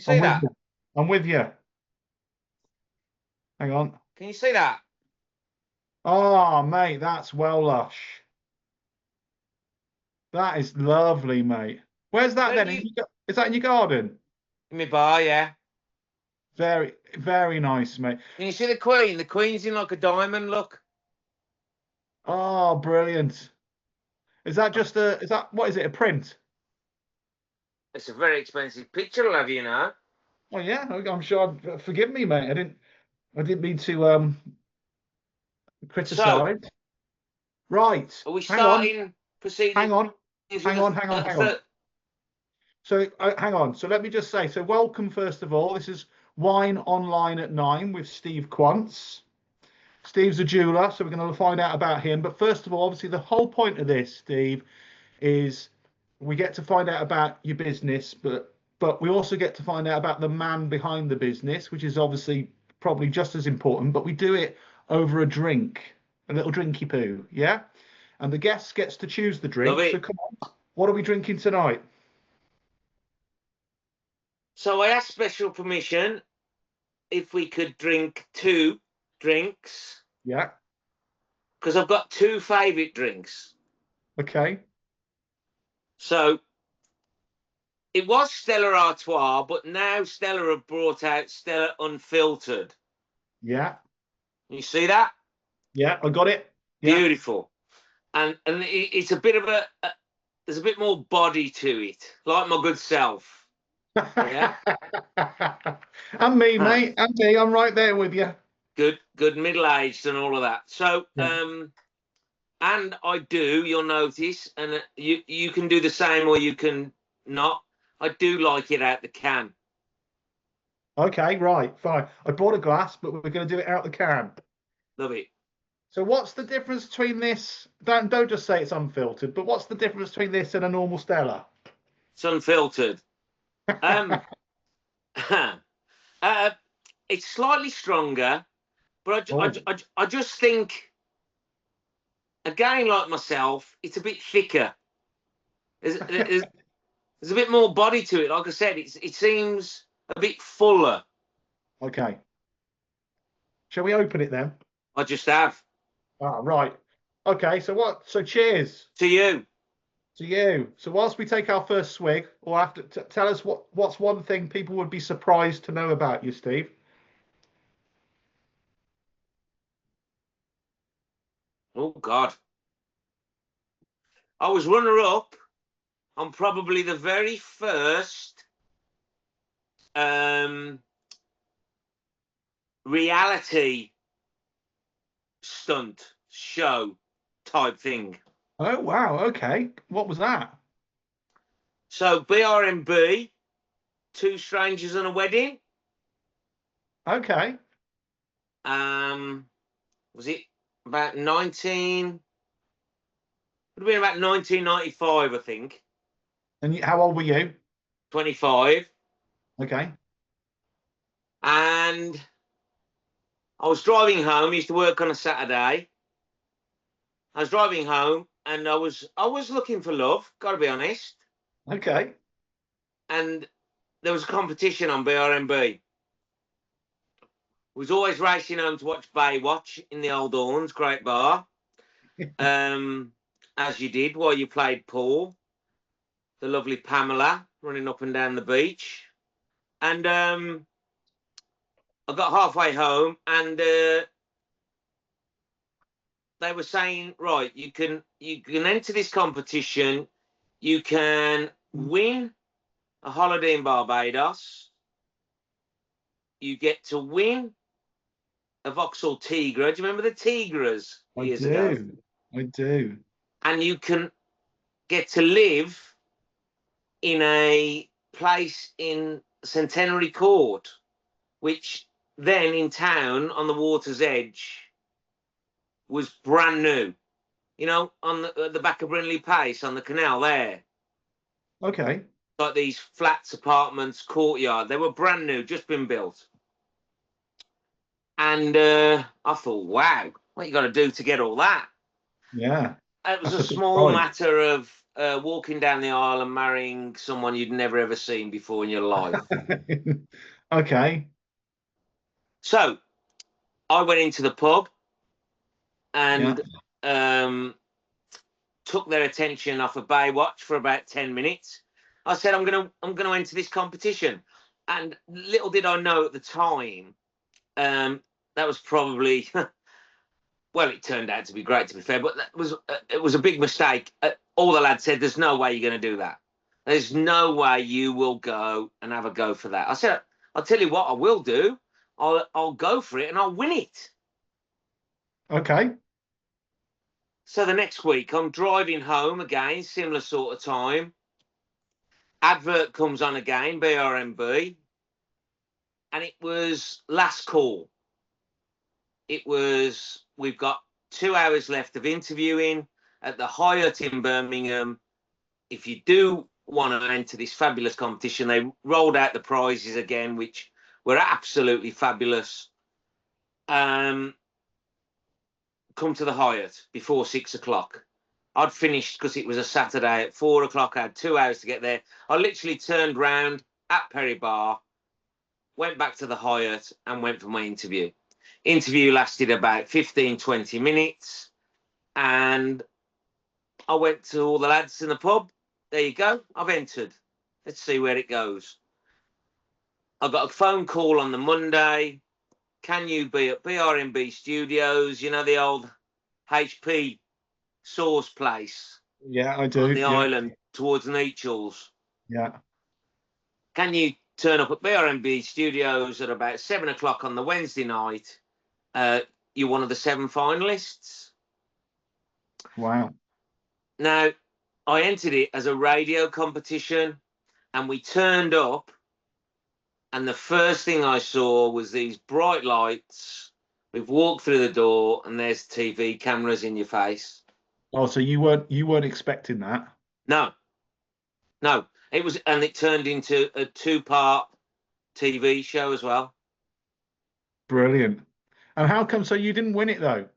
You I'm see with that? you. I'm with you. Hang on. Can you see that? Oh, mate, that's well lush. That is lovely, mate. Where's that Don't then? you? Is that in your garden? In my bar, yeah. Very, very nice, mate. Can you see the Queen? The Queen's in like a diamond. Look. Oh, brilliant. Is that, what is it, a print? It's a very expensive picture, I'll have you know. Oh, yeah, I'm sure. Forgive me, mate. I didn't mean to So, criticize. Right. are we Hang on. starting proceedings Hang on. with Hang on. Hang on. the Hang on. third? So hang on. So let me just say. So welcome first of all. This is Wine Online at 9 with Steve Quance. Steve's a jeweler, so we're going to find out about him. But first of all, obviously, the whole point of this, Steve, is we get to find out about your business, but we also get to find out about the man behind the business, which is obviously probably just as important. But we do it over a drink, a little drinky poo, yeah. And the guest gets to choose the Love drink. So it. come on, what are we drinking tonight? So I asked special permission if we could drink two drinks Yeah. because I've got two favourite drinks. Okay. So it was Stella Artois, but now Stella have brought out Stella Unfiltered. Yeah. You see that? Yeah. I got it. Yeah. Beautiful. And it's a bit of there's a bit more body to it, like my good self. Yeah. And me, Huh. mate. And me. I'm right there with you. Good middle aged and all of that. So Yeah. and I do, you'll notice, and you can do the same or you can not. I do like it out the can. Okay, right, fine. I bought a glass, but we're going to do it out the can. Love it. So what's the difference between this? Don't just say it's unfiltered, but what's the difference between this and a normal Stella? It's unfiltered. Um, uh, it's slightly stronger, but Oh, I just think, again, like myself, it's a bit thicker. There's a bit more body to it. Like I said, it seems a bit fuller. okay. Shall we open it then? I just have. Ah, right. Okay, so what? So cheers To you. to you. So whilst we take our first swig, we'll have to tell us what's one thing people would be surprised to know about you, Steve. Oh, God. I was runner up on probably the very first um, reality stunt show type thing. Oh, wow. Okay. What was that? So BRMB, Two Strangers and a Wedding. Okay. Was it about 19? Would have been about 1995, I think. And how old were you? 25. Okay. And I was driving home. I used to work on a Saturday. I was driving home and I was looking for love, gotta be honest. Okay. And there was a competition on BRMB. Was always racing home to watch Baywatch in the old Horns, great bar. Um, as you did while you played pool. The lovely Pamela running up and down the beach. And I got halfway home and they were saying, right, you can enter this competition, you can win a holiday in Barbados, you get to win a Vauxhall Tigra. Do you remember the Tigras I years ago? do. I do. And you can get to live in a place in Centenary Court, which then in town on the water's edge was brand new. You know, on the back of Brindley Pace on the canal there. Okay. Like these flats, apartments, courtyard. They were brand new, just been built. And I thought, wow, what you got to do to get all that? Yeah. It was That's a a big small prize. matter of walking down the aisle and marrying someone you'd never ever seen before in your life. Okay. So I went into the pub Yeah. and took their attention off a Baywatch for about 10 minutes. I said, I'm gonna enter this competition. And little did I know at the time, that was probably well, it turned out to be great, to be fair, but it was a big mistake. All the lads said, there's no way you're going to do that. There's no way you will go and have a go for that. I said, I'll tell you what I will do. I'll go for it and I'll win it. Okay. So the next week, I'm driving home again, similar sort of time. Advert comes on again, BRMB, and it was last call. It was, we've got 2 hours left of interviewing at the Hyatt in Birmingham. If you do want to enter this fabulous competition, they rolled out the prizes again, which were absolutely fabulous. Come to the Hyatt before 6 o'clock. I'd finished because it was a Saturday at 4 o'clock. I had 2 hours to get there. I literally turned round at Perry Bar, went back to the Hyatt and went for my interview. Interview lasted about 15, 20 minutes. And I went to all the lads in the pub. There you go. I've entered. Let's see where it goes. I got a phone call on the Monday. Can you be at BRMB Studios? You know, the old HP sauce place Yeah, I on do. the Yeah. island towards Nechel's. Yeah. Can you turn up at BRMB Studios at about 7 o'clock on the Wednesday night? You're one of the 7 finalists. Wow. Now, I entered it as a radio competition, and we turned up, and the first thing I saw was these bright lights. We've walked through the door, and there's TV cameras in your face. Oh, so you weren't expecting that? No, no, it was, and it turned into a 2-part TV show as well. Brilliant. And how come so you didn't win it though?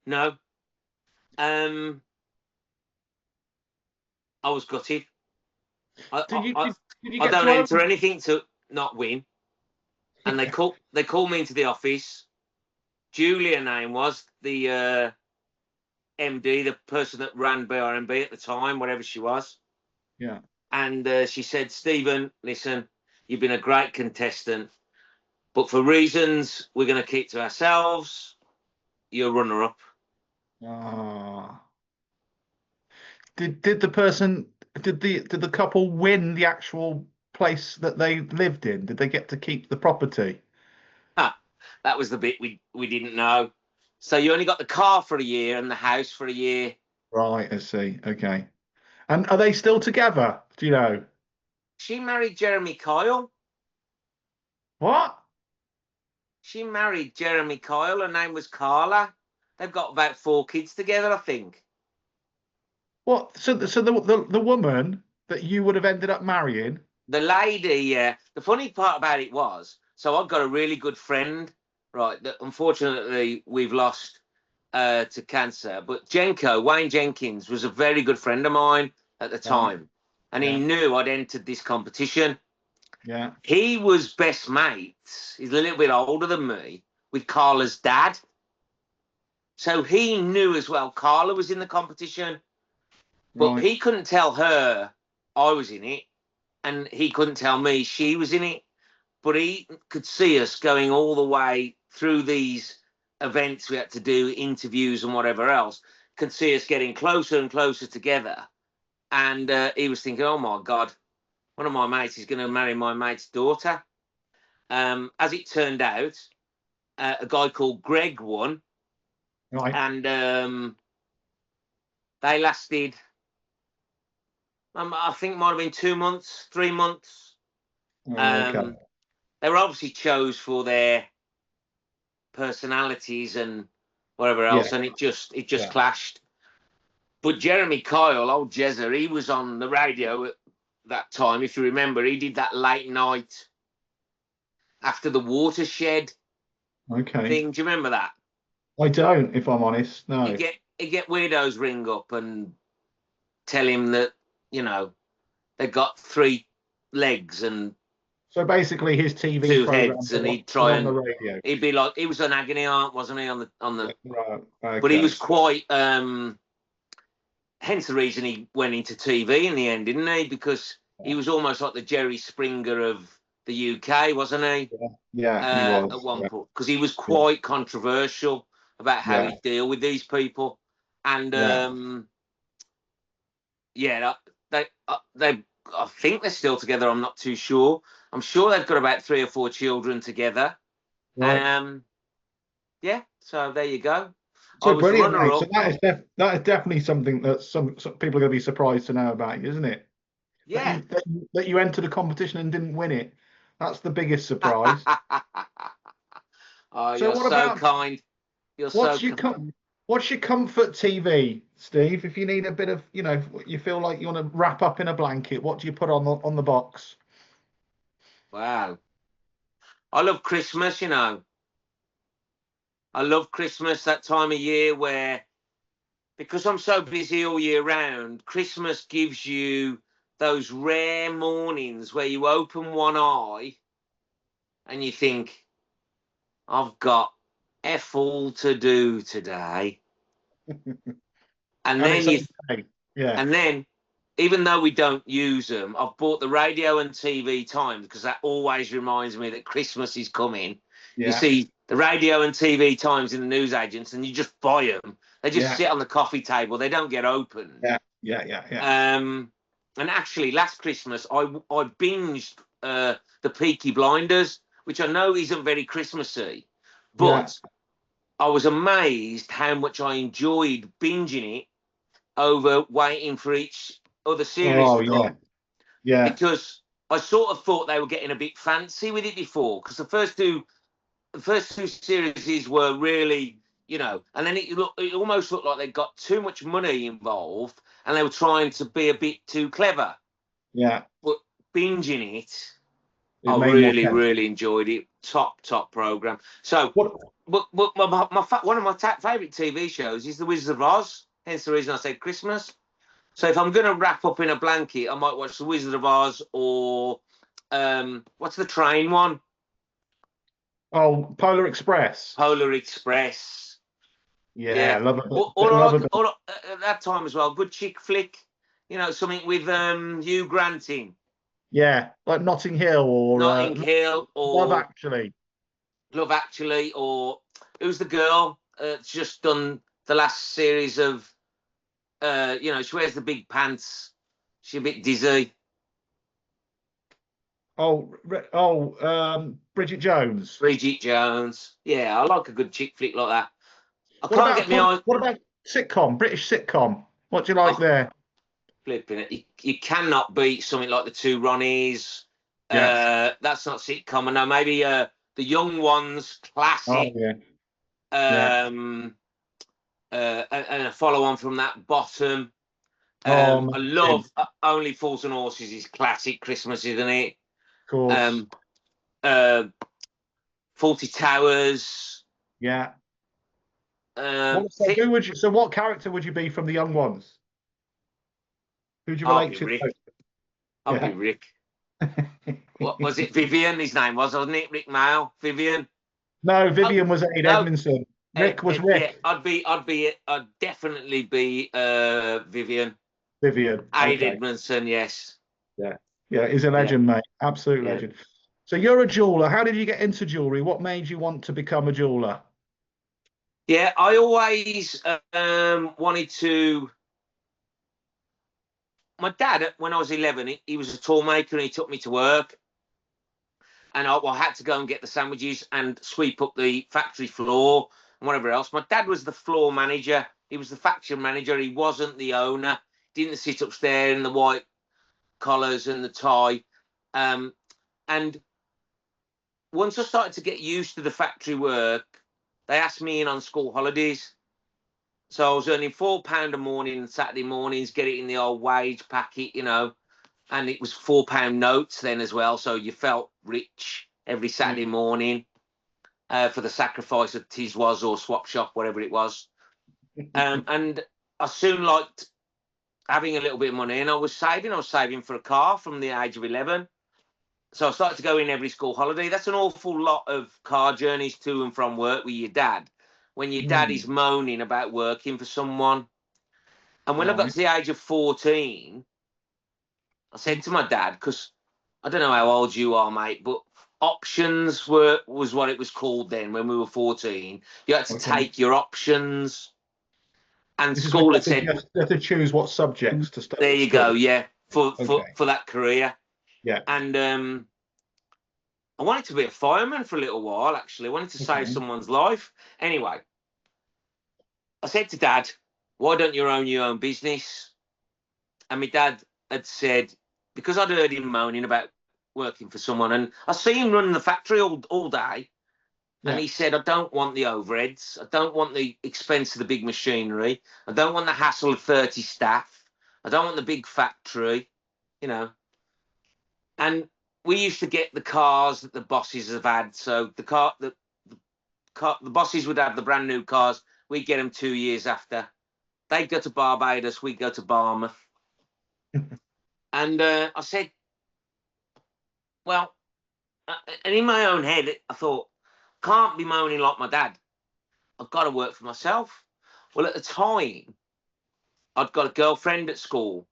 No, I was gutted. I, Did I, you I, did you I get don't to enter open? anything to not win. And they called me into the office. Julia name was the MD, the person that ran BRMB at the time, whatever she was. Yeah. And she said, Stephen, listen, you've been a great contestant, but for reasons we're going to keep to ourselves, you're runner-up. Ah. Did the person did the couple win the actual place that they lived in? Did they get to keep the property? Ah, that was the bit we didn't know. So you only got the car for a year and the house for a year. Right, I see. Okay. And are they still together? Do you know? She married Jeremy Kyle. What? She married Jeremy Kyle. Her name was Carla. They've got about 4 kids together, I think. What? So the woman that you would have ended up marrying? The lady, yeah. The funny part about it was, so I've got a really good friend, right, that unfortunately we've lost to cancer. But Wayne Jenkins, was a very good friend of mine at the Right. time. And he Yeah. knew I'd entered this competition. Yeah. He was best mates, he's a little bit older than me, with Carla's dad. So he knew as well Carla was in the competition, but Right. he couldn't tell her I was in it, and he couldn't tell me she was in it. But he could see us going all the way through these events we had to do, interviews and whatever else, could see us getting closer and closer together. And he was thinking, oh my God, one of my mates is going to marry my mate's daughter. As it turned out, a guy called Greg won, Right. and they lasted, I think it might have been 2 months, 3 months. Okay. They were obviously chose for their personalities and whatever Yeah. else, and it just Yeah. clashed. But Jeremy Kyle, old Jezza, he was on the radio at that time. If you remember, he did that late night after the watershed Okay. thing. Do you remember that? I don't, if I'm honest. You No. get weirdos ring up and tell him that, you know, they got 3 legs and So basically, his TV 2 programs heads, and he'd are try on the and radio. he'd be like, he was an agony aunt, wasn't he? On the, Right. Okay. but he was quite. Hence the reason he went into TV in the end, didn't he? Because he was almost like the Jerry Springer of the UK, wasn't he? Yeah, he was. At one Yeah. point, because he was Yeah. quite controversial about how Yeah. he'd deal with these people, and Yeah. yeah, they I think they're still together. I'm not too sure. I'm sure they've got about 3 or 4 children together. Right. Yeah. So there you go. I So was brilliant, runner mate. So up. that is definitely something that some people are going to be surprised to know about you, isn't it? That Yeah. you entered a competition and didn't win it. That's the biggest surprise. Oh, So you're what so about kind. You're so what's your kind. what's your comfort TV, Steve? If you need a bit of, you feel like you want to wrap up in a blanket, what do you put on the box? Wow. I love Christmas, you know. I love Christmas, that time of year where, because I'm so busy all year round, Christmas gives you those rare mornings where you open one eye and you think, I've got F all to do today. And And then it's you, okay. Yeah. and then, even though we don't use them, I've bought the radio and TV times because that always reminds me that Christmas is coming. You Yeah. see the radio and TV times in the newsagents, and you just buy them. They just Yeah. sit on the coffee table. They don't get opened. Yeah. Yeah. Yeah. Yeah. And actually, last Christmas, I binged the Peaky Blinders, which I know isn't very Christmassy, Yeah. but I was amazed how much I enjoyed binging it over waiting for each other series Oh to yeah. come, Yeah. because I sort of thought they were getting a bit fancy with it before, because the first two series were really, and then it almost looked like they got too much money involved and they were trying to be a bit too clever. Yeah. But binging it, It I made more really, sense. really enjoyed it. Top program. So, What? but one of my favorite TV shows is The Wizard of Oz. Hence the reason I said Christmas. So if I'm going to wrap up in a blanket, I might watch The Wizard of Oz, or what's the train one? Oh, Polar Express. Polar Express. Yeah, Yeah. love a Or I love a like, bit. at that time as well, good chick flick. Something with Hugh Grant in. Yeah, like Notting Hill or Notting Hill, Love or Actually. Love Actually, or who's the girl that's just done the last series of, she wears the big pants. She's a bit dizzy. Bridget Jones. Bridget Jones. Yeah, I like a good chick flick like that. I What can't about get my eyes. what about sitcom? British sitcom. What do you like Oh, there? flipping it. You cannot beat something like the Two Ronnies. Yeah. That's not sitcom. No, maybe the Young Ones, Oh classic. yeah. Yeah. Um, and a follow on from that, Bottom. Oh, I amazing. love Only Fools and Horses is classic Christmas, isn't it? Of course. Um, uh, Faulty Towers. Yeah. Um, What character would you be from the Young Ones? Who'd you I'll relate be to Rick. most? I'll be Yeah. Rick. What was it? Vivian, his name wasn't it? Rick Mail, Vivian. No, Oh, Vivian was Aid no, Edmondson. Rick was yeah, Rick. I'd definitely be Vivian. Vivian. Aid Okay. Edmondson, yes. Yeah. Yeah, he's a Yeah, legend, mate. Absolute yeah. legend. So you're a jeweler. How did you get into jewelry? What made you want to become a jeweler? Yeah, I always wanted to. My dad, when I was 11, he was a tool maker and he took me to work. And I had to go and get the sandwiches and sweep up the factory floor and whatever else. My dad was the floor manager. He was the factory manager. He wasn't the owner. Didn't sit upstairs in the white collars and the tie. And once I started to get used to the factory work, they asked me in on school holidays. So I was earning £4 a morning Saturday mornings, get it in the old wage packet, and it was £4 notes then as well. So you felt rich every Saturday morning for the sacrifice of Tiswas or Swap Shop, whatever it was. And I soon liked having a little bit of money, and I was saving for a car from the age of 11. So I started to go in every school holiday. That's an awful lot of car journeys to and from work with your dad, when your dad is moaning about working for someone. And when I got to the age of 14, I said to my dad, because I don't know how old you are, mate, but options was what it was called then when we were 14. You had to take your options. And This is when school had said, you have to choose what subjects to study. there you go, yeah, for Okay. that career. Yeah. And I wanted to be a fireman for a little while, actually. I wanted to save Okay. someone's life. Anyway, I said to Dad, why don't you own your own business? And my dad had said, because I'd heard him moaning about working for someone, and I see him running the factory all day. And Yeah. he said, I don't want the overheads. I don't want the expense of the big machinery. I don't want the hassle of 30 staff. I don't want the big factory, you know. And we used to get the cars that the bosses have had. So the bosses would have the brand new cars. We'd get them 2 years after. They'd go to Barbados. We'd go to Barmouth. And I said, well, and in my own head, I thought, can't be moaning like my dad. I've got to work for myself. Well, at the time, I'd got a girlfriend at school.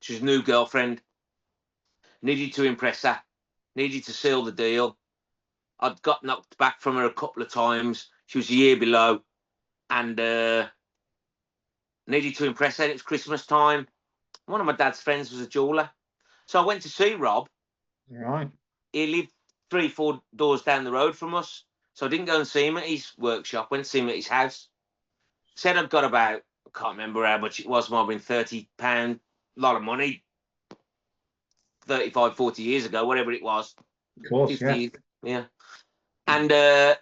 She was a new girlfriend. Needed to impress her. Needed to seal the deal. I'd got knocked back from her a couple of times. She was a year below. And needed to impress her. It was Christmas time. One of my dad's friends was a jeweller. So I went to see Rob. Right. He lived 3-4 doors down the road from us. So I didn't go and see him at his workshop. Went to see him at his house. Said I'd got about, I can't remember how much it was, might have been £30, a lot of money, 35, 40 years ago, whatever it was. Of course, 50 yeah. years, yeah. And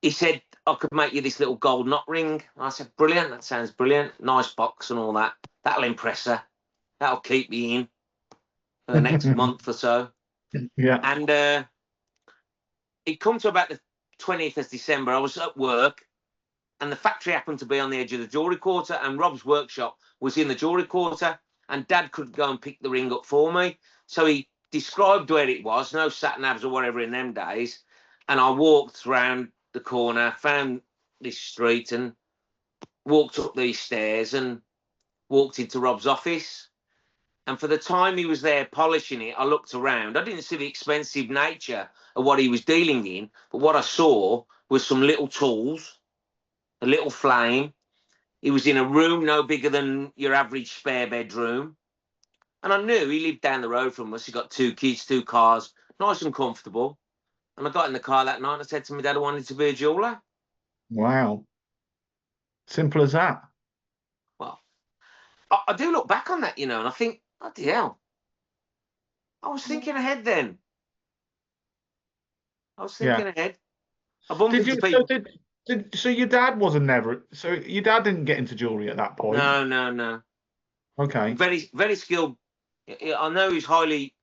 he said, I could make you this little gold knot ring. I said, brilliant, that sounds brilliant. Nice box and all that. That'll impress her. That'll keep me in for the next month or so. Yeah. And it come to about the 20th of December. I was at work, and the factory happened to be on the edge of the jewellery quarter, and Rob's workshop was in the jewellery quarter, and Dad could go and pick the ring up for me. So he described where it was, no sat-navs or whatever in them days, and I walked round the corner, found this street, and walked up these stairs and walked into Rob's office. And for the time he was there polishing it, I looked around. I didn't see the expensive nature of what he was dealing in, but what I saw was some little tools, a little flame. He was in a room no bigger than your average spare bedroom. And I knew he lived down the road from us. He got 2 kids, 2 cars, nice and comfortable. And I got in the car that night and I said to my dad I wanted to be a jeweller. Wow. Simple as that. Well, I do look back on that, and I think, bloody hell, I was thinking ahead then. I was thinking Yeah. ahead. I bump Did into you so people. so your dad wasn't never so your dad didn't get into jewelry at that point? No, no, no. Okay. Very, very skilled. I know he's highly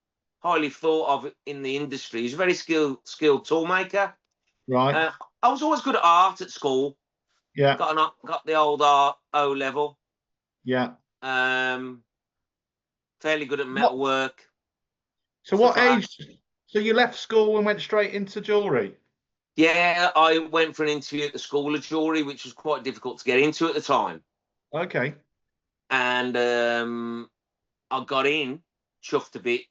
thought of in the industry. He's a very skilled tool maker. Right. I was always good at art at school. Yeah. Got the old art O level. Yeah. Um, Fairly good at What metalwork, so stuff what like that. age so you left school and went straight into jewelry? Yeah, I went for an interview at the School of Jewellery, which was quite difficult to get into at the time. Okay. And I got in, chuffed a bit.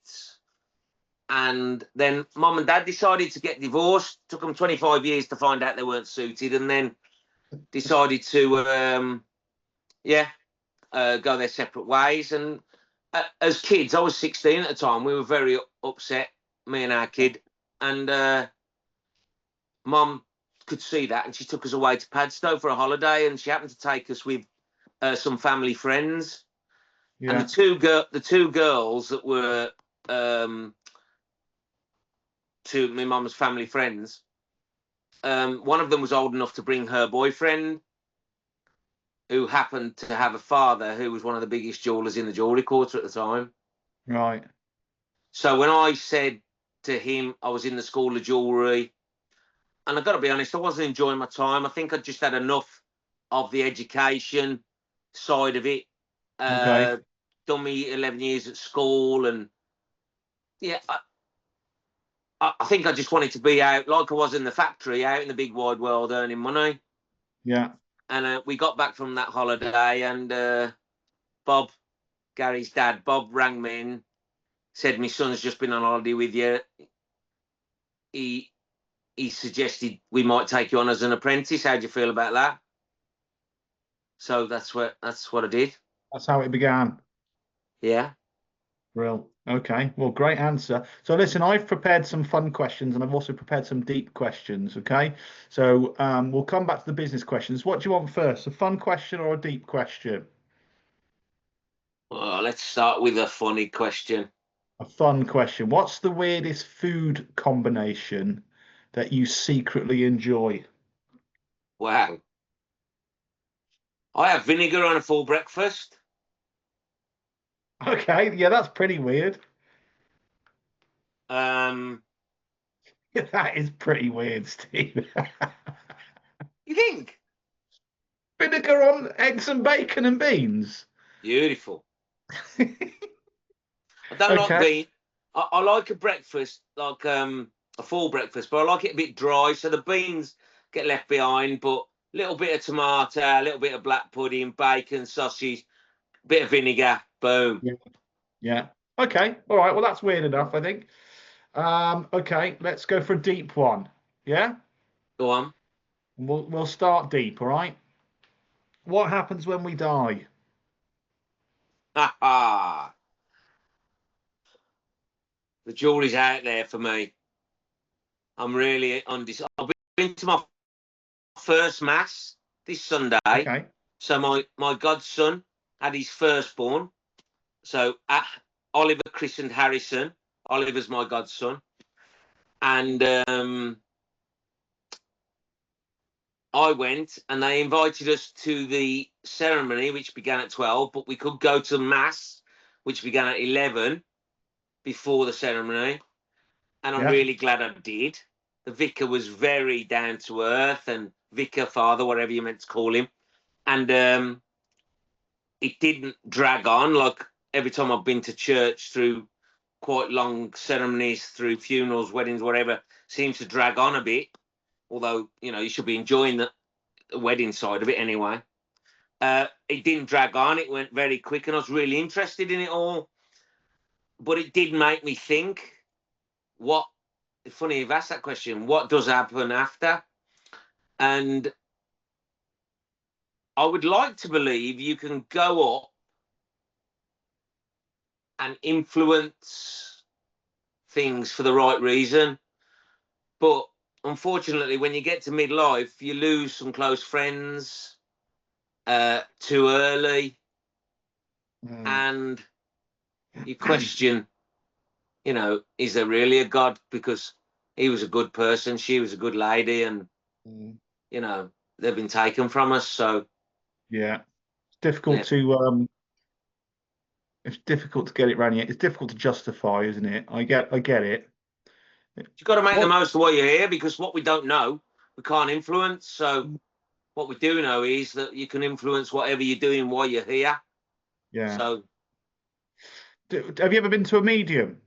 And then Mum and Dad decided to get divorced. Took them 25 years to find out they weren't suited, and then decided to, go their separate ways. And as kids, I was 16 at the time. We were very upset, me and our kid. And Mum could see that, and she took us away to Padstow for a holiday. And she happened to take us with some family friends. And Yeah. the two girls that were to my mum's family friends, one of them was old enough to bring her boyfriend, who happened to have a father who was one of the biggest jewellers in the jewellery quarter at the time. Right. So when I said to him I was in the School of Jewellery, and I've got to be honest, I wasn't enjoying my time. I think I just had enough of the education side of it. Okay. Done me 11 years at school, and yeah, I think I just wanted to be out like I was in the factory, out in the big wide world earning money. Yeah. And we got back from that holiday, and Bob, Gary's dad, Bob rang me and said, my son's just been on holiday with you. He suggested we might take you on as an apprentice. How do you feel about that? So that's what I did. That's how it began. Yeah. Real. Okay. Well, great answer. So listen, I've prepared some fun questions and I've also prepared some deep questions. Okay. So we'll come back to the business questions. What do you want first? A fun question or a deep question? Well, let's start with a funny question. A fun question. What's the weirdest food combination that you secretly enjoy? Wow. I have vinegar on a full breakfast. Okay. Yeah, that's pretty weird. Um, That is pretty weird, Steve. you think? Vinegar on eggs and bacon and beans. Beautiful. I don't like Okay. bean. I like a breakfast, like a full breakfast, but I like it a bit dry, so the beans get left behind. But a little bit of tomato, a little bit of black pudding, bacon, sausage, bit of vinegar, boom. Yeah. Yeah. Okay. All right. Well, that's weird enough, I think. Okay. Let's go for a deep one. Yeah. Go on. We'll start deep. All right. What happens when we die? Ha ha. The jury's out there for me. I'm really undecided. I've been to my first mass this Sunday. Okay. So my godson had his firstborn. So Oliver christened Harrison. Oliver's my godson. And I went, and they invited us to the ceremony, which began at 12, but we could go to mass, which began at 11 before the ceremony. And I'm Yeah. really glad I did. The vicar was very down to earth, and vicar, father, whatever you meant to call him. And it didn't drag on like every time I've been to church through quite long ceremonies, through funerals, weddings, whatever, seems to drag on a bit. Although, you should be enjoying the wedding side of it anyway. It didn't drag on. It went very quick, and I was really interested in it all. But it did make me think, what, funny you've asked that question, what does happen after? And I would like to believe you can go up and influence things for the right reason. But unfortunately, when you get to midlife, you lose some close friends too early, Mm. and you question, is there really a God? Because he was a good person, she was a good lady, and Mm. they've been taken from us. So Yeah. It's difficult yeah, to it's difficult to get it around. It's difficult to justify, isn't it? I get it. you've got to make the What? most of what you're here, because what we don't know, we can't influence. So what we do know is that you can influence whatever you're doing while you're here. Yeah. So Have you ever been to a medium?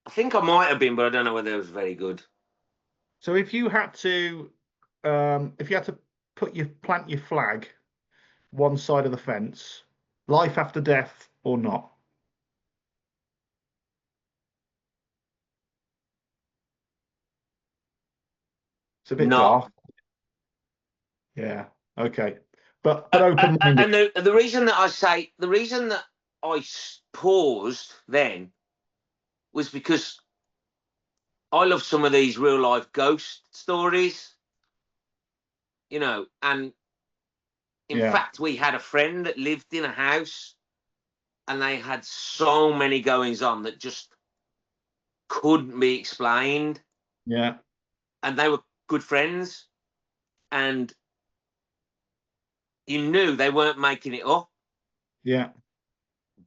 I think I might have been, but I don't know whether it was very good. So if you had to plant your flag one side of the fence, life after death or not? It's a bit Not. dark. Yeah. Okay. But open-minded. And the reason that I say, the reason that I paused then was because I love some of these real life ghost stories, and in Yeah. fact, we had a friend that lived in a house, and they had so many goings on that just couldn't be explained. Yeah. And they were good friends, and you knew they weren't making it up. Yeah.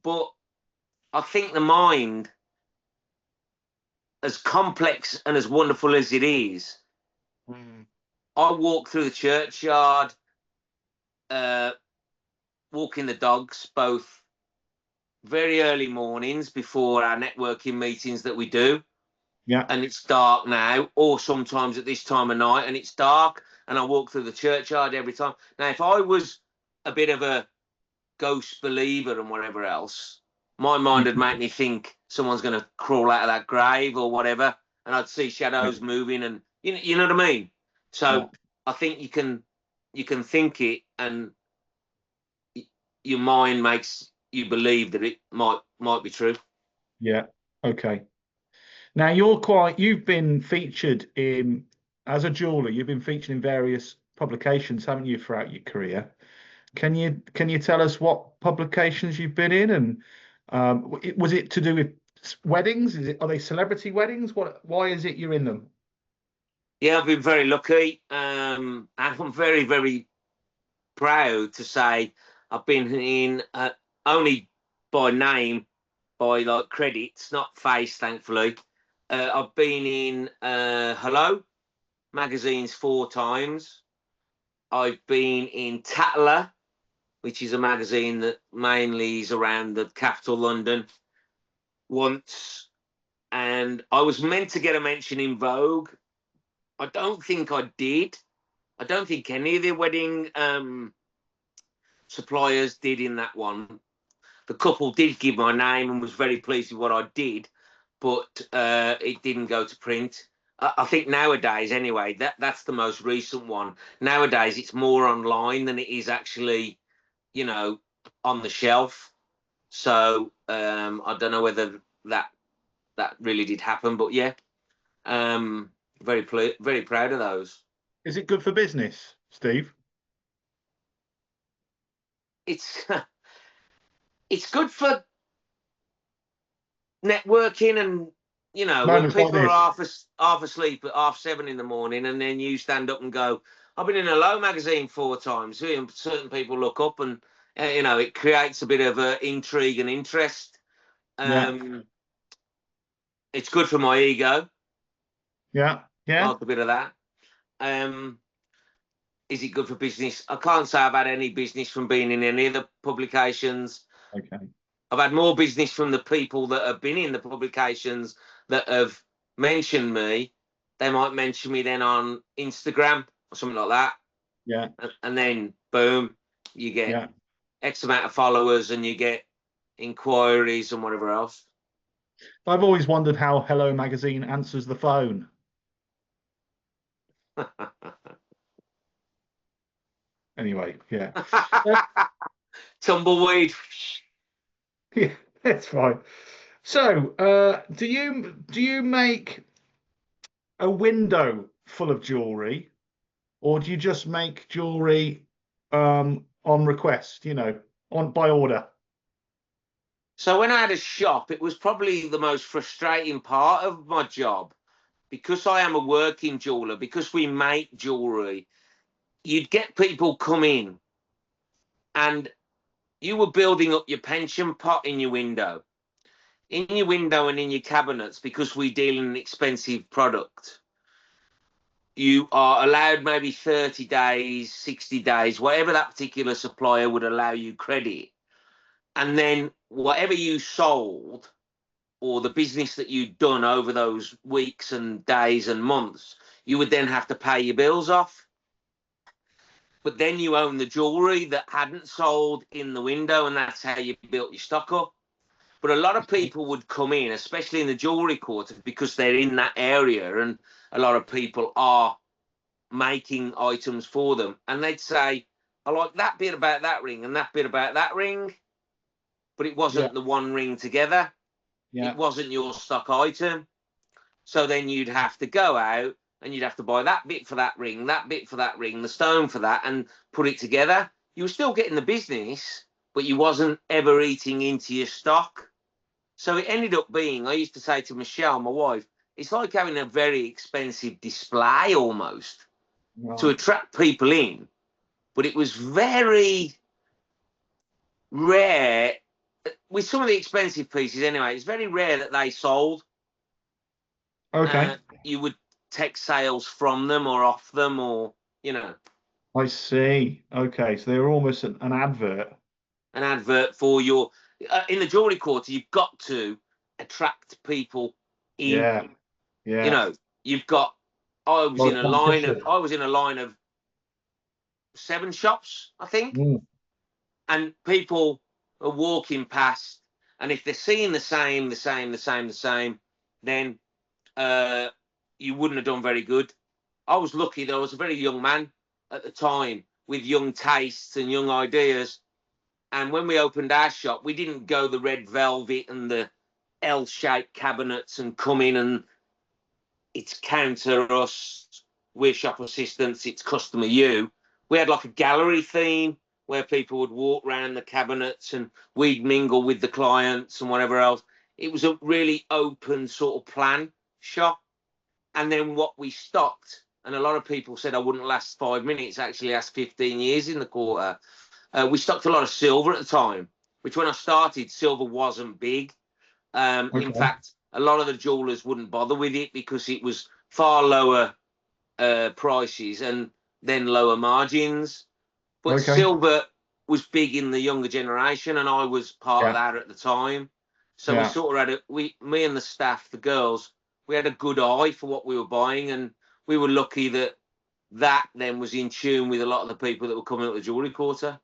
But I think the mind as complex and as wonderful as it is, I walk through the churchyard, walking the dogs, both very early mornings before our networking meetings that we do. Yeah. And it's dark now, or sometimes at this time of night and it's dark, and I walk through the churchyard every time. Now, if I was a bit of a ghost believer and whatever else, my mind would make me think someone's going to crawl out of that grave or whatever, and I'd see shadows moving, and you know what I mean. So I think you can think it, and your mind makes you believe that it might be true. Yeah. Okay. Now you've been featured in, as a jeweler, you've been featured in various publications, haven't you, throughout your career? Can you tell us what publications you've been in, and was it to do with weddings? Are they celebrity weddings? Why is it you're in them? Yeah, I've been very lucky, and I'm very, very proud to say I've been in, only by name, by like credits, not face, thankfully. I've been in Hello magazines 4 times. I've been in Tatler, which is a magazine that mainly is around the capital London, once. And I was meant to get a mention in Vogue. I don't think I did. I don't think any of the wedding suppliers did in that one. The couple did give my name and was very pleased with what I did, but it didn't go to print. I think nowadays, anyway, that's the most recent one. Nowadays, it's more online than it is actually, on the shelf. So I don't know whether that really did happen, but yeah, very proud of those. Is it good for business, Steve? It's it's good for networking, and when Moments like people this. are half asleep at 7:30 in the morning, and then you stand up and go, I've been in a Low magazine 4 times, and certain people look up, and it creates a bit of intrigue and interest. Yeah. It's good for my ego. Yeah. Yeah. Like a bit of that. um is it good for business? I can't say I've had any business from being in any of the publications. Okay. I've had more business from the people that have been in the publications that have mentioned me. They might mention me then on Instagram or something like that. Yeah. And then, boom, you get Yeah. X amount of followers and you get inquiries and whatever else. I've always wondered how Hello Magazine answers the phone. Anyway, yeah. Tumbleweed. Yeah, that's fine. So, do you make a window full of jewelry, or do you just make jewelry on request, on by order? So when I had a shop, it was probably the most frustrating part of my job, because I am a working jeweler, because we make jewelry. You'd get people come in, and you were building up your pension pot in your window, and in your cabinets, because we deal in an expensive product. You are allowed maybe 30 days, 60 days, whatever that particular supplier would allow you credit. And then whatever you sold, or the business that you'd done over those weeks and days and months, you would then have to pay your bills off. But then you own the jewelry that hadn't sold in the window, and that's how you built your stock up. But a lot of people would come in, especially in the jewelry quarter, because they're in that area, and a lot of people are making items for them, and they'd say, I like that bit about that ring and that bit about that ring, but it Yeah. wasn't the one ring together. It Yeah. wasn't your stock item. So then you'd have to go out and you'd have to buy that bit for that ring, that bit for that ring, the stone for that, and put it together. You were still getting the business, but you wasn't ever eating into your stock. So it ended up being, I used to say to Michelle, my wife, it's like having a very expensive display almost, to Right. attract people in. But it was very rare, with some of the expensive pieces anyway, it's very rare that they sold. Okay. You would take sales from them or off them, or you know, I see. Okay. So they were almost an advert. an advert for your. In the jewelry quarter, you've got to attract people in. Yeah. You Yeah. know, you've got. I A was lot in of a line of. competition. I was in a line of 7 shops, I think, Mm, and people are walking past, and if they're seeing the same, then uh, you wouldn't have done very good. I was lucky that I was a very young man at the time with young tastes and young ideas. And when we opened our shop, we didn't go the red velvet and the L-shaped cabinets and come in and it's counter us, we're shop assistants, it's customer you. We had like a gallery theme where people would walk around the cabinets and we'd mingle with the clients and whatever else. It was a really open sort of plan shop. And then what we stocked, and a lot of people said I wouldn't last 5 minutes, actually last 15 years in the quarter. We stocked a lot of silver at the time, which when I started, silver wasn't big. In okay. fact, a lot of the jewelers wouldn't bother with it because it was far lower prices and then lower margins. But Okay. silver was big in the younger generation, and I was part of Yeah. that at the time. So we Yeah. sort of had me and the staff, the girls, we had a good eye for what we were buying, and we were lucky that that then was in tune with a lot of the people that were coming up the jewelry quarter.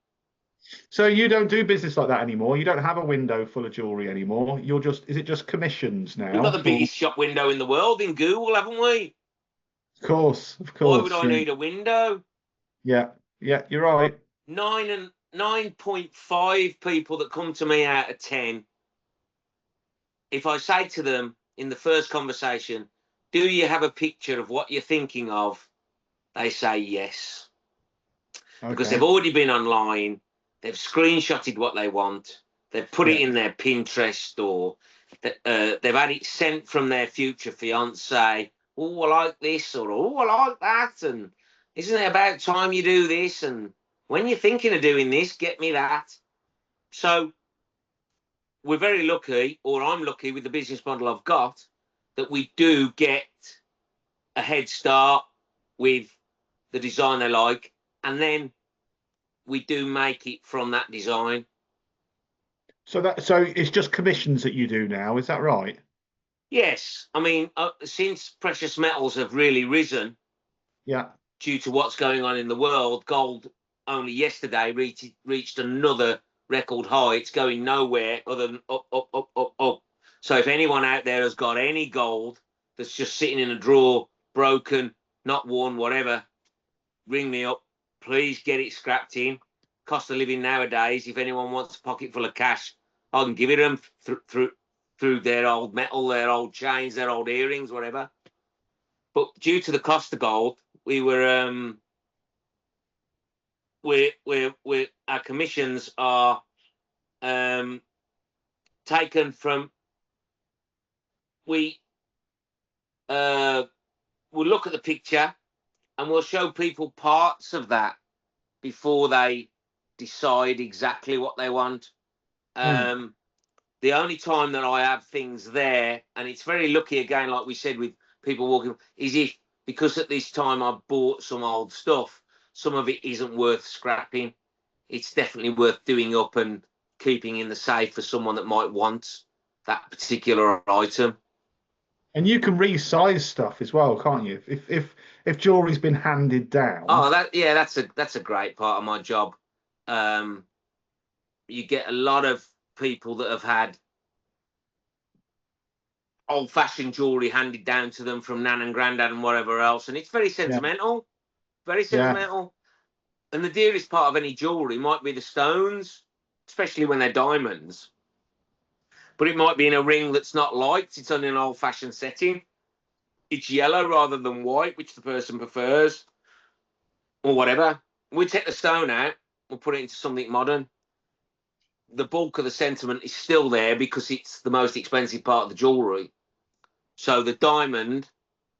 So you don't do business like that anymore. You don't have a window full of jewelry anymore. You're just, is it just commissions We've got now? the Or, biggest shop window in the world in Google, haven't we? of Why would course. I Yeah. need a window? Yeah. Yeah. You're right. 9.5 people that come to me out of 10. If I say to them in the first conversation, do you have a picture of what you're thinking of? They say yes. Because they've Okay. already been online, they've screenshotted what they want, they've put it Yeah. in their Pinterest, or they've had it sent from their future fiance. Oh, I like this, or oh, I like that, and isn't it about time you do this? And when you're thinking of doing this, get me that. So we're very lucky, or I'm lucky with the business model I've got, that we do get a head start with the design they like, and then we do make it from that design. So it's just commissions that you do now. Is that right? Yes, I mean, since precious metals have really risen Yeah. due to what's going on in the world, gold only yesterday reached another record high. It's going nowhere other than up, up, up, up, up. So if anyone out there has got any gold that's just sitting in a drawer, broken, not worn, whatever, ring me up. Please get it scrapped in. Cost of living nowadays, if anyone wants a pocket full of cash, I can give it them through their old metal, their old chains, their old earrings, whatever. But due to the cost of gold, we our commissions are um, taken from we uh, we'll look at the picture and we'll show people parts of that before they decide exactly what they want. Mm. Um, the only time that I have things there, and it's very lucky again, like we said, with people walking, is if because at this time I bought some old stuff, some of it isn't worth scrapping. It's definitely worth doing up and keeping in the safe for someone that might want that particular item. And you can resize stuff as well, can't you? If jewelry's been handed down. Oh, that's a great part of my job. Um, you get a lot of people that have had old fashioned jewelry handed down to them from nan and granddad and whatever else, and it's very Yeah. sentimental, very Yeah. sentimental. And the dearest part of any jewelry might be the stones, especially when they're diamonds. But it might be in a ring that's not light; it's on an old fashioned setting. It's yellow rather than white, which the person prefers, or whatever. We take the stone out, we'll put it into something modern. The bulk of the sentiment is still there because it's the most expensive part of the jewelry. So the diamond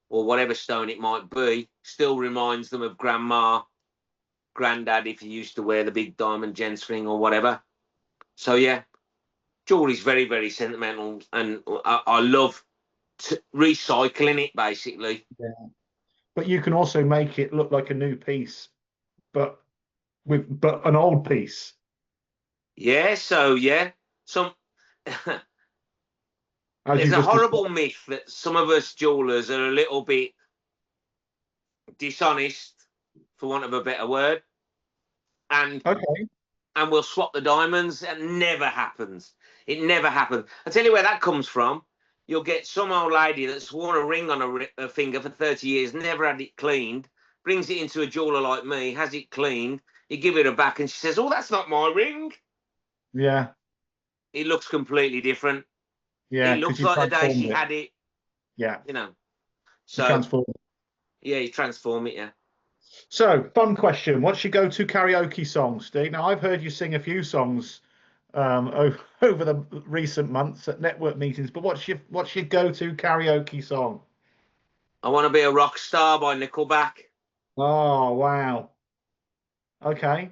or whatever stone it might be still reminds them of grandma, granddad if he used to wear the big diamond gents ring or whatever. So yeah, jewelry is very, very sentimental, and I love recycling it basically. Yeah. But you can also make it look like a new piece, but an old piece. Yeah, so yeah, some As you there's a just horrible myth that some of us jewelers are a little bit dishonest, for want of a better word, and okay. we'll swap the diamonds. It never happens. It never happens. I tell you where that comes from. You'll get some old lady that's worn a ring on her finger for 30 years, never had it cleaned, brings it into a jeweler like me, has it cleaned, you give it her back, and she says, "Oh, that's not my ring." Yeah. It looks completely different. Yeah, It because looks you like the day transformed she it. had it, Yeah, you know. you So, transformed it. yeah, you transform it, yeah. So, fun question. What's your go-to karaoke song, Steve? Now, I've heard you sing a few songs over the recent months at network meetings, but what's your go-to karaoke song? I Want to Be a Rock Star by Nickelback. Oh, wow. Okay.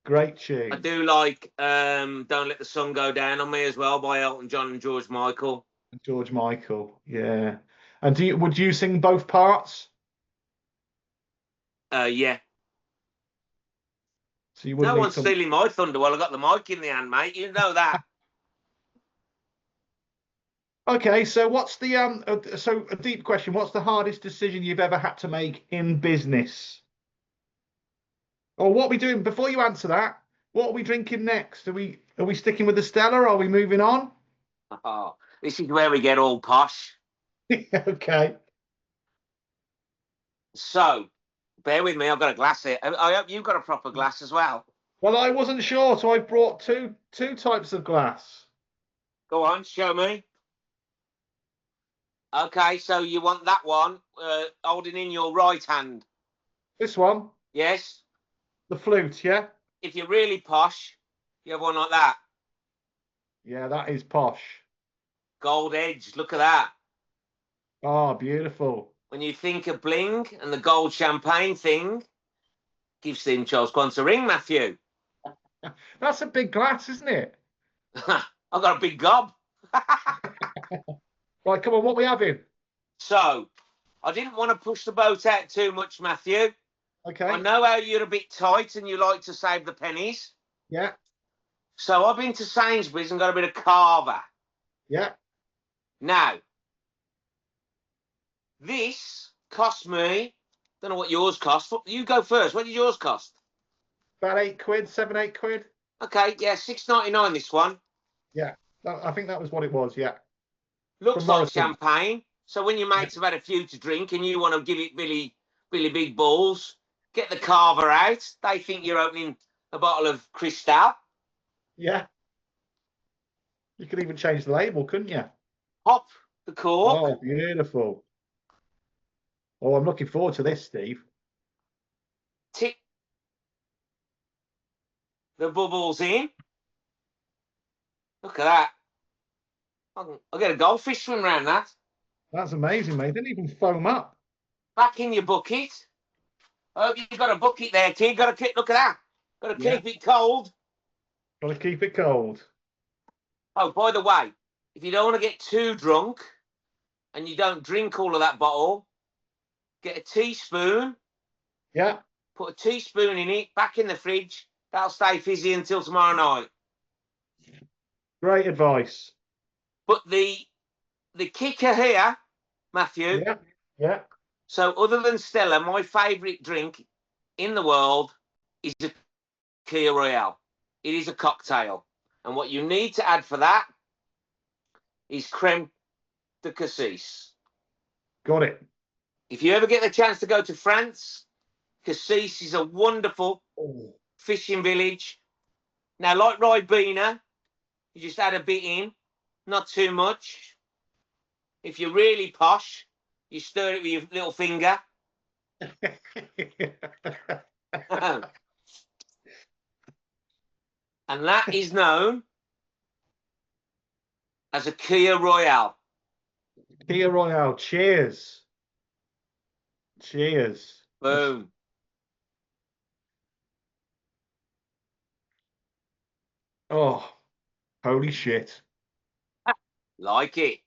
Great I tune. do like Don't Let the Sun Go Down on Me as well by Elton John and George Michael. George Michael. Yeah. And would you sing both parts? Yeah. So you would No need one's some. stealing my thunder while I got the mic in the hand, mate. You know that. Okay, so what's the so a deep question. What's the hardest decision you've ever had to make in business? Or what are we doing before you answer that? What are we drinking next? Are we sticking with the Stella? Or are we moving on? Oh, this is where we get all posh. Okay. So, bear with me. I've got a glass here. I hope you've got a proper glass as well. Well, I wasn't sure, so I brought two types of glass. Go on, show me. Okay, so you want that one holding in your right hand. This one, Yes. the flute, yeah? If you're really posh, you have one like that. Yeah, that is posh. Gold edge. Look at that. Oh, beautiful. When you think of bling and the gold champagne thing, give Stephen Charles Quance a ring, Matthew. That's a big glass, isn't it? I've got a big gob. Right, come on, what we having? So, I didn't want to push the boat out too much, Matthew. I Okay. know how you're a bit tight and you like to save the pennies. Yeah, So I've been to Sainsbury's and got a bit of carver. yeah. Now, this cost me, don't know what yours cost. You go first. What did yours cost? About 8 quid, 7, 8 quid. Okay, yeah, £6.99 this one. Yeah, I think that was what it was. Yeah, from Looks like Morrison. champagne. So when your Yeah, mates have had a few to drink and you want to give it Billy big balls, get the carver out. They think you're opening a bottle of Cristal. yeah. You could even change the label, couldn't you? Pop the cork, Oh, beautiful. Oh, I'm looking forward to this, Steve. tip the bubbles in. Look at that. I'll get a goldfish swim around that. That's amazing, mate. Didn't even foam up. Back in your bucket. I hope you've got a bucket there, kid. Got to keep, look at that. Got to Yeah, keep it cold. got to keep it cold. Oh, by the way, if you don't want to get too drunk and you don't drink all of that bottle, get a teaspoon, Yeah, put a teaspoon in it, back in the fridge. That'll stay fizzy until tomorrow night. great advice. But the kicker here, Matthew. Yeah, yeah. So other than Stella, my favourite drink in the world is a Kia Royale. It is a cocktail. And what you need to add for that is creme de cassis. Got it. If you ever get the chance to go to France, Cassis is a wonderful Oh. fishing village. Now, like Ribena, you just add a bit in, not too much. If you're really posh, you stir it with your little finger. And that is known as a Kia Royale. Kia Royale. Cheers. Cheers. Boom. Oh, holy shit. Like it.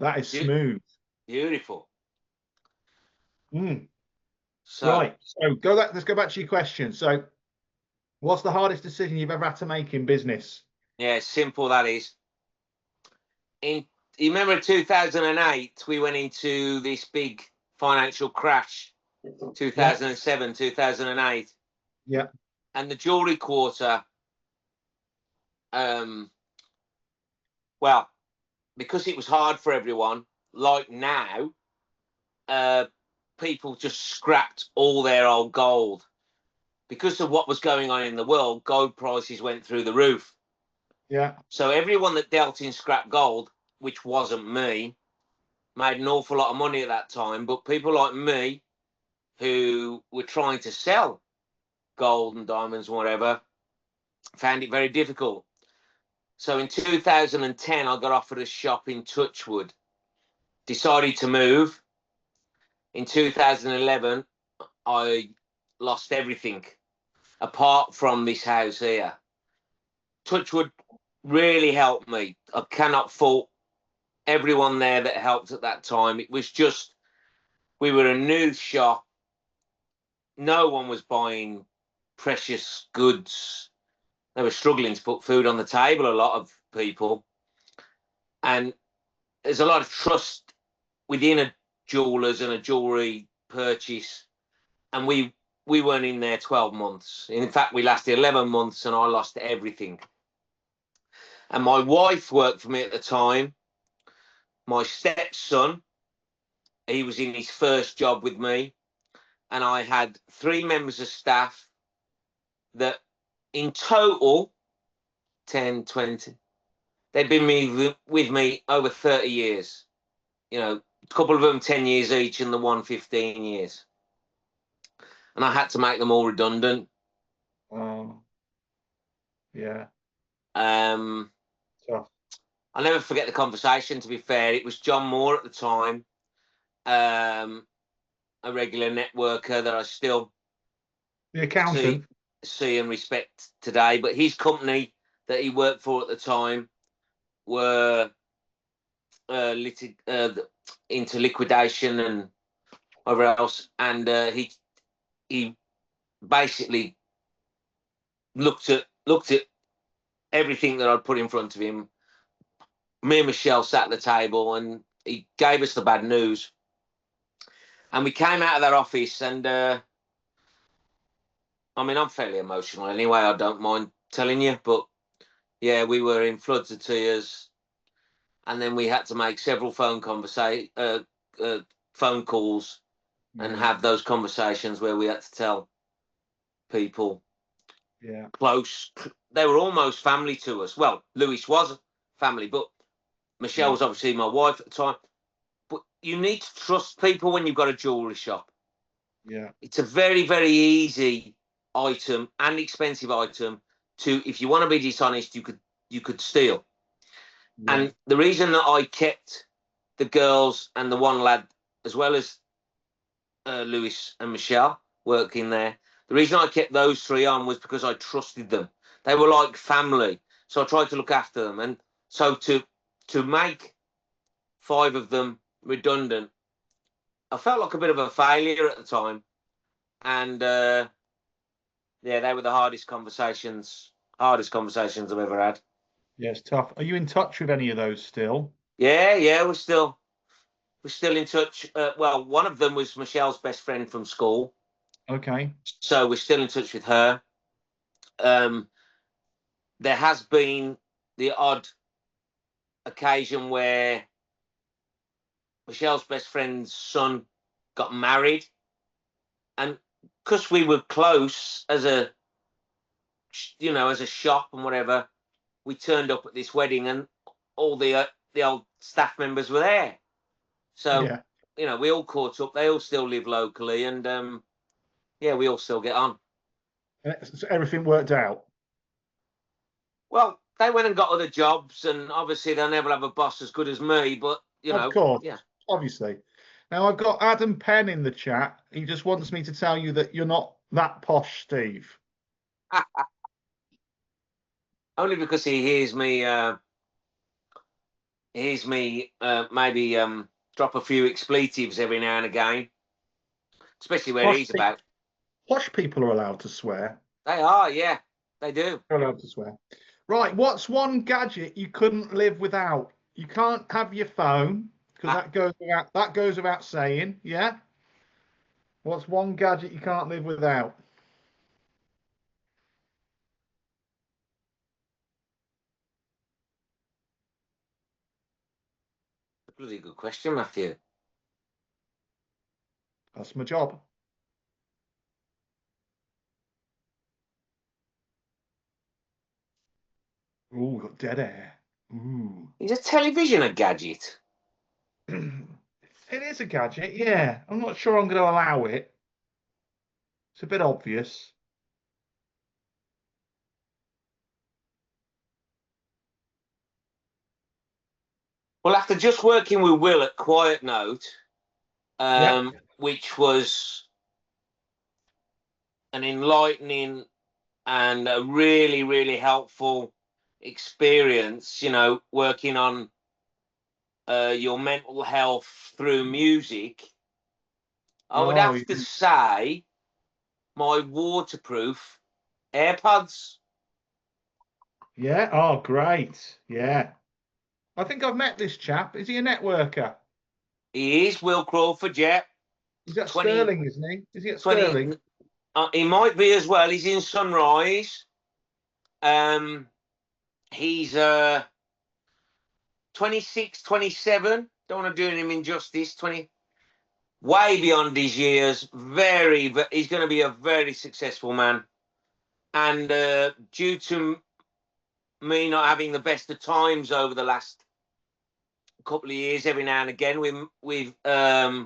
That is smooth. Beautiful. Mm. So, Right. So let's go back to your question. So what's the hardest decision you've ever had to make in business? yeah, simple that is. You remember 2008, we went into this big financial crash, Yeah. 2007, 2008. Yeah. And the jewellery quarter, well, because it was hard for everyone, like now, people just scrapped all their old gold. Because of what was going on in the world, gold prices went through the roof. Yeah. So everyone that dealt in scrap gold, which wasn't me, made an awful lot of money at that time. But people like me who were trying to sell gold and diamonds and whatever found it very difficult. So in 2010, I got offered a shop in Touchwood, decided to move. In 2011, I lost everything apart from this house here. Touchwood really helped me. I cannot fault everyone there that helped at that time. It was just, we were a new shop. No one was buying precious goods. They were struggling to put food on the table, a lot of people. And there's a lot of trust within a jeweller's and a jewellery purchase. And we weren't in there 12 months. In fact, we lasted 11 months and I lost everything. And my wife worked for me at the time. My stepson, he was in his first job with me. And I had 3 members of staff that in total, 10, 20, they'd been with me over 30 years. You know, a couple of them 10 years each and the one 15 years. And I had to make them all redundant. Yeah. Um, Tough. I'll never forget the conversation, to be fair. It was John Moore at the time, a regular networker that I still The accountant. see and respect today. But his company that he worked for at the time were into liquidation and whatever else. And he basically looked at everything that I'd put in front of him. Me and Michelle sat at the table and he gave us the bad news. And we came out of that office and I mean, I'm fairly emotional anyway. I don't mind telling you, but yeah, we were in floods of tears, and then we had to make several phone calls, and have those conversations where we had to tell people close. They were almost family to us. Well, Lewis was family, but Michelle was obviously my wife at the time. But you need to trust people when you've got a jewellery shop. Yeah. It's a very, very easy item and expensive item to, if you want to be dishonest, you could steal. Yeah. And the reason that I kept the girls and the one lad, as well as Lewis and Michelle working there, the reason I kept those 3 on was because I trusted them. They were like family, so I tried to look after them. And so to make 5 of them redundant, I felt like a bit of a failure at the time. And yeah, they were the hardest conversations I've ever had. Yeah, it's tough. Are you in touch with any of those still? Yeah, we're still in touch. Well, one of them was Michelle's best friend from school, Okay. so we're still in touch with her. There has been the odd occasion where Michelle's best friend's son got married, and because we were close as a shop and whatever, we turned up at this wedding and all the old staff members were there. So, Yeah. we all caught up. They all still live locally, and yeah, we all still get on. So everything worked out. Well, they went and got other jobs, and obviously they'll never have a boss as good as me. But Of course. yeah. Obviously. Now I've got Adam Penn in the chat. He just wants me to tell you that you're not that posh, Steve. Only because he hears me here's me maybe drop a few expletives every now and again, especially where he's about. Posh people are allowed to swear. They are, yeah, they do. They're allowed to swear. Right, what's one gadget you couldn't live without? You can't have your phone because that goes without saying. Yeah. What's one gadget you can't live without? Bloody good question, Matthew. That's my job. Ooh, we've got dead air. Ooh. Is a television a gadget? It is a gadget, yeah. I'm not sure I'm going to allow it. It's a bit obvious. Well, after just working with Will at Quiet Note, Yeah. which was an enlightening and a really, really helpful experience, you know, working on your mental health through music, I would Oh, have to say my waterproof AirPods. yeah. Oh, great. Yeah. I think I've met this chap. Is he a networker? He is Will Crawford, yeah. He's at 20, Sterling, isn't he? Is he at 20 Sterling? He might be as well. He's in Sunrise. He's 26, 27. Don't want to do him injustice. 20, way beyond his years. He's going to be a very successful man. And due to me not having the best of times over the last couple of years, every now and again, with a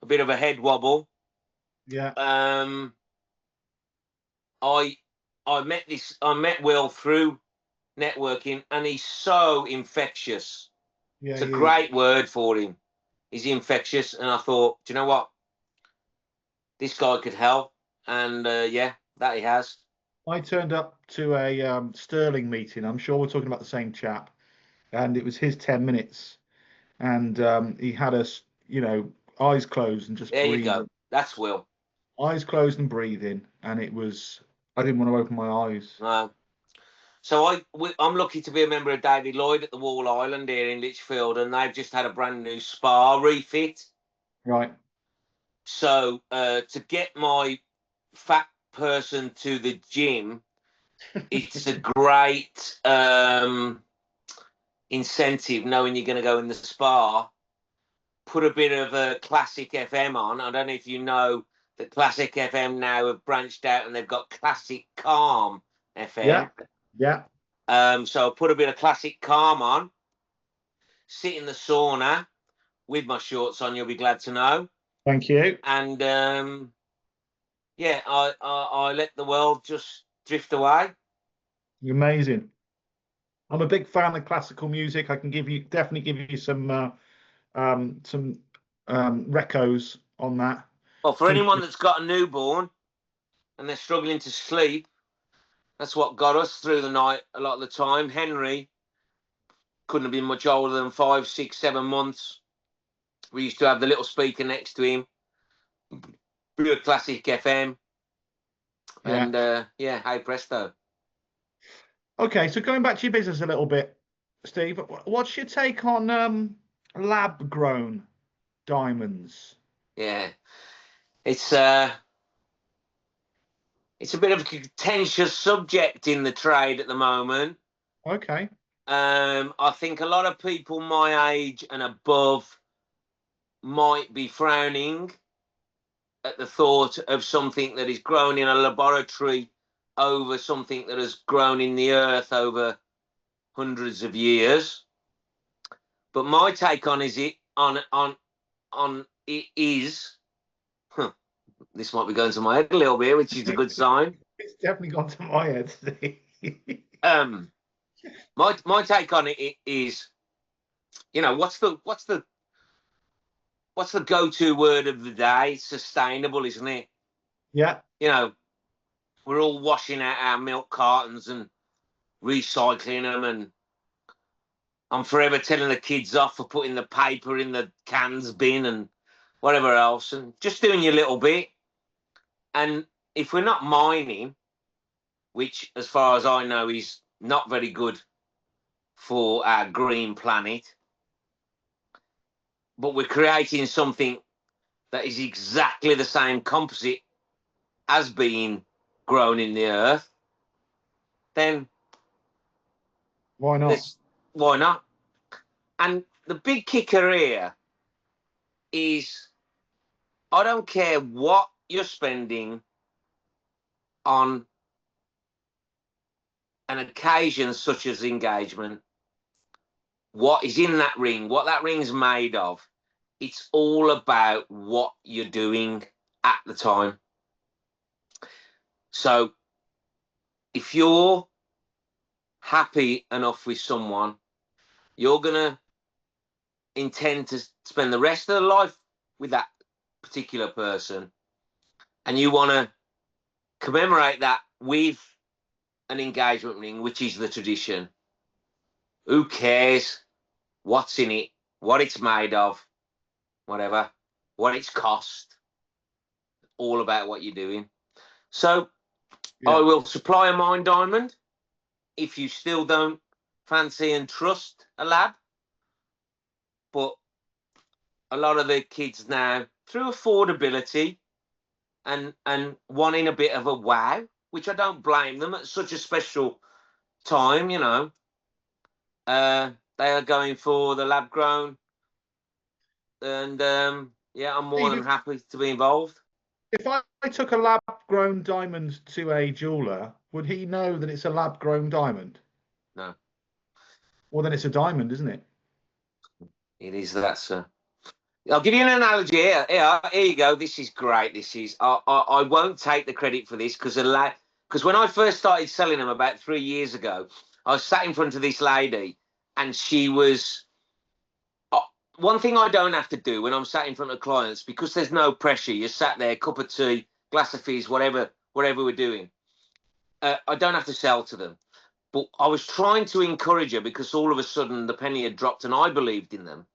bit of a head wobble. Yeah. I met Will through networking, and he's so infectious. Yeah, It's a he is. great word for him. He's infectious, and I thought, do you know what? This guy could help, and yeah, that he has. I turned up to a Sterling meeting. I'm sure we're talking about the same chap, and it was his 10 minutes, and he had us, eyes closed and just There you go. breathing, That's Will. eyes closed and breathing, and it was. I didn't want to open my eyes. So I'm lucky to be a member of David Lloyd at the Wall Island here in Lichfield, and they've just had a brand new spa refit. Right. So to get my fat person to the gym, it's a great incentive knowing you're going to go in the spa. Put a bit of a Classic FM on. I don't know if you know that Classic FM now have branched out and they've got Classic Calm FM. Yeah. So I put a bit of Classic Calm on, sit in the sauna with my shorts on, you'll be glad to know. Thank you. And yeah, I let the world just drift away. Amazing. I'm a big fan of classical music. I can definitely give you some recos on that. Well, for anyone that's got a newborn and they're struggling to sleep, that's what got us through the night a lot of the time. Henry couldn't have been much older than 5, 6, 7 months. We used to have the little speaker next to him, through a Classic FM, and yeah, hey presto. Okay, so going back to your business a little bit, Steve, what's your take on lab grown diamonds? Yeah, it's a bit of a contentious subject in the trade at the moment. Okay. I think a lot of people my age and above might be frowning at the thought of something that is grown in a laboratory over something that has grown in the earth over hundreds of years. But my take on it is this might be going to my head a little bit, which is a good sign. It's definitely gone to my head, Steve. My take on it is, what's the go-to word of the day? It's sustainable, isn't it? Yeah. We're all washing out our milk cartons and recycling them, and I'm forever telling the kids off for putting the paper in the cans bin and whatever else, and just doing your little bit. And if we're not mining, which as far as I know is not very good for our green planet, but we're creating something that is exactly the same composite as being grown in the earth, then Why not? why not? And the big kicker here is I don't care what you're spending on an occasion such as engagement, what is in that ring, what that ring's made of. It's all about what you're doing at the time. So if you're happy enough with someone, you're going to intend to spend the rest of their life with that particular person, and you want to commemorate that with an engagement ring, which is the tradition. Who cares what's in it, what it's made of, whatever, what it's cost? All about what you're doing. So Yeah. I will supply a mine diamond if you still don't fancy and trust a lab. But a lot of the kids now, through affordability and wanting a bit of a wow, which I don't blame them at such a special time, you know, they are going for the lab grown. And yeah, I'm more than Steve, happy to be involved. if I took a lab grown diamond to a jeweler, would he know that it's a lab grown diamond? No, Well, then it's a diamond, isn't it? it is that, sir. I'll give you an analogy here. Here you go. This is great. This is. I won't take the credit for this because when I first started selling them about 3 years ago, I was sat in front of this lady, and she was. One thing I don't have to do when I'm sat in front of clients, because there's no pressure. You're sat there, cup of tea, glass of fizz, whatever we're doing. I don't have to sell to them. But I was trying to encourage her because all of a sudden the penny had dropped, and I believed in them.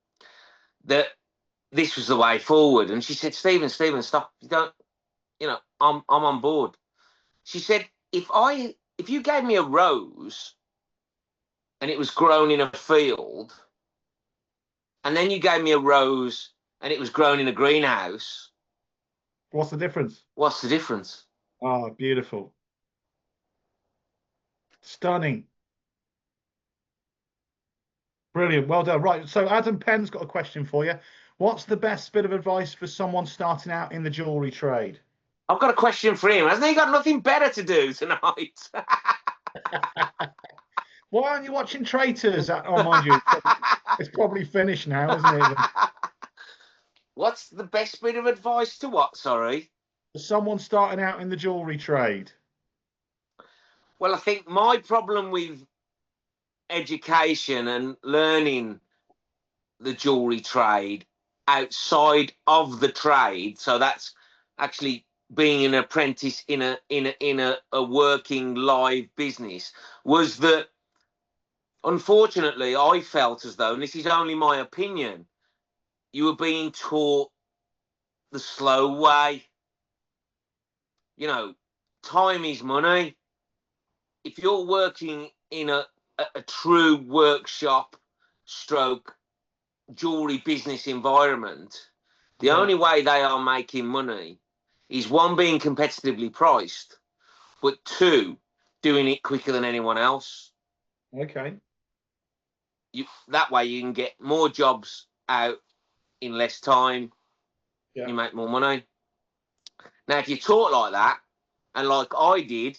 That this was the way forward. And she said, Stephen, stop. You don't, I'm on board. She said, if you gave me a rose and it was grown in a field, and then you gave me a rose and it was grown in a greenhouse, What's the difference? what's the difference? Oh, beautiful. Stunning. Brilliant. Well done. Right. So Adam Penn's got a question for you. What's the best bit of advice for someone starting out in the jewellery trade? I've got a question for him. Hasn't he got nothing better to do tonight? Why aren't you watching Traitors? Oh, mind you, it's probably finished now, isn't it? What's the best bit of advice to what? Sorry. For someone starting out in the jewellery trade. Well, I think my problem with education and learning the jewelry trade outside of the trade, so that's actually being an apprentice in a working live business, was that unfortunately I felt as though, and this is only my opinion, you were being taught the slow way. You know, time is money. If you're working in a true workshop stroke jewelry business environment, the only way they are making money is, one, being competitively priced, but two, doing it quicker than anyone else. Okay. That way you can get more jobs out in less time. Yeah. You make more money. Now, if you're taught like that, and like I did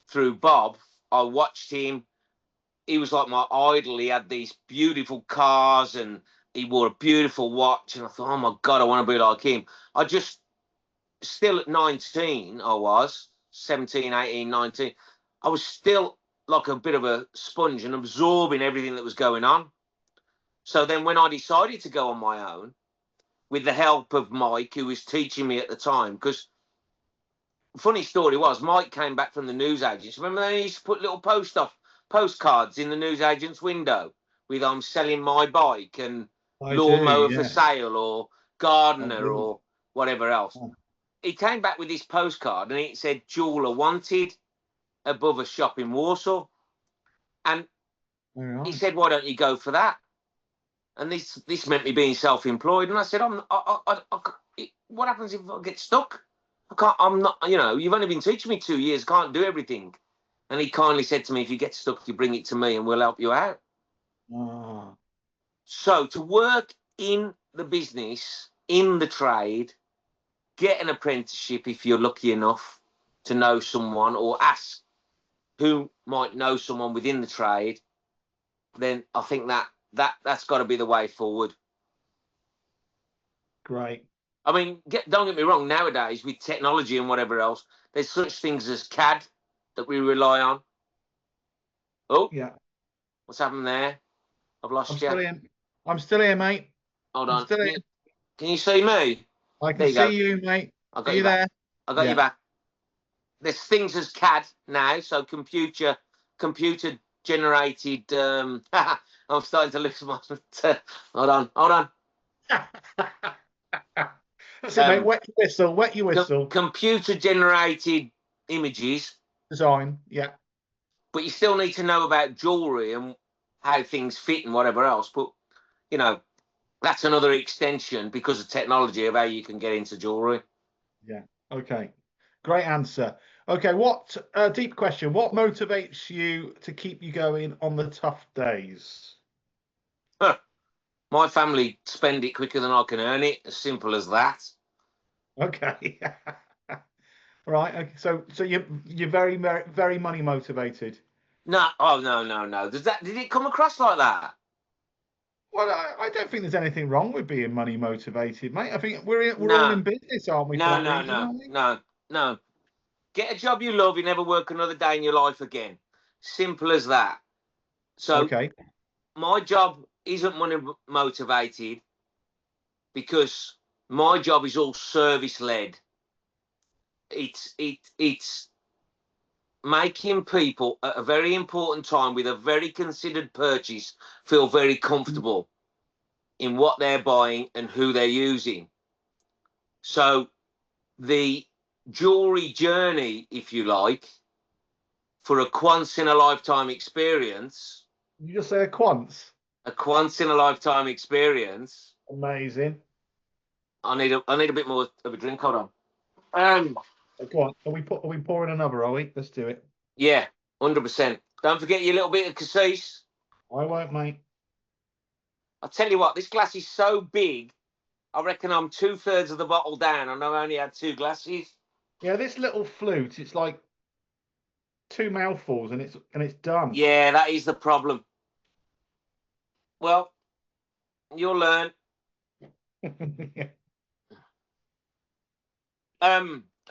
through Bob, I watched him. He was like my idol. He had these beautiful cars and he wore a beautiful watch. And I thought, oh my God, I want to be like him. I just, still at 19, I was 17, 18, 19. I was still like a bit of a sponge and absorbing everything that was going on. So then when I decided to go on my own, with the help of Mike, who was teaching me at the time, because funny story was, Mike came back from the newsagents. Remember they used to put little postcards in the newsagent's window with I'm selling my bike and I do, lawnmower for yeah. sale or I gardener do. or whatever else. Oh. He came back with this postcard and it said jeweler wanted above a shop in Warsaw. And All he right. said, why don't you go for that? And this meant me being self-employed. And I said, what happens if I get stuck? I can't, I'm not, you know, you've only been teaching me 2 years, can't do everything. And he kindly said to me, if you get stuck, you bring it to me and we'll help you out. Oh. So to work in the business, in the trade, get an apprenticeship if you're lucky enough to know someone or ask who might know someone within the trade, then I think that's got to be the way forward. Great. I mean, don't get me wrong, nowadays with technology and whatever else, there's such things as CAD that we rely on. Oh, Yeah. what's happened there? I've I'm lost you. still in. I'm still here, mate. Hold I'm on. still in. Can you see me? I There can you go. see you, mate. I Are got you you back. there? I got Yeah. you back. There's things as CAD now, so computer generated. I'm starting to lose my. Hold on. That's it, mate. Wet your whistle. Wet your whistle. Computer generated images, Design. Yeah. but you still need to know about jewellery and how things fit and whatever else. But you know, that's another extension because of technology of how you can get into jewellery. Yeah. Okay. Great answer. Okay. What deep question? What motivates you to keep you going on the tough days? My family spend it quicker than I can earn it. As simple as that. Okay. Right. Okay. So you're very very money motivated. No. Oh no. Did it come across like that? Well, I don't think there's anything wrong with being money motivated, mate. I think we're all No. in business, aren't we, for that reason, aren't we? No. Get a job you love. You never work another day in your life again. Simple as that. So Okay. my job isn't money motivated because my job is all service led. It's making people at a very important time with a very considered purchase feel very comfortable in what they're buying and who they're using. So the jewelry journey, if you like, for a once in a lifetime experience, You just say a quants. a once in a lifetime experience. Amazing. I need a bit more of a drink. Hold on. Go on. Are we pouring another? Are we? Let's do it. Yeah, 100%. Don't forget your little bit of cassis. I won't, mate. I'll tell you what, this glass is so big. I reckon I'm 2/3 of the bottle down, and I've only had 2 glasses. Yeah, this little flute, it's like 2 mouthfuls and it's done. Yeah, that is the problem. Well, you'll learn.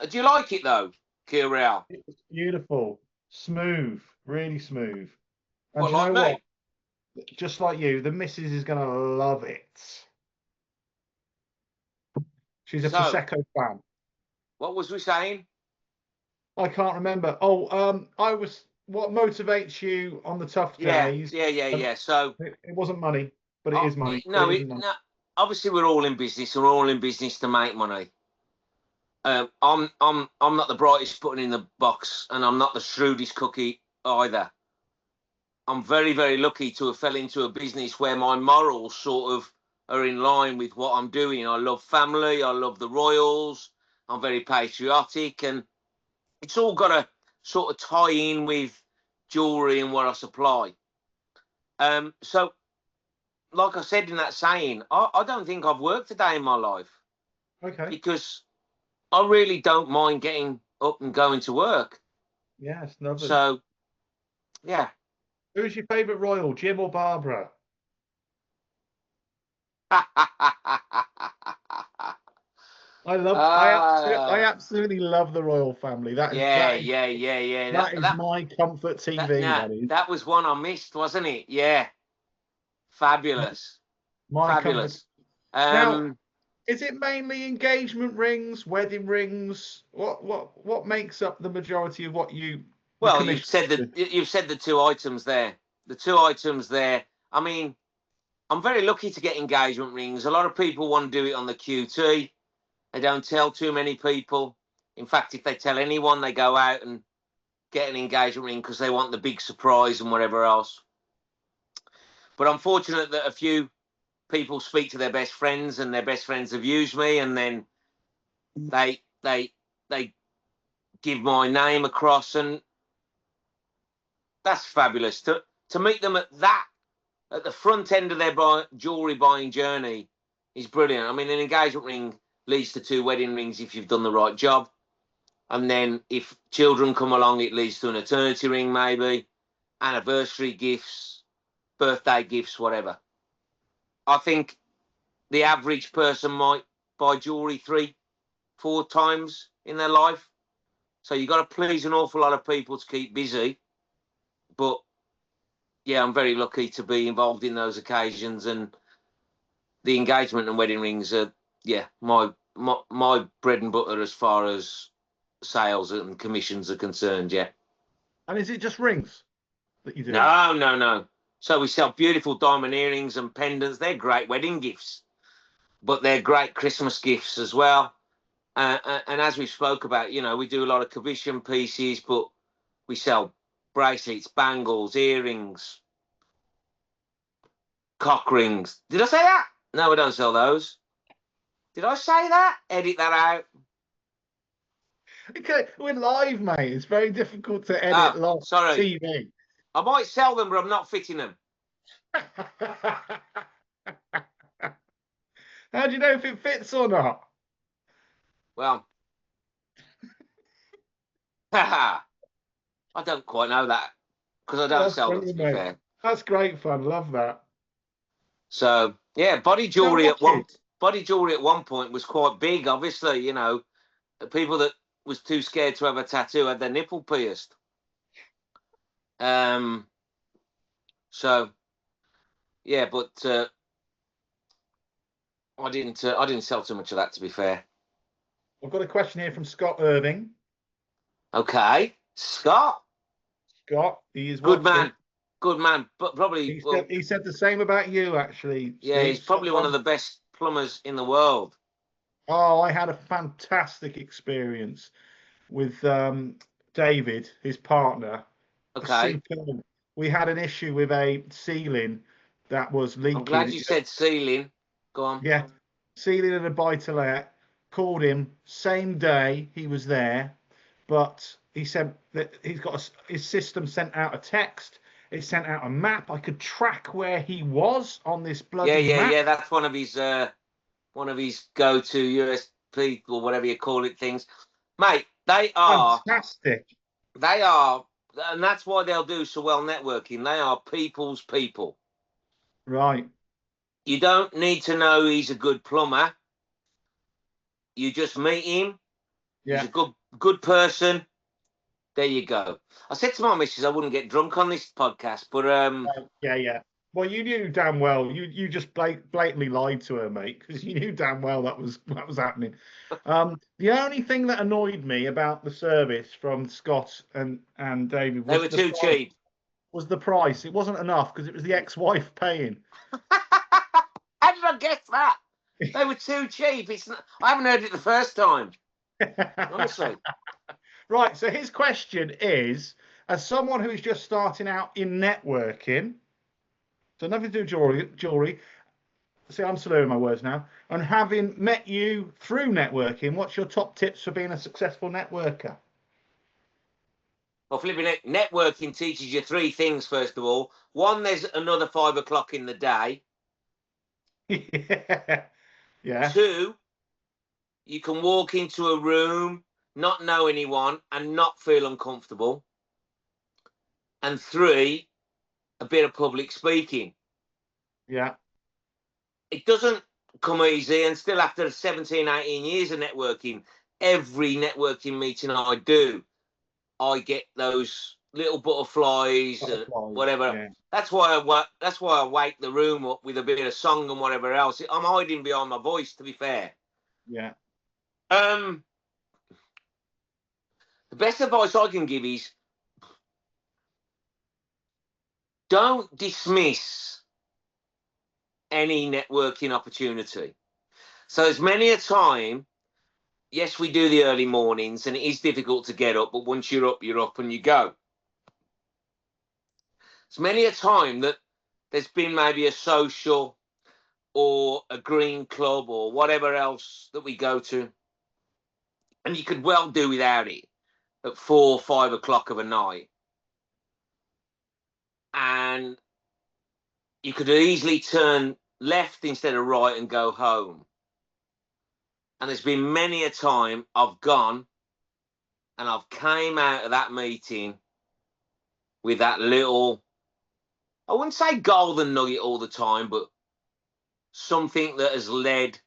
Do you like it though, Kiriel? It's beautiful, smooth, really smooth. And What, do you like know me? what? Just like you, the missus is gonna love it. She's a So, Prosecco fan. what was we saying? I can't remember. Oh, what motivates you on the tough Yeah. days? So, It wasn't money, but it is money. no, It isn't money. no. Obviously, we're all in business. We're all in business to make money. I'm not the brightest button in the box, and I'm not the shrewdest cookie either. I'm very, very lucky to have fell into a business where my morals sort of are in line with what I'm doing. I love family. I love the royals. I'm very patriotic, and it's all got to sort of tie in with jewellery and what I supply. So, like I said in that saying, I don't think I've worked a day in my life Okay. because I really don't mind getting up and going to work. Yes, lovely. So, yeah. Who's your favourite royal, Jim or Barbara? I absolutely love the royal family. That is my comfort TV. That was one I missed, wasn't it? Yeah. Fabulous. My comfort. Now, Um, is it mainly engagement rings, wedding rings? What makes up the majority of what you? well, you've said the 2 items there. The 2 items there I mean, I'm very lucky to get engagement rings. A lot of people want to do it on the QT. They don't tell too many people. In fact, if they tell anyone, they go out and get an engagement ring because they want the big surprise and whatever else. But I'm fortunate that a few people speak to their best friends, and their best friends have used me, and then they give my name across, and that's fabulous. To meet them at the front end of their jewellery buying journey is brilliant. I mean, an engagement ring leads to 2 wedding rings if you've done the right job. And then if children come along, it leads to an eternity ring, maybe, anniversary gifts, birthday gifts, whatever. I think the average person might buy jewellery 3-4 times in their life. So you've got to please an awful lot of people to keep busy. But yeah, I'm very lucky to be involved in those occasions, and the engagement and wedding rings are, yeah, my bread and butter as far as sales and commissions are concerned. Yeah. And is it just rings that you do? No. So we sell beautiful diamond earrings and pendants. They're great wedding gifts, but they're great Christmas gifts as well. And as we spoke about, we do a lot of commission pieces, but we sell bracelets, bangles, earrings, cock rings. Did I say that? No, we don't sell those. Did I say that? Edit that out. Okay, we're live, mate. It's very difficult to edit live sorry. TV. I might sell them, but I'm not fitting them. How do you know if it fits or not? Well, I don't quite know that because I don't sell them, to be fair. That's great fun. Love that. So yeah, body jewelry at one point was quite big. Obviously, people that was too scared to have a tattoo had their nipple pierced. So yeah, but I didn't sell too much of that, to be fair. I've got a question here from Scott Irving. Okay, Scott, he is good watching. Good man, but probably he said the same about you, actually. Yeah, Steve. He's probably one of the best plumbers in the world. Oh, I had a fantastic experience with David, his partner. Okay. Superb. We had an issue with a ceiling that was leaking. I'm glad you said ceiling. Go on. Yeah, ceiling in a buy-to-let. Called him same day he was there, but he said that he's got his system sent out a text. It sent out a map. I could track where he was on this bloody map. Yeah. That's one of his go-to USP or whatever you call it things, mate. They are fantastic. They are, and that's why they'll do so well networking. They are people's people. Right. You don't need to know he's a good plumber. You just meet him. Yeah. He's a good person. There you go. I said to my missus I wouldn't get drunk on this podcast, but yeah. Well, you knew damn well. You just blatantly lied to her, mate, because you knew damn well that was happening. The only thing that annoyed me about the service from Scott and David was they were too cheap. Was the price? It wasn't enough because it was the ex-wife paying. How did I guess that? They were too cheap. I haven't heard it the first time. Honestly. Right. So his question is, as someone who's just starting out in networking, so nothing to do with jewelry. See, I'm slurring my words now. And having met you through networking, what's your top tips for being a successful networker? Well, flipping it, networking teaches you 3 things, first of all. 1, there's another 5 o'clock in the day. Yeah. 2, you can walk into a room, not know anyone, and not feel uncomfortable. And 3, a bit of public speaking. Yeah. It doesn't come easy, and still after 17, 18 years of networking, every networking meeting I do, I get those little butterflies whatever. Yeah. That's why I wake the room up with a bit of song and whatever else. I'm hiding behind my voice, to be fair. Yeah. The best advice I can give is don't dismiss any networking opportunity. So there's many a time, yes, we do the early mornings, and it is difficult to get up, but once you're up and you go. It's many a time that there's been maybe a social or a green club or whatever else that we go to, and you could well do without it at 4 or 5 o'clock of a night. And you could easily turn left instead of right and go home. And there's been many a time I've gone and I've came out of that meeting with that little, I wouldn't say golden nugget all the time, but something that has led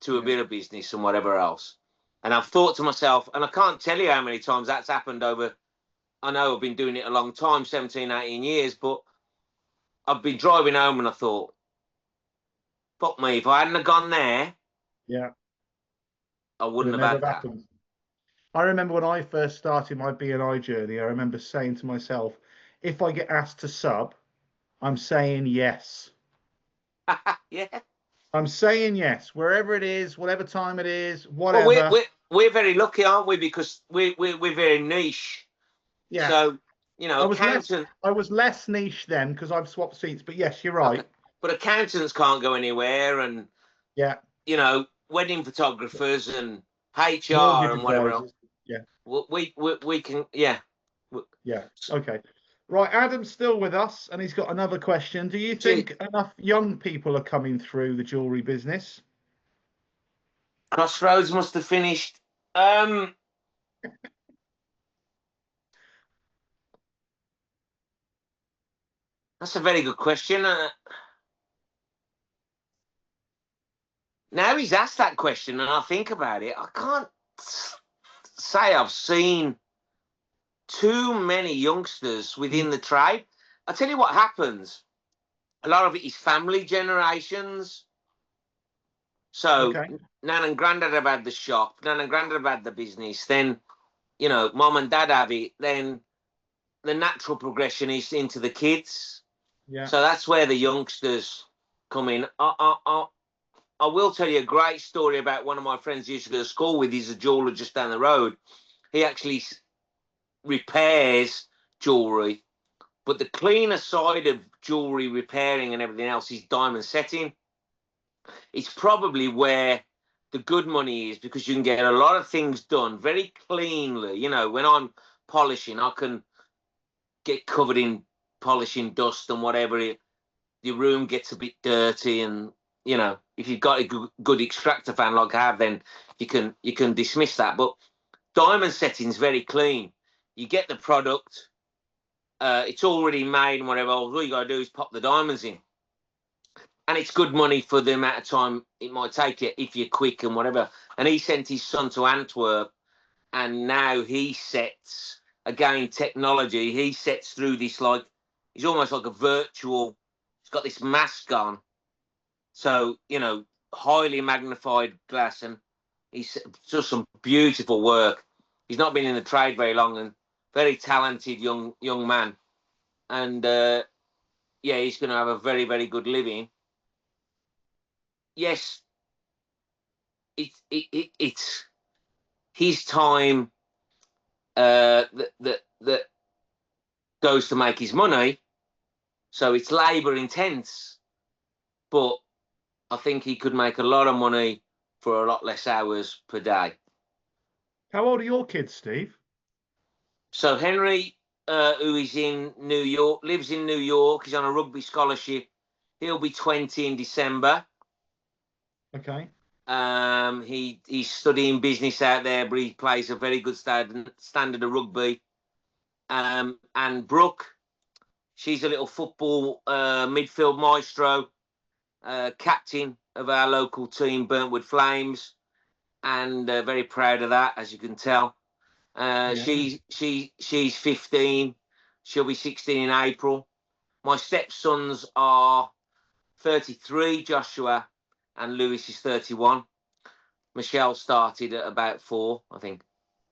to a bit of business and whatever else. And I've thought to myself, and I can't tell you how many times that's happened over, I know I've been doing it a long time, 17, 18 years, but I've been driving home and I thought, fuck me, if I hadn't have gone there, I wouldn't have had that. Happened. I remember when I first started my B&I journey, I remember saying to myself, if I get asked to sub, I'm saying yes. Yeah. I'm saying yes, wherever it is, whatever time it is, whatever. Well, we're very lucky, aren't we? Because we're very niche. Yeah. So, you know, I was less niche then because I've swapped seats, but yes, you're right. Okay. But accountants can't go anywhere, and you know, wedding photographers and HR mortgage and whatever advisors. else. We can. Yeah. Okay. Right, Adam's still with us, and he's got another question. Do you think enough young people are coming through the jewellery business? Crossroads must have finished. That's a very good question. Now he's asked that question, and I think about it, I can't say I've seen too many youngsters within the trade. I tell you what happens. A lot of it is family generations. So Nan and Grandad have had the shop, Nan and Grandad have had the business. Then, you know, Mom and Dad have it. Then the natural progression is into the kids. Yeah. So that's where the youngsters come in. I will tell you a great story about one of my friends I used to go to school with. He's a jeweler just down the road. He actually repairs jewellery, but the cleaner side of jewellery repairing and everything else is diamond setting. It's probably where the good money is, because you can get a lot of things done very cleanly. You know, when I'm polishing, I can get covered in polishing dust and whatever. Your room gets a bit dirty, and you know, if you've got a good extractor fan like I have, then you can dismiss that. But diamond setting's very clean. You get the product, it's already made and whatever. All you got to do is pop the diamonds in, and it's good money for the amount of time it might take you if you're quick and whatever. And he sent his son to Antwerp, and now he sets, again, technology. He sets through this, like, he's almost like a virtual. He's got this mask on, so you know, highly magnified glass, and he's just some beautiful work. He's not been in the trade very long, and very talented young man. And yeah, he's going to have a very, very good living. Yes, it's his time that goes to make his money, so it's labour intense, but I think he could make a lot of money for a lot less hours per day. How old are your kids, Steve? So Henry, who is in New York, lives in New York. He's on a rugby scholarship. He'll be 20 in December. Okay. He's studying business out there, but he plays a very good standard of rugby. And Brooke, she's a little football midfield maestro, captain of our local team, Burntwood Flames, and very proud of that, as you can tell. She's 15. She'll be 16 in April. My stepsons are 33, Joshua, and Lewis is 31. Michelle started at about 4, I think.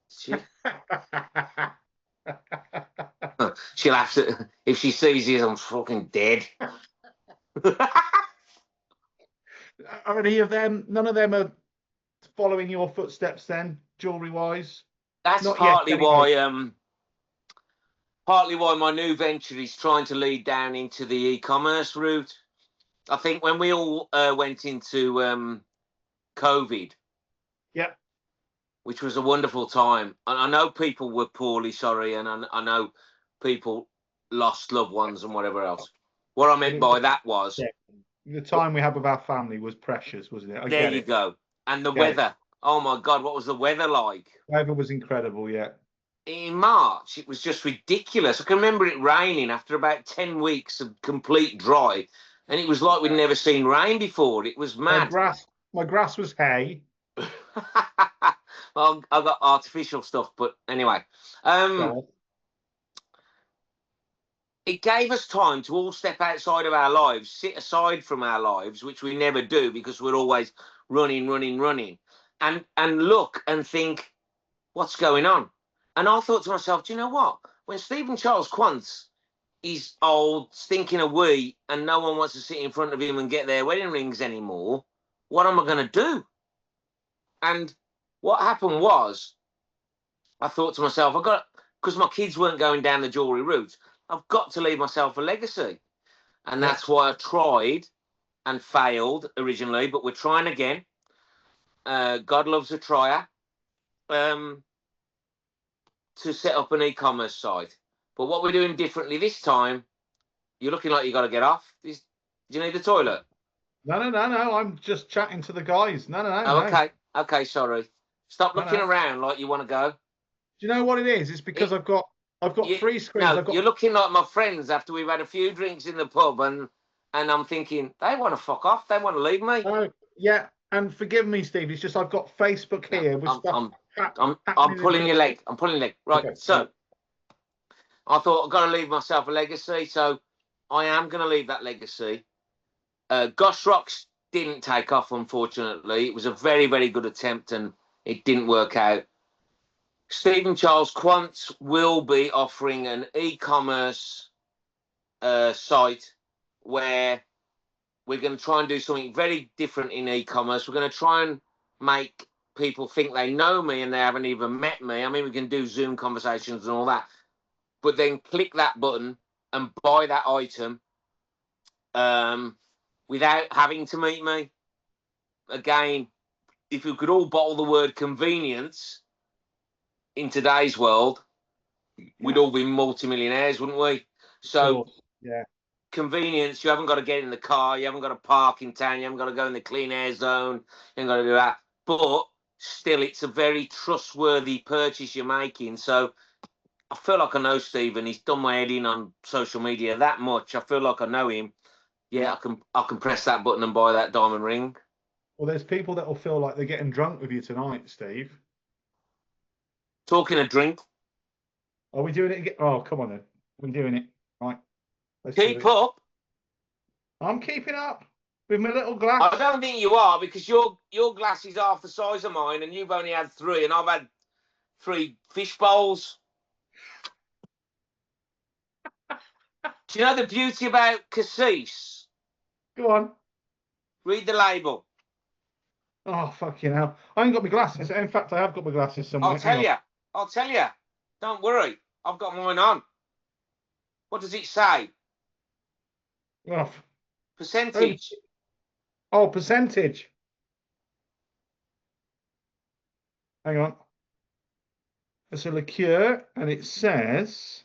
She'll have to, if she sees this, I'm fucking dead. Are any of them? None of them are following your footsteps then, jewelry wise. That's Not yet, anyway. Partly why my new venture is trying to lead down into the e-commerce route. I think when we all went into COVID, Yeah. which was a wonderful time, and I know people were poorly, sorry, and I know people lost loved ones and whatever else. What I meant by that was, yeah, the time we had with our family was precious, wasn't it? I there get you it. go. And the Get it. weather. Oh my God, what was the weather like? Weather was incredible, yeah. In March, it was just ridiculous. I can remember it raining after about 10 weeks of complete dry, and it was like we'd never seen rain before. It was mad. My grass was hay. Well, I got artificial stuff, but anyway. It gave us time to all step outside of our lives, sit aside from our lives, which we never do because we're always running, and look and think, what's going on? And I thought to myself, do you know what? When Stephen Charles Quance is old, stinking a wee, and no one wants to sit in front of him and get their wedding rings anymore, what am I going to do? And what happened was, I thought to myself, because my kids weren't going down the jewellery route, I've got to leave myself a legacy. And that's why I tried and failed originally, but we're trying again. God loves a trier. To set up an e-commerce site. But what we're doing differently this time, you're looking like you got to get off. Do you need the toilet? No. I'm just chatting to the guys. No. Oh, okay. Okay, sorry. Stop looking No. around like you want to go. Do you know what it is? It's because I've got 3 screens. No, you're looking like my friends after we've had a few drinks in the pub, and I'm thinking they want to fuck off. They want to leave me. Yeah, and forgive me, Steve. It's just I've got Facebook here with stuff. I'm pulling your leg. I'm pulling your leg. Right. Okay, so I thought I've got to leave myself a legacy. So I am going to leave that legacy. Gosh Rocks didn't take off, unfortunately. It was a very, very good attempt, and it didn't work out. Stephen Charles Quance will be offering an e-commerce site where we're going to try and do something very different in e-commerce. We're going to try and make people think they know me and they haven't even met me. I mean, we can do Zoom conversations and all that, but then click that button and buy that item without having to meet me. Again, if we could all bottle the word convenience in today's world, we'd all be multimillionaires, wouldn't we? So, yeah. Convenience, you haven't got to get in the car, you haven't got to park in town, you haven't got to go in the clean air zone, you haven't got to do that. But still, it's a very trustworthy purchase you're making. So I feel like I know Stephen. He's done my head in on social media that much. I feel like I know him. Yeah, I can press that button and buy that diamond ring. Well, there's people that will feel like they're getting drunk with you tonight, Steve. Talking of drink. Are we doing it again? Oh, come on then. We're doing it. Right. Keep up. I'm keeping up with my little glass. I don't think you are, because your glass is half the size of mine and you've only had 3 and I've had 3 fish bowls. Do you know the beauty about cassis? Go on. Read the label. Oh, fucking hell. I ain't got my glasses. In fact, I have got my glasses somewhere. I'll tell you. Don't worry. I've got mine on. What does it say? Oh. Percentage. Oh, percentage. Hang on. It's a liqueur, and it says...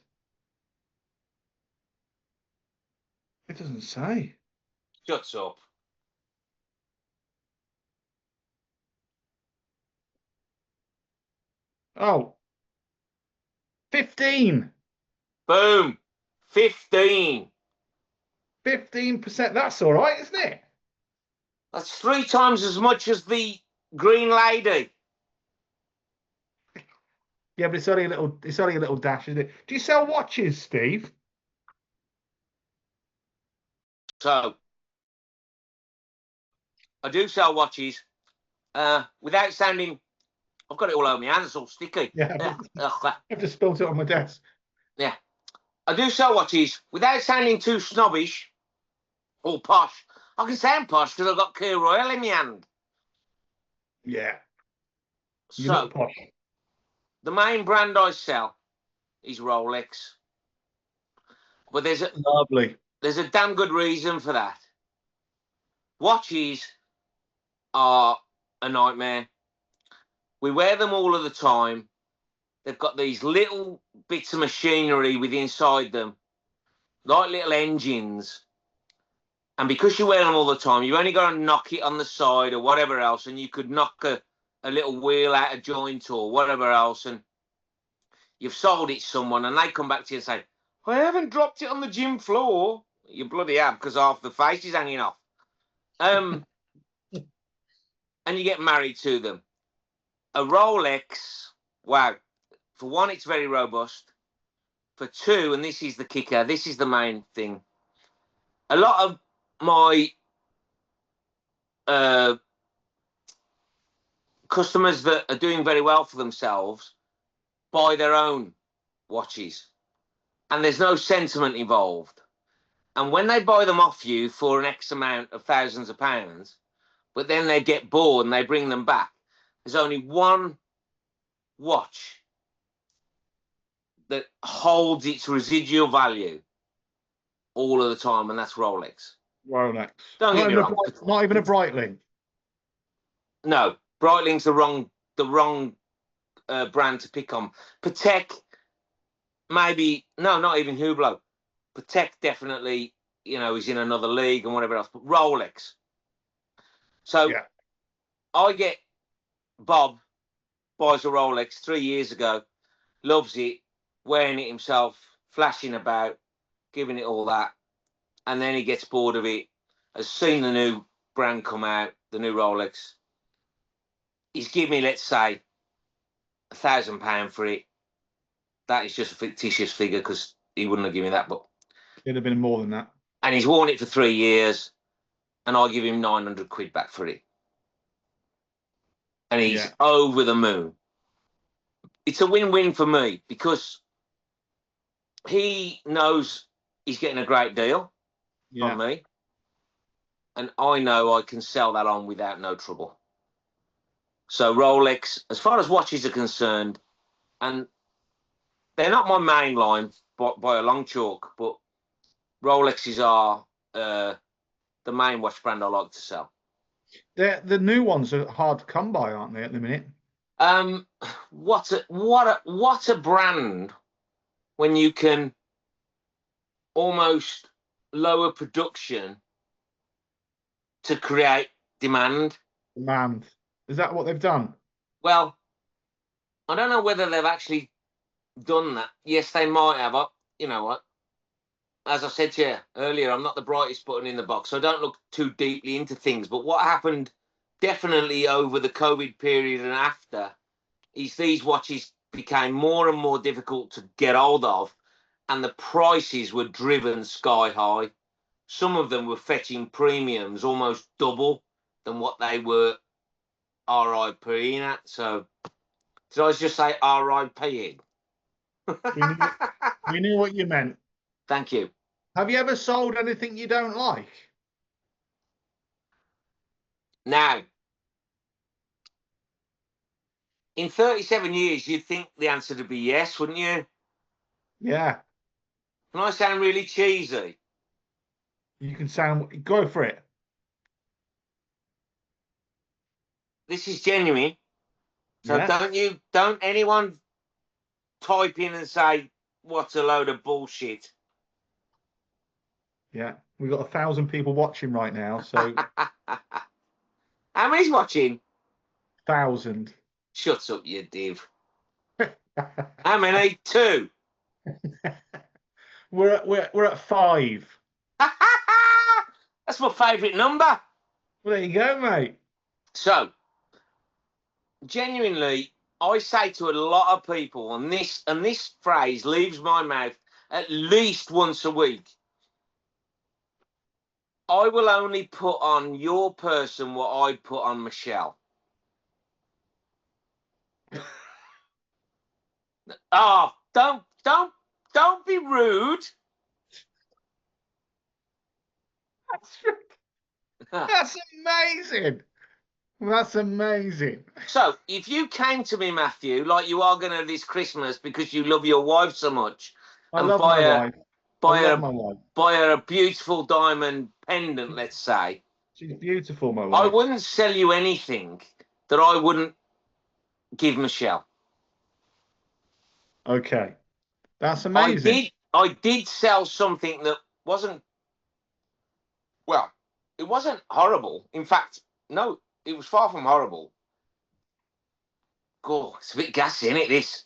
It doesn't say. Shuts up. Oh. 15. Boom. 15. 15%. That's all right, isn't it? That's 3 times as much as the Green Lady. Yeah, but it's only a little dash, isn't it? Do you sell watches, Steve? So, I do sell watches. Without sounding, I've got it all over my hands, it's all sticky. Yeah. I've just spilled it on my desk. Yeah. I do sell watches. Without sounding too snobbish, Or posh. I can sound posh because I've got Key Royal in my hand. Yeah. You So look posh. the main brand I sell is Rolex. But Lovely. there's a damn good reason for that. Watches are a nightmare. We wear them all of the time. They've got these little bits of machinery with inside them, like little engines. And because you wear them all the time, you've only got to knock it on the side or whatever else, and you could knock a little wheel out of joint or whatever else, and you've sold it to someone, and they come back to you and say, I haven't dropped it on the gym floor. You bloody have, because half the face is hanging off. And you get married to them. A Rolex, wow. For one, it's very robust. For two, and this is the kicker, this is the main thing. A lot of my customers that are doing very well for themselves buy their own watches, and there's no sentiment involved. And when they buy them off you for an X amount of thousands of pounds, but then they get bored and they bring them back, there's only one watch that holds its residual value all of the time, and that's Rolex. Rolex. Don't get me wrong. Not even a Breitling. No, Breitling's the wrong brand to pick on. Patek, maybe, no, not even Hublot. Patek definitely, is in another league and whatever else, but Rolex. So yeah. I get Bob buys a Rolex 3 years ago, loves it, wearing it himself, flashing about, giving it all that, and then he gets bored of it, has seen the new brand come out, the new Rolex. He's given me, let's say, £1,000 for it. That is just a fictitious figure because he wouldn't have given me that, but It'd have been more than that. And he's worn it for 3 years, and I give him 900 quid back for it. And he's over the moon. It's a win-win for me because he knows he's getting a great deal from me, and I know I can sell that on without no trouble. So Rolex, as far as watches are concerned, and they're not my main line by a long chalk, but Rolexes are the main watch brand I like to sell. The new ones are hard to come by, aren't they, at the minute? What a brand when you can almost lower production to create demand. Demand. Is that what they've done? Well, I don't know whether they've actually done that. Yes, they might have. You know what? As I said to you earlier, I'm not the brightest button in the box, so I don't look too deeply into things. But what happened definitely over the COVID period and after is these watches became more and more difficult to get hold of, and the prices were driven sky high. Some of them were fetching premiums almost double than what they were RIPing at. So did I just say RIPing? We knew what you meant. Thank you. Have you ever sold anything you don't like? Now, in 37 years, you'd think the answer to be yes, wouldn't you? Yeah. Can I sound really cheesy? You can sound, go for it. This is genuine. So don't anyone type in and say, what a load of bullshit. Yeah. We've got 1,000 people watching right now, so. How many's watching? 1,000. Shut up, you div. How many? 2. We're at 5. That's my favourite number. Well, there you go, mate. So, genuinely, I say to a lot of people, and this phrase leaves my mouth at least once a week. I will only put on your person what I put on Michelle. Oh, don't be rude. That's amazing. That's amazing. So, if you came to me, Matthew, like you are going to this Christmas because you love your wife so much, I and love my wife. I love my wife. buy her a beautiful diamond pendant, let's say, She's beautiful, my I wife. wouldn't sell you anything that I wouldn't give Michelle. Okay. That's amazing. I did sell something that wasn't, well, it wasn't horrible. In fact, no, it was far from horrible. God, it's a bit gassy, isn't it, this?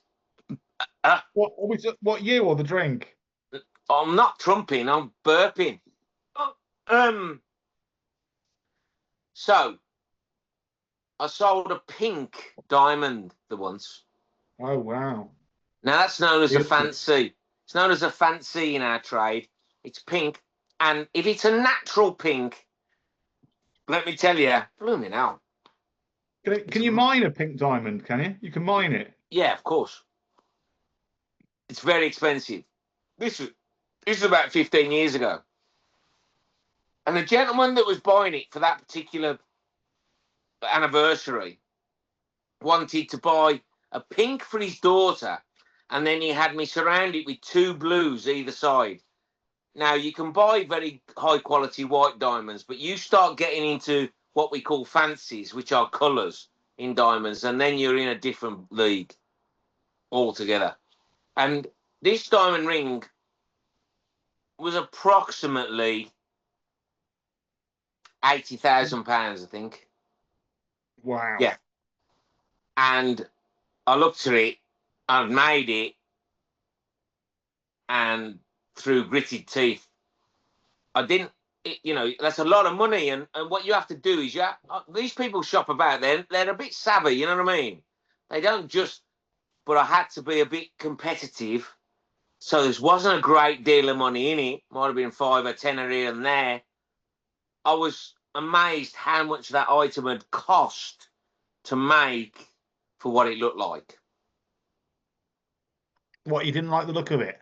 What you or the drink? I'm not trumping, I'm burping. So I sold a pink diamond the once. Oh wow. Now that's known as a Beautiful. fancy. It's known as a fancy in our trade. It's pink, and if it's a natural pink, let me tell you, blooming hell. Can you mine a pink diamond? Can you? You can mine it. Yeah, of course. It's very expensive. This is about 15 years ago. And the gentleman that was buying it for that particular anniversary wanted to buy a pink for his daughter, and then he had me surrounded with two blues either side. Now, you can buy very high quality white diamonds, but you start getting into what we call fancies, which are colours in diamonds, and then you're in a different league altogether. And this diamond ring was approximately £80,000, I think. Wow. Yeah. And I looked at it, I'd made it, and through gritted teeth, I didn't. That's a lot of money, and what you have to do is these people shop about. They're a bit savvy, you know what I mean? They don't just. But I had to be a bit competitive, so there wasn't a great deal of money in it. Might have been 5 or 10 here and there. I was amazed how much that item had cost to make for what it looked like. What, you didn't like the look of it?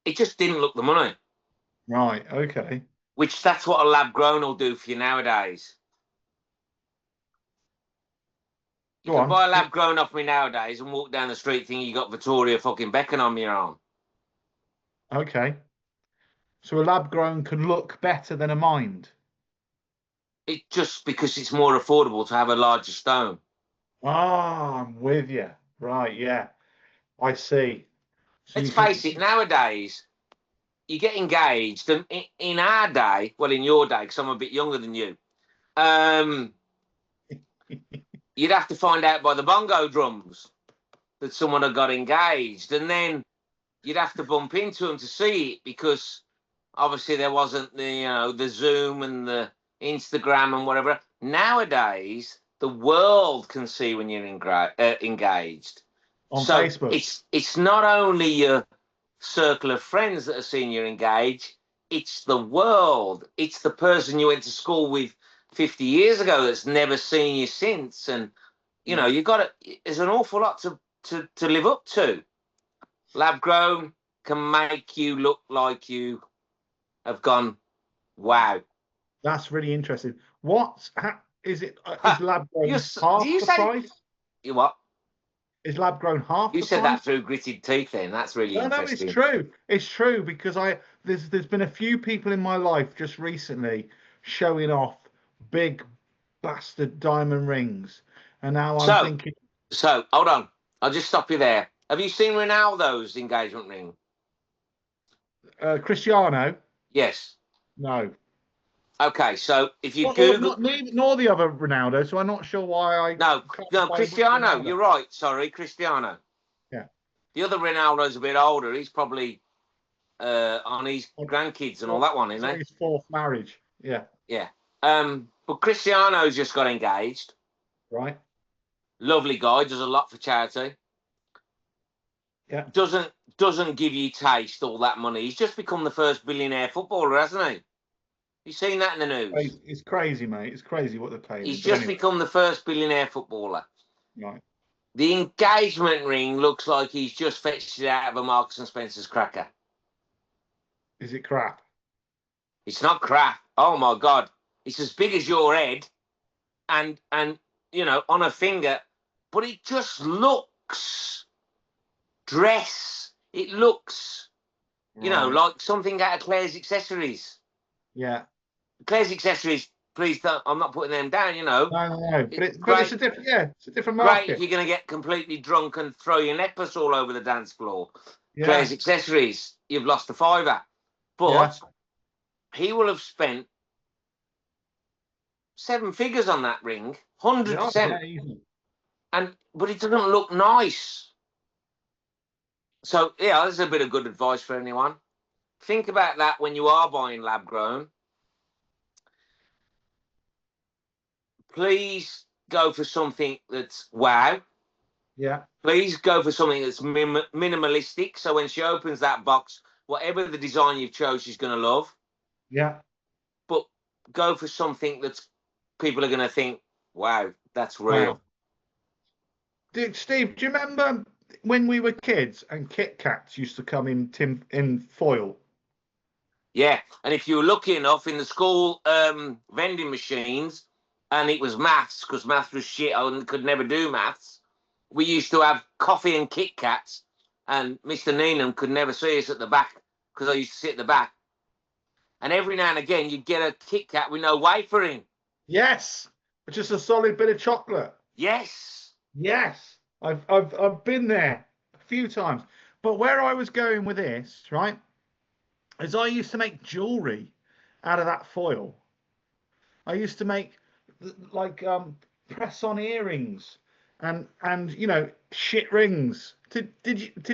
It just didn't look the money. Right. Okay. Which that's what a lab grown will do for you nowadays. You Go can on. buy a lab grown off me nowadays and walk down the street thinking you got Victoria fucking Beckham on your arm. Okay. So a lab grown can look better than a mined. It just because it's more affordable to have a larger stone. Ah, I'm with you. Right. Yeah. I see. So Let's you can. face it, nowadays you get engaged, and in our day, well, in your day, because I'm a bit younger than you, you'd have to find out by the bongo drums that someone had got engaged, and then you'd have to bump into them to see it because obviously there wasn't the Zoom and the Instagram and whatever. Nowadays, the world can see when you're engaged. On So Facebook. it's not only your circle of friends that are seeing you engaged, it's the world. It's the person you went to school with 50 years ago that's never seen you since. And, you've got to, there's an awful lot to live up to. Lab grown can make you look like you have gone, wow. That's really interesting. Is it? Is Ha! lab Do grown half you the say, price? you what? Is lab grown half You the said that price? through gritted teeth then. That's really No, no, it's interesting. true. It's true because there's been a few people in my life just recently showing off big bastard diamond rings, and now I'm So, thinking, hold on. I'll just stop you there. Have you seen Ronaldo's engagement ring? Cristiano. Yes. No, Okay, so if you or Google, not neither, nor the other Ronaldo. So I'm not sure why I no, clarify which Cristiano. Ronaldo. You're right. Sorry, Cristiano. Yeah, The other Ronaldo's a bit older. He's probably on his grandkids and all that one, he's isn't on he? his fourth marriage. Yeah, Yeah. But Cristiano's just got engaged. right. Lovely guy. Does a lot for charity. Yeah. Doesn't give you taste all that money. He's just become the first billionaire footballer, hasn't he? You seen that in the news? It's crazy, mate. It's crazy what they're paying He's him. But just anyway, become the first billionaire footballer. right. The engagement ring looks like he's just fetched it out of a Marks and Spencer's cracker. Is it crap? It's not crap. Oh my God. It's as big as your head and you know, on a finger, but it just looks dress. It looks, you know, Right. like something out of Claire's Accessories. Yeah. Claire's Accessories, please don't, I'm not putting them down, you know. No, no, no. It's But it's great. a different, yeah, it's a different Great if market. you're going to get completely drunk and throw your necklace all over the dance floor. Yeah. Claire's Accessories, you've lost a fiver. Yeah. But he will have spent 7 figures on that ring, Yeah. 100%. Yeah. Easy. But it doesn't look nice. So yeah, there's a bit of good advice for anyone. Think about that when you are buying lab grown. Please go for something that's wow. Yeah. Please go for something that's minimalistic. So when she opens that box, whatever the design you've chose, she's going to love. Yeah. But go for something that's people are going to think, wow, that's real. Wow. Steve, do you remember when we were kids and Kit Kats used to come in foil? Yeah. And if you were lucky enough in the school vending machines and it was maths, because maths was shit, I could never do maths, we used to have coffee and Kit Kats, and Mr. Neenham could never see us at the back because I used to sit at the back. And every now and again, you'd get a Kit Kat with no wafer in. Yes. Just a solid bit of chocolate. Yes. Yes. I've been there a few times. But where I was going with this, right, is I used to make jewelry out of that foil. I used to make like press on earrings and you know shit rings. Did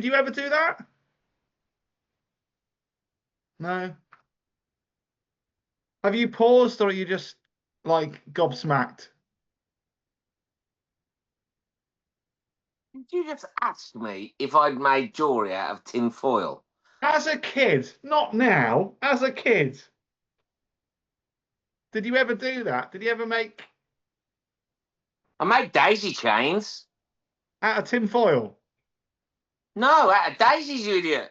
you ever do that? No. Have you paused or are you just like gobsmacked? Did you just ask me if I'd made jewelry out of tin foil? As a kid, not now, as a kid. Did you ever do that? Did you ever make I made daisy chains. out of tin foil? No, out of daisies, you idiot.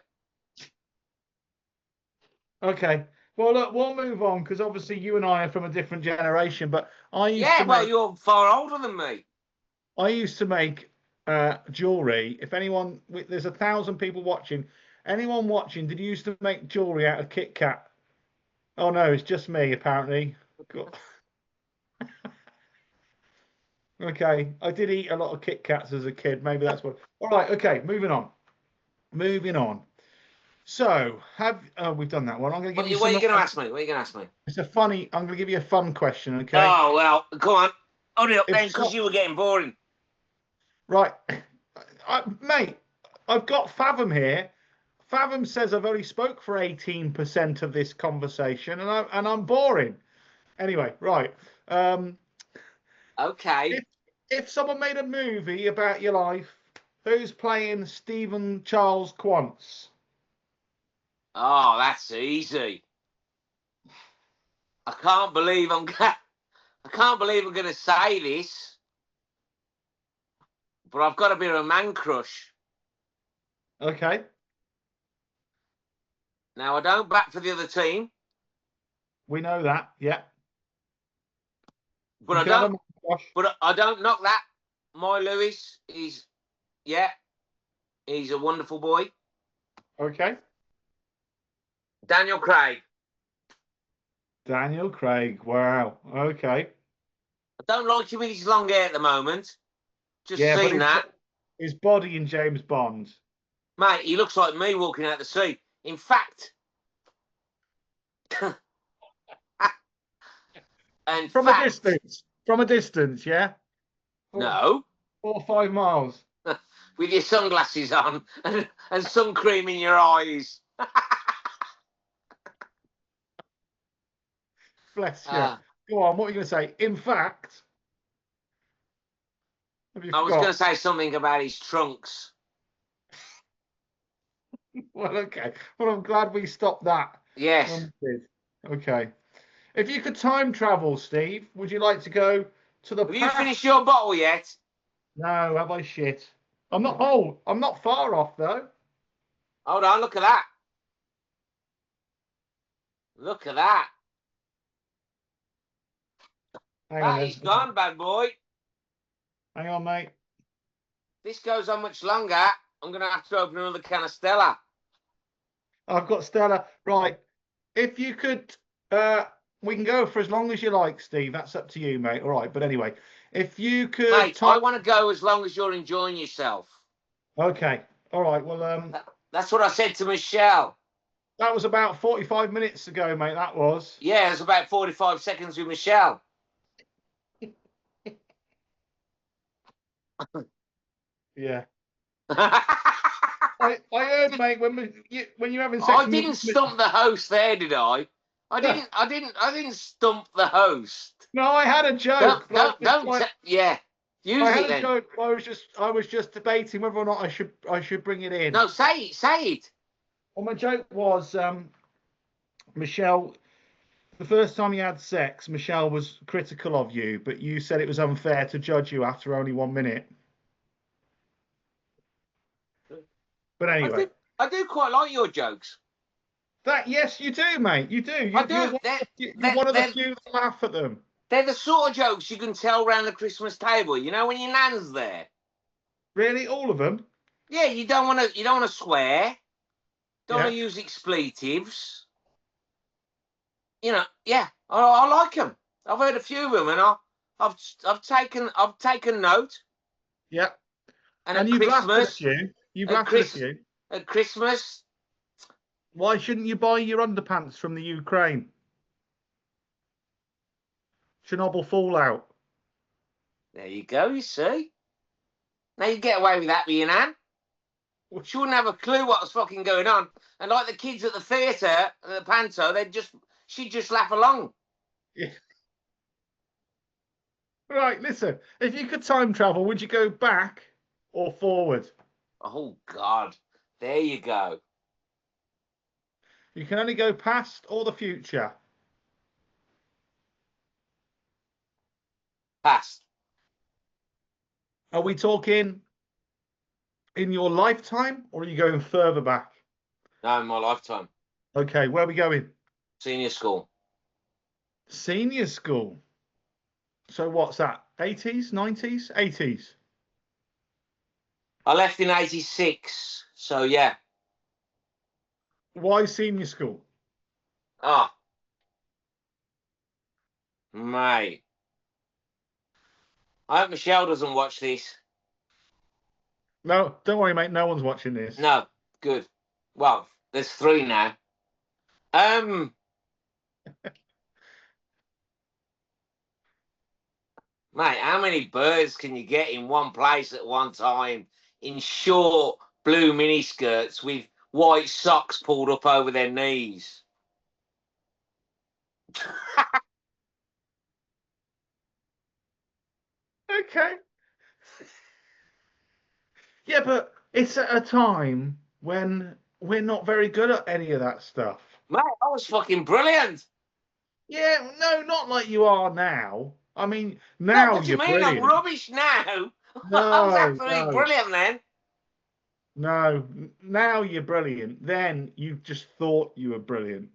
Okay. Well, look, we'll move on because obviously you and I are from a different generation. But Yeah, well, you're far older than me. I used to make jewelry. If anyone, there's 1,000 people watching. Anyone watching? Did you used to make jewelry out of Kit Kat? Oh no, it's just me apparently. God. Okay, I did eat a lot of Kit Kats as a kid. Maybe that's what. All right. Okay, moving on. Moving on. So, we've done that one. I'm going to What, give you what are some. you going to ask me? What are you going to ask me? It's a funny. I'm going to give you a fun question. Okay. Oh, well, come on. Hurry up If then, because so, you were getting boring. right, mate, I've got Fathom here. Fathom says I've only spoke for 18% of this conversation, and I'm boring. Anyway, right. Okay. If if someone made a movie about your life, who's playing Stephen Charles Quance? Oh, that's easy. I can't believe I'm I can't believe I'm going to say this, but I've got a bit of a man crush. Okay. Now, I don't back for the other team, We know that. Yeah. but You I can have a don't. mouthwash. But I don't knock that. My Lewis is, yeah, he's a wonderful boy. Okay. Daniel Craig. Daniel Craig. Wow. Okay. I don't like him with his long hair at the moment. Just Yeah, but seen that. his body in James Bond. Mate, he looks like me walking out the sea. In fact, in From a fact, distance. From a distance, yeah? Four, no, 4 or 5 miles. with your sunglasses on and sun cream in your eyes. Bless you. Uh, Go on, what are you going to say? In fact, have you I was going to forgot? say something about his trunks. Well, okay. Well, I'm glad we stopped that Yes. when we did. Okay. If you could time travel, Steve, would you like to go to the Have you past? finished your bottle yet? No, have I shit? I'm not old. I'm not far off, though. Hold on, look at that. Look at that. Hang on, That is gone, bad boy. hang on, mate. This goes on much longer. I'm going to have to open another can of Stella. I've got Stella. Right. If you could, we can go for as long as you like, Steve. That's up to you, mate. All right. But anyway, if you could Mate, I want to go as long as you're enjoying yourself. Okay. All right. Well, That's what I said to Michelle. that was about 45 minutes ago, mate. That was. Yeah, it's about 45 seconds with Michelle. Yeah. I heard, mate, when you're having sex. I didn't stump the host there, did I? I didn't stump the host. No, I had a joke. Yeah. Use I had it a then. joke. I was just debating whether or not I should bring it in. No, say it. Well, my joke was, Michelle, the first time you had sex, Michelle was critical of you, but you said it was unfair to judge you after only 1 minute. But anyway, I do quite like your jokes. yes, you do, mate. You do. I do. You're one of the few that laugh at them. They're the sort of jokes you can tell around the Christmas table. You know, when your nan's there. Really, all of them? Yeah, you don't want to swear. Don't want Yeah. to use expletives. You know, yeah, I like them. I've heard a few of them, and I've taken note. Yeah. And you've laughed at a few. You've laughed at a few. At Christmas. Why shouldn't you buy your underpants from the Ukraine? Chernobyl fallout. There you go, you see. Now you get away with that with your nan. She wouldn't have a clue what was fucking going on. And like the kids at the theatre, at the panto, she'd just laugh along. Yeah. Right, listen. If you could time travel, would you go back or forward? Oh, God. There you go. You can only go past or the future. Past. Are we talking in your lifetime, or are you going further back? No, in my lifetime. Okay, where are we going? Senior school. Senior school. So what's that? 80s, 90s, 80s? I left in 86, so yeah. Why senior school? Oh. Mate. I hope Michelle doesn't watch this. No, don't worry, mate. No one's watching this. No, good. Well, there's 3 now. Mate, how many birds can you get in one place at one time in short blue miniskirts with white socks pulled up over their knees? Okay. Yeah, but it's at a time when we're not very good at any of that stuff. Mate, that was fucking brilliant. Yeah, no, not like you are now. I mean, now what do you're you mean? brilliant. I'm rubbish now. No, I was absolutely no. brilliant then. No, now you're brilliant. Then you just thought you were brilliant.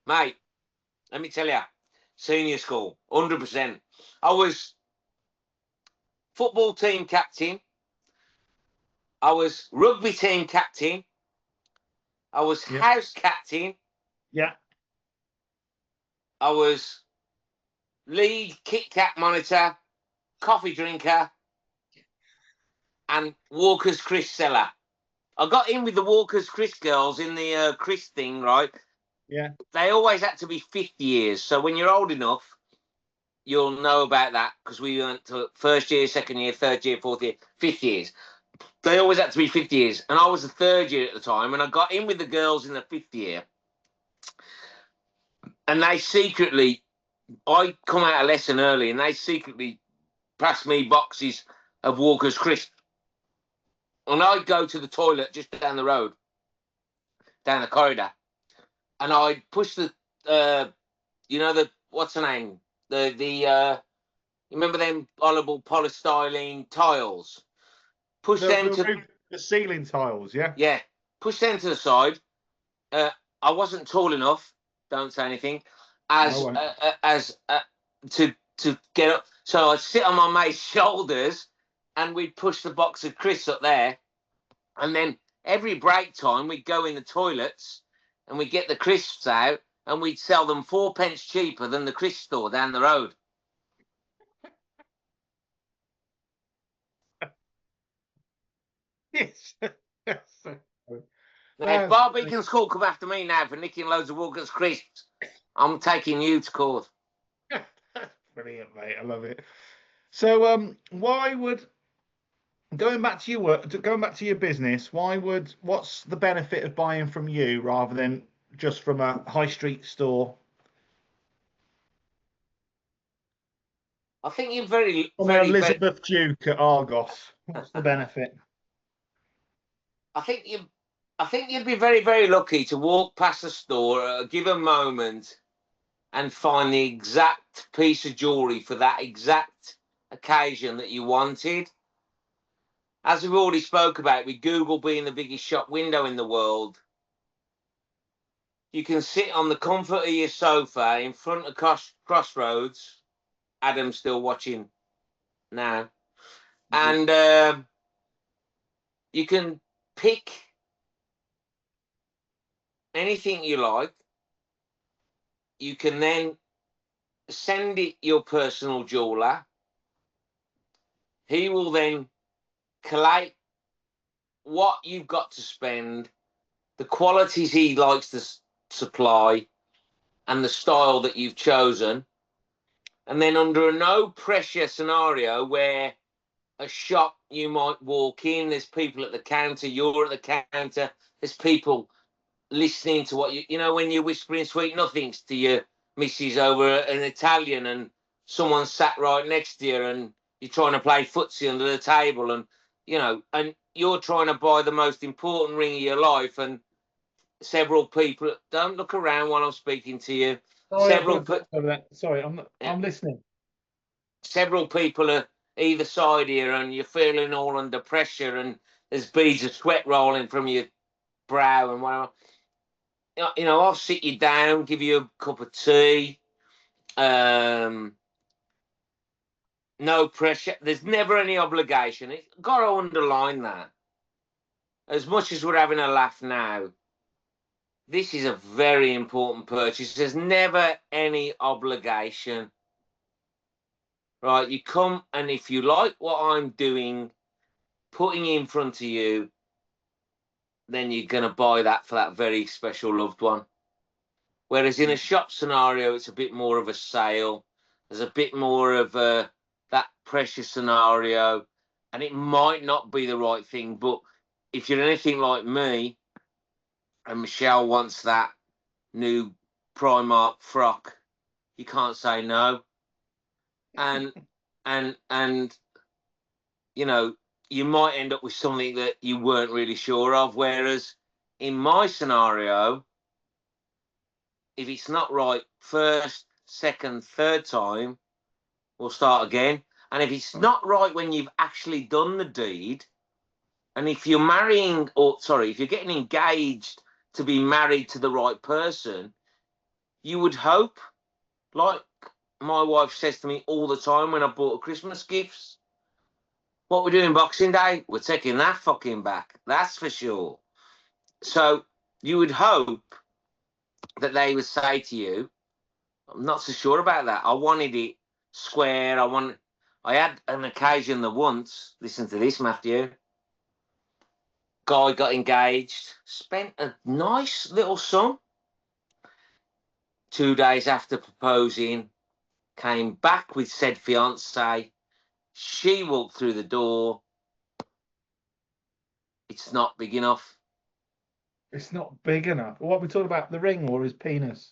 Mate, let me tell you, senior school, 100%. I was football team captain. I was rugby team captain. I was house captain. Yeah. I was lead Kit Kat monitor, coffee drinker, and Walker's Chris seller. I got in with the Walker's Chris girls in the Chris thing, right? Yeah. They always had to be 50 years. So when you're old enough, you'll know about that because we went to first year, second year, third year, fourth year, 50 years. They always had to be 50 years. And I was the third year at the time, and I got in with the girls in the 5th year. And they secretly, I come out a lesson early, and they secretly passed me boxes of Walker's Crisp. And I'd go to the toilet just down the road, down the corridor, and I'd push the, what's the name? You remember them horrible polystyrene tiles? Push them to the ceiling tiles, yeah? Yeah, push them to the side. I wasn't tall enough. Don't say anything. As to get up. So I'd sit on my mate's shoulders, and we'd push the box of crisps up there, and then every break time we'd go in the toilets and we'd get the crisps out, and we'd sell them 4p cheaper than the crisp store down the road. Yes. Now, if Barbeacon School come after me now for nicking loads of Walker's crisps, I'm taking you to court. Brilliant, mate. I love it. So, why would going back to your work, going back to your business? What's the benefit of buying from you rather than just from a high street store? I think you're very, From very, Elizabeth Duke at Argos. What's the benefit? I think you'd be very, very lucky to walk past a store at a given moment and find the exact piece of jewellery for that exact occasion that you wanted. As we've already spoke about, with Google being the biggest shop window in the world, you can sit on the comfort of your sofa in front of Crossroads. Adam's still watching now. And you can pick anything you like. You can then send it your personal jeweler. He will then collate what you've got to spend, the qualities he likes to supply, and the style that you've chosen. And then under a no pressure scenario where a shop you might walk in, there's people at the counter, you're at the counter, there's people listening to what you know, when you're whispering sweet nothings to your missus over an Italian and someone sat right next to you and you're trying to play footsie under the table, and and you're trying to buy the most important ring of your life, and several people, don't look around while I'm speaking to you. Sorry, I'm listening. Several people are either side here, and you're feeling all under pressure, and there's beads of sweat rolling from your brow and whatever. I'll sit you down, give you a cup of tea. No pressure. There's never any obligation. It's got to underline that. As much as we're having a laugh now, this is a very important purchase. There's never any obligation. Right? You come, and if you like what I'm doing, putting in front of you, then you're going to buy that for that very special loved one. Whereas in a shop scenario, it's a bit more of a sale. There's a bit more of that precious scenario, and it might not be the right thing. But if you're anything like me, and Michelle wants that new Primark frock, you can't say no. And you might end up with something that you weren't really sure of. Whereas in my scenario, if it's not right first, second, third time, we'll start again. And if it's not right when you've actually done the deed, and if you're if you're getting engaged to be married to the right person, you would hope, like my wife says to me all the time when I bought her Christmas gifts, what we're doing Boxing Day, we're taking that fucking back. That's for sure. So you would hope that they would say to you, I'm not so sure about that. I wanted it square. I had an occasion that once, listen to this, Matthew. Guy got engaged, spent a nice little sum. 2 days after proposing, came back with said fiance. She walked through the door. It's not big enough. It's not big enough. What are we talking about? The ring or his penis?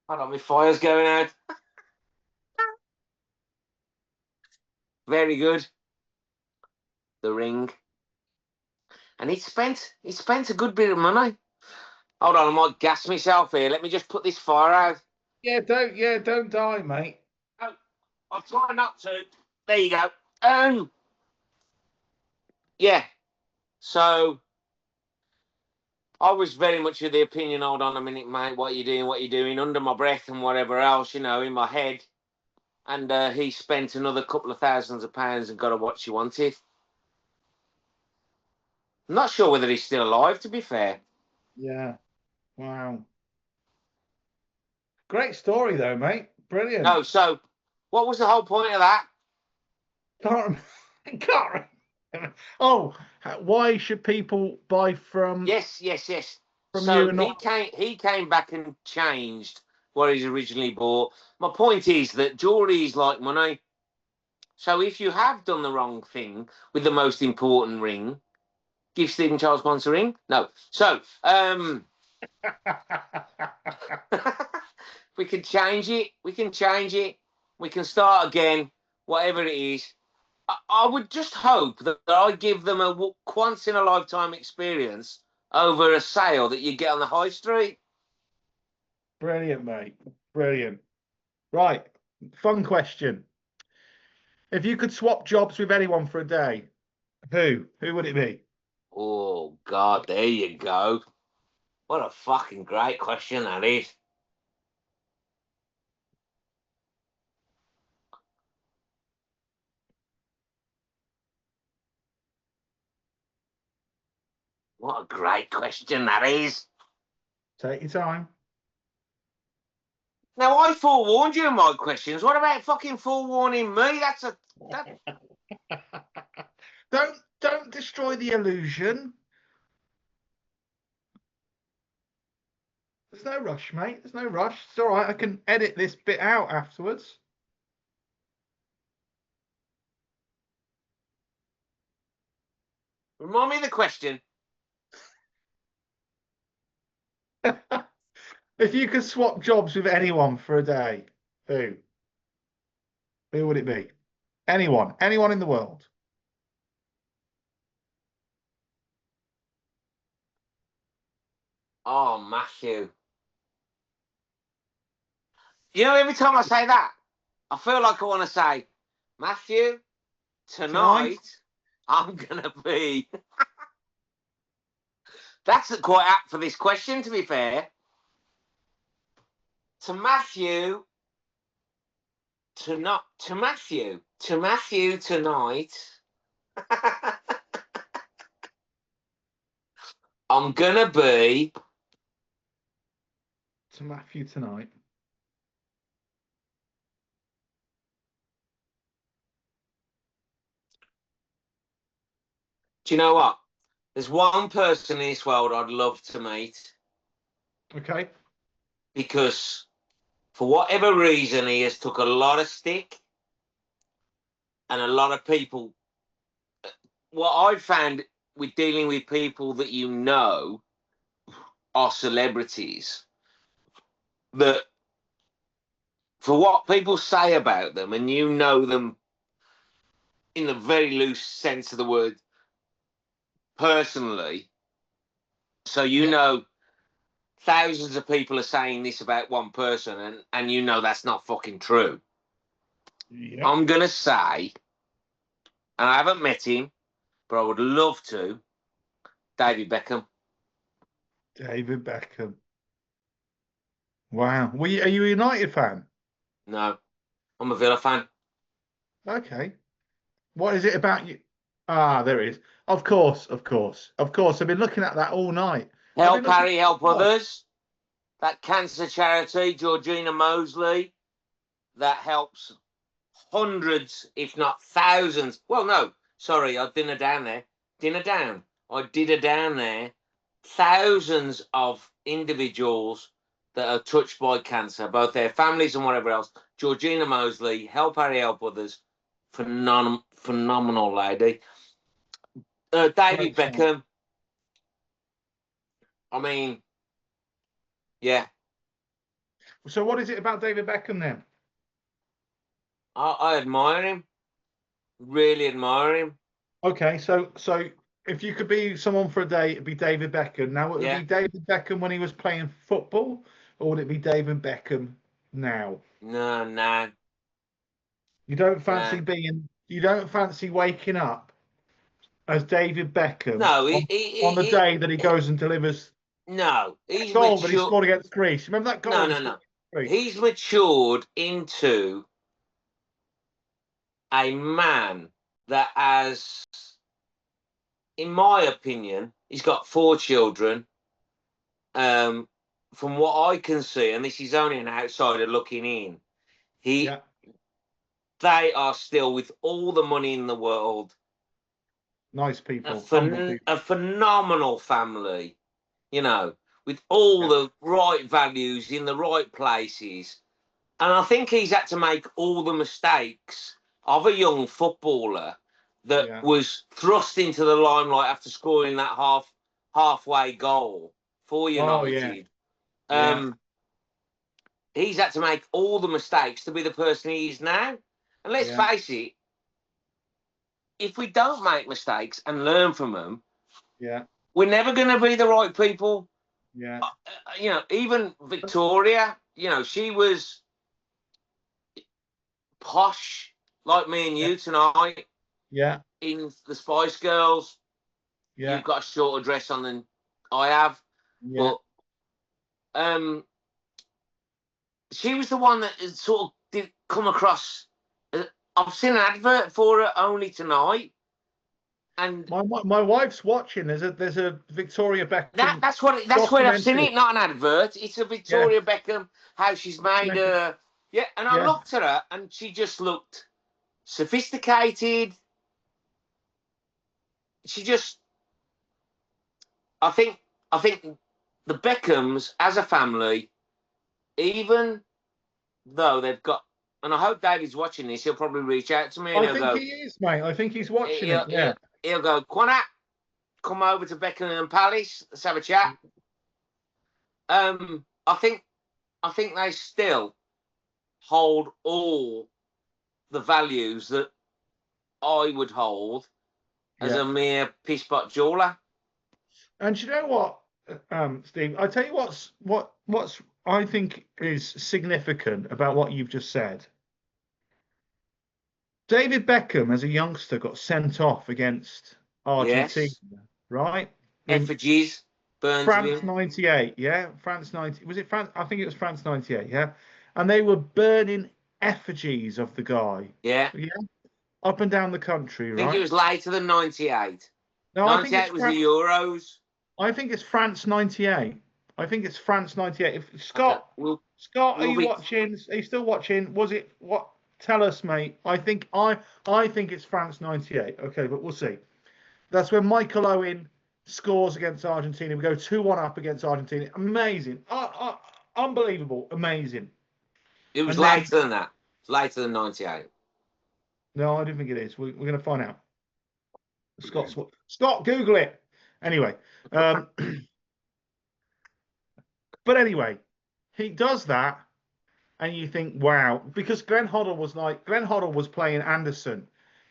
Hold on, my fire's going out. Very good. The ring. And he spent a good bit of money. Hold on, I might gas myself here. Let me just put this fire out. Don't die, mate. Oh, I'll try not to. There you go. Yeah. So I was very much of the opinion, hold on a minute, mate, what you doing, under my breath and whatever else, in my head. And he spent another couple of thousands of pounds and got her what she wanted. I'm not sure whether he's still alive, to be fair. Yeah. Wow. Great story, though, mate. Brilliant. No, so what was the whole point of that? Can't remember. Oh, why should people buy from? Yes. From So you and not. he came back and changed what he's originally bought. My point is that jewellery is like money. So if you have done the wrong thing with the most important ring, give Stephen Charles Quance a ring? No. So we can change it. We can start again, whatever it is. I would just hope that I give them a once in a lifetime experience over a sale that you get on the high street. Brilliant, mate. Brilliant. Right. Fun question. If you could swap jobs with anyone for a day, who would it be? Oh, God, there you go. What a fucking great question that is. What a great question that is. Take your time. Now, I forewarned you in my questions. What about fucking forewarning me? Don't destroy the illusion. There's no rush, mate. There's no rush. It's all right. I can edit this bit out afterwards. Remind me of the question. If you could swap jobs with anyone for a day, who? Who would it be? Anyone in the world. Oh, Matthew. Every time I say that, I feel like I want to say, Matthew, tonight I'm going to be... That's quite apt for this question, to be fair. To Matthew tonight. I'm going to be... To Matthew tonight. Do you know what? There's one person in this world I'd love to meet. Okay. Because for whatever reason, he has took a lot of stick. And a lot of people... What I've found with dealing with people that are celebrities, that for what people say about them, and them in the very loose sense of the word personally, so thousands of people are saying this about one person, and that's not fucking true. Yep. I'm going to say, and I haven't met him, but I would love to, David Beckham. David Beckham. Wow. Are you a United fan? No, I'm a Villa fan. Okay. What is it about you? Ah, there it is. Of course. I've been looking at that all night. Help Harry, help others. That cancer charity, Georgina Mosley, that helps hundreds, if not thousands. Well, no, sorry, I did a down there. I did a down there. Thousands of individuals that are touched by cancer, both their families and whatever else. Georgina Mosley, Help Harry, Help Others. Phenomenal lady. David Beckham. I mean, yeah. So what is it about David Beckham then? I admire him. Really admire him. Okay, so if you could be someone for a day, it'd be David Beckham. Now, would it be David Beckham when he was playing football, or would it be David Beckham now? No. You don't fancy waking up as David Beckham No, on the day that he goes and delivers no, that he's goal that he mature. scored against Greece. Remember that goal No, he no, scored no. against Greece? He's matured into a man that has, in my opinion, he's got 4 children. From what I can see, and this is only an outsider looking in, Yeah, they are still, with all the money in the world, nice people, humble people. a phenomenal family, you know, with all Yeah, the right values in the right places. And I think he's had to make all the mistakes of a young footballer that yeah. was thrust into the limelight after scoring that halfway goal for Oh yeah, United. yeah, He's had to make all the mistakes to be the person he is now. And let's yeah, face it, if we don't make mistakes and learn from them, yeah, we're never going to be the right people. yeah, You know, even Victoria, you know, she was posh like me and yeah, you tonight yeah, in the Spice Girls. yeah, You've got a shorter dress on than I have, yeah. but she was the one that sort of did come across. I've seen an advert for her only tonight, and My wife's watching. There's a Victoria Beckham that's where I've seen documentary. it, not an advert. It's a Yeah, Victoria Beckham, how she's made documentary. her. Yeah, and I Yeah, looked at her, and she just looked sophisticated. She just, I think, I think the Beckhams as a family, even though they've got, and I hope David's watching this, he'll probably reach out to me and I he'll think he go, is, mate. I think he's watching he'll, it. he'll, Yeah, he'll go, Quannat, come over to Beckenham Palace, let's have a chat. Um, I think, I think they still hold all the values that I would hold as yeah. a mere pisspot jeweler. And you know what, Steve? I tell you what's I think is significant about what you've just said. David Beckham, as a youngster, got sent off against Argentina, Yes, right? In effigies burned of France him. '98, yeah, France '90. Was it France? I think it was France '98, yeah. And they were burning effigies of the guy, Yeah, yeah, up and down the country, I think it right? was later than 98. No, I think it's 98 was the Euros. I think it's France '98. I think it's France '98. If Okay, Scott, are we'll you be. watching? Are you still watching? Was it what? Tell us, mate. I think it's France '98. Okay, but we'll see. That's when Michael Owen scores against Argentina. We go 2-1 up against Argentina. Amazing. Unbelievable. Amazing. It was And then, later than that. It's later than 98. no, I don't think it is. We're going to find out. Scott, Google it. Anyway, um, but anyway, he does that, and you think, wow, because Glenn Hoddle was playing Anderson.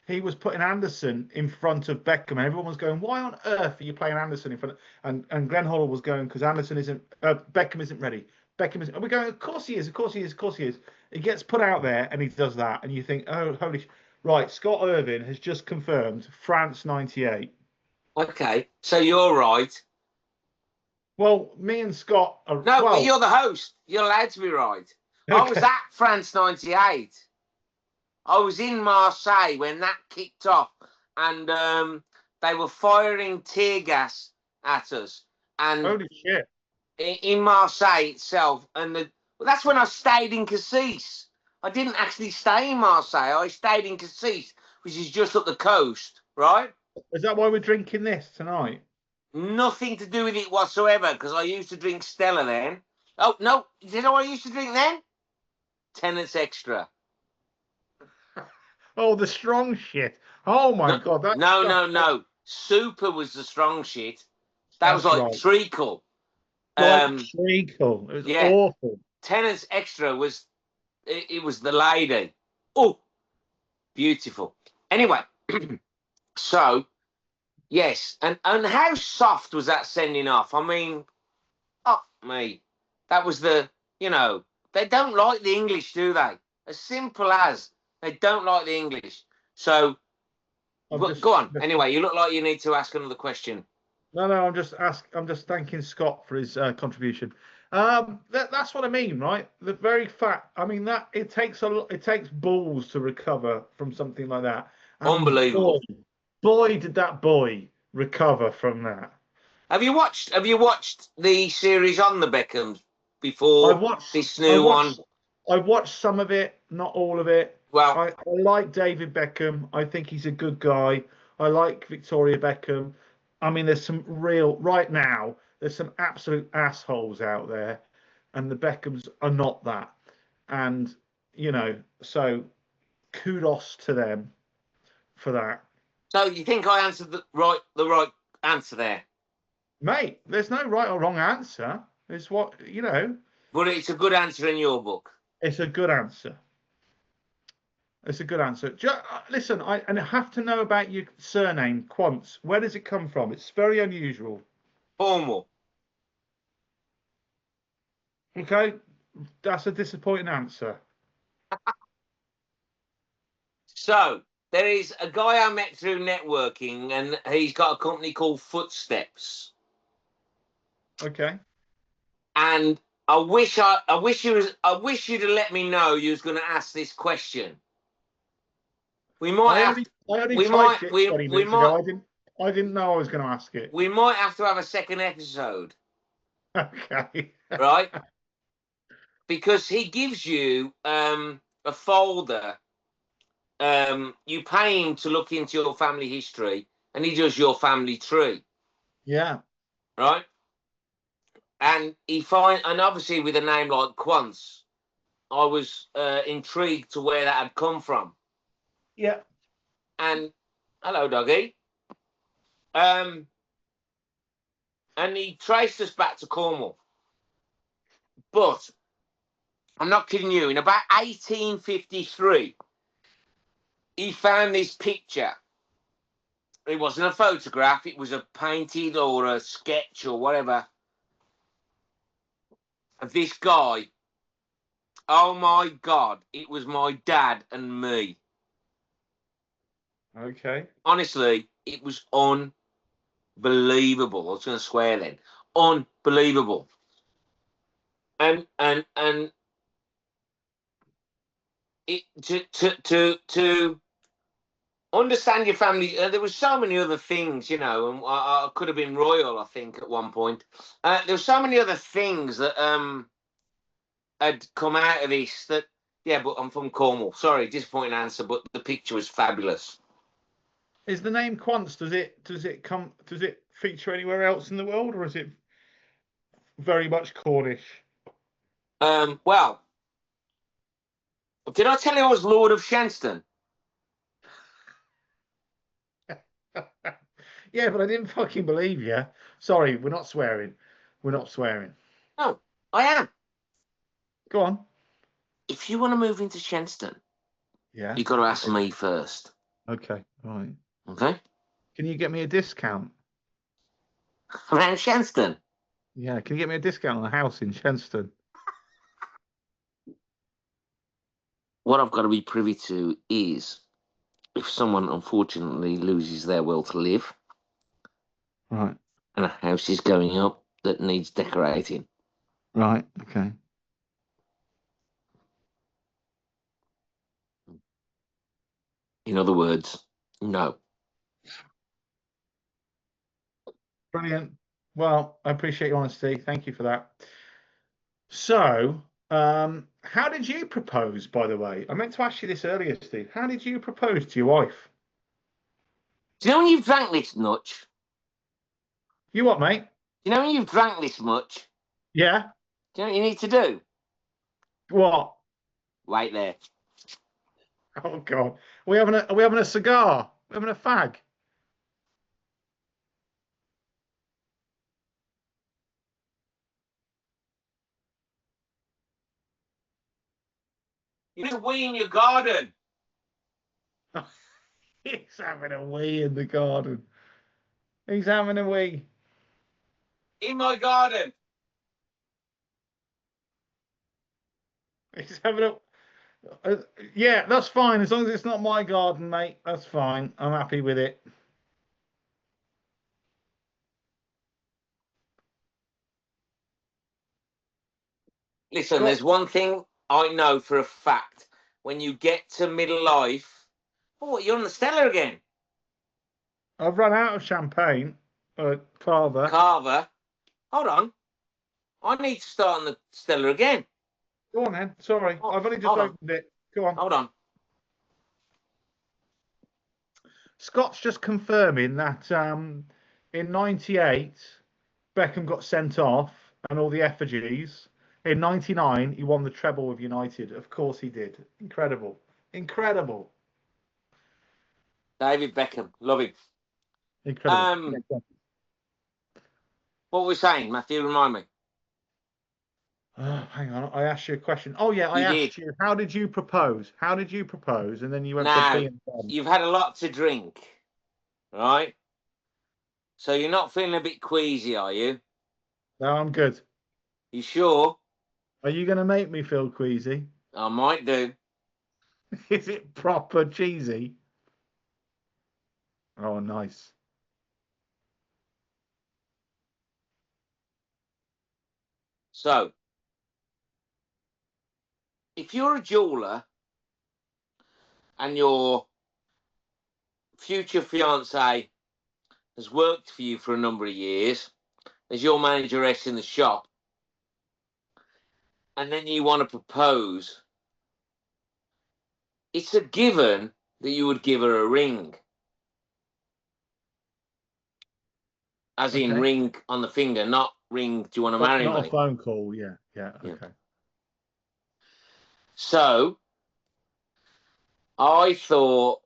He was putting Anderson in front of Beckham, and everyone was going, "Why on earth are you playing Anderson in front of?" And Glenn Hoddle was going because Anderson isn't, Beckham isn't ready. Beckham isn't. And we're going, "Of course he is. Of course he is. Of course he is." He gets put out there, and he does that, and you think, "Oh, holy!" Right, Scott Irvin has just confirmed France '98. Okay, so you're right. Well, me and Scott are No, but well. you're the host. You're allowed to be right. I was Okay. at France 98. I was in Marseille when that kicked off, and they were firing tear gas at us. And Holy shit. in Marseille itself, well, that's when I stayed in Cassis. I didn't actually stay in Marseille. I stayed in Cassis, which is just up the coast, right? Is that why we're drinking this tonight? Nothing to do with it whatsoever, because I used to drink Stella then. Oh, no. Do you know what I used to drink then? Tenants Extra. Oh, the strong shit. Oh my No, God, that no, stuff. no, no. Super was the strong shit. That was That's like right. treacle. Like Um, treacle. It was yeah. awful. Tenants Extra was, it was the lady. Oh, beautiful. Anyway, so, yes. And how soft was that sending off? I mean, oh, me. That was they don't like the English, do they? As simple as they don't like the English. So I'm just Go on. Anyway, you look like you need to ask another question. no, I'm just thanking Scott for his contribution. That's what I mean, right? The very fact. I mean that it takes balls to recover from something like that. And Unbelievable. boy, did that boy recover from that. Have you watched the series on the Beckhams I before watched this I new one? watched I watched some of it, not all of it. Well, I like David Beckham. I think he's a good guy. I like Victoria Beckham. I mean, there's some real right now. There's some absolute assholes out there, and the Beckhams are not that. And so kudos to them for that, so you think I answered the right answer there? mate. There's no right or wrong answer. It's what But it's a good answer in your book. It's a good answer. It's a good answer. Listen, I have to know about your surname, Quance. Where does it come from? It's very unusual. Cornwall. Okay, that's a disappointing answer. So there is a guy I met through networking, and he's got a company called Footsteps. Okay. And I wish you'd have let me know you was going to ask this question. We might have. I only We typed might. it We 20 we minutes might. ago. I didn't know I was going to ask it. We might have to have a second episode, Okay. right? Because he gives you a folder. You pay him to look into your family history, and he does your family tree, Yeah. right? And and obviously with a name like Quance, I was intrigued to where that had come from. Yeah. And hello, doggy. And he traced us back to Cornwall. But I'm not kidding you. In about 1853, he found this picture. It wasn't a photograph. It was a painted or a sketch or whatever of this guy. Oh my God! It was my dad and me. Okay. Honestly, it was unbelievable. I was going to swear then. Unbelievable. And it to understand your family. There was so many other things, and I could have been royal, I think, at one point. There were so many other things that had come out of this. That yeah, but I'm from Cornwall. Sorry, disappointing answer, but the picture was fabulous. Is the name Quance? Does it feature anywhere else in the world, or is it very much Cornish? Well, did I tell you I was Lord of Shenstone? Yeah, but I didn't fucking believe you. Sorry, we're not swearing. We're not swearing. No, I am. Go on. If you want to move into Shenstone, Yeah. you got to ask me first. Okay. Right. Okay? Can you get me a discount? Around Shenstone. Yeah. Can you get me a discount on a house in Shenstone? What I've got to be privy to is if someone unfortunately loses their will to live Right. and a house is going up that needs decorating. Right. Okay. In other words, no. Brilliant. Well, I appreciate your honesty. Thank you for that. So, how did you propose, by the way? I meant to ask you this earlier, Steve. How did you propose to your wife? Do you know when you've drank this much? You what, mate? Do you know when you've drank this much? Yeah. Do you know what you need to do? What? Wait there. Oh God. Are we having a cigar? We having a fag? You need to wee in your garden. He's having a wee in the garden. He's having a wee. In my garden. He's having a. Yeah, that's fine. As long as it's not my garden, mate, that's fine. I'm happy with it. Listen, Got, there's one thing I know for a fact. When you get to middle life, oh, you're on the Stella again. I've run out of champagne. Carver. Carver. Hold on. I need to start on the Stella again. Go on then. Sorry, Oh, I've only just hold on. opened it. Go on. Hold on. Scott's just confirming that in '98 Beckham got sent off and all the effigies. In '99 he won the treble with United. Of course he did. Incredible. Incredible. David Beckham. Love him. Incredible. Yeah, What were we saying, Matthew? Remind me. oh, hang on. I asked you a question. Oh yeah, I You did. asked you, how did you propose? How did you propose? And then you went for Now, B and M. you've had a lot to drink, right? So you're not feeling a bit queasy, are you? No, I'm good. You sure? Are you going to make me feel queasy? I might do. Is it proper cheesy? Oh, nice. So, if you're a jeweler and your future fiance has worked for you for a number of years as your manageress in the shop, and then you want to propose, it's a given that you would give her a ring, as in Okay. ring on the finger, not ring, do you want to marry Not a me? phone call. Yeah. Yeah. Yeah. Okay. So I thought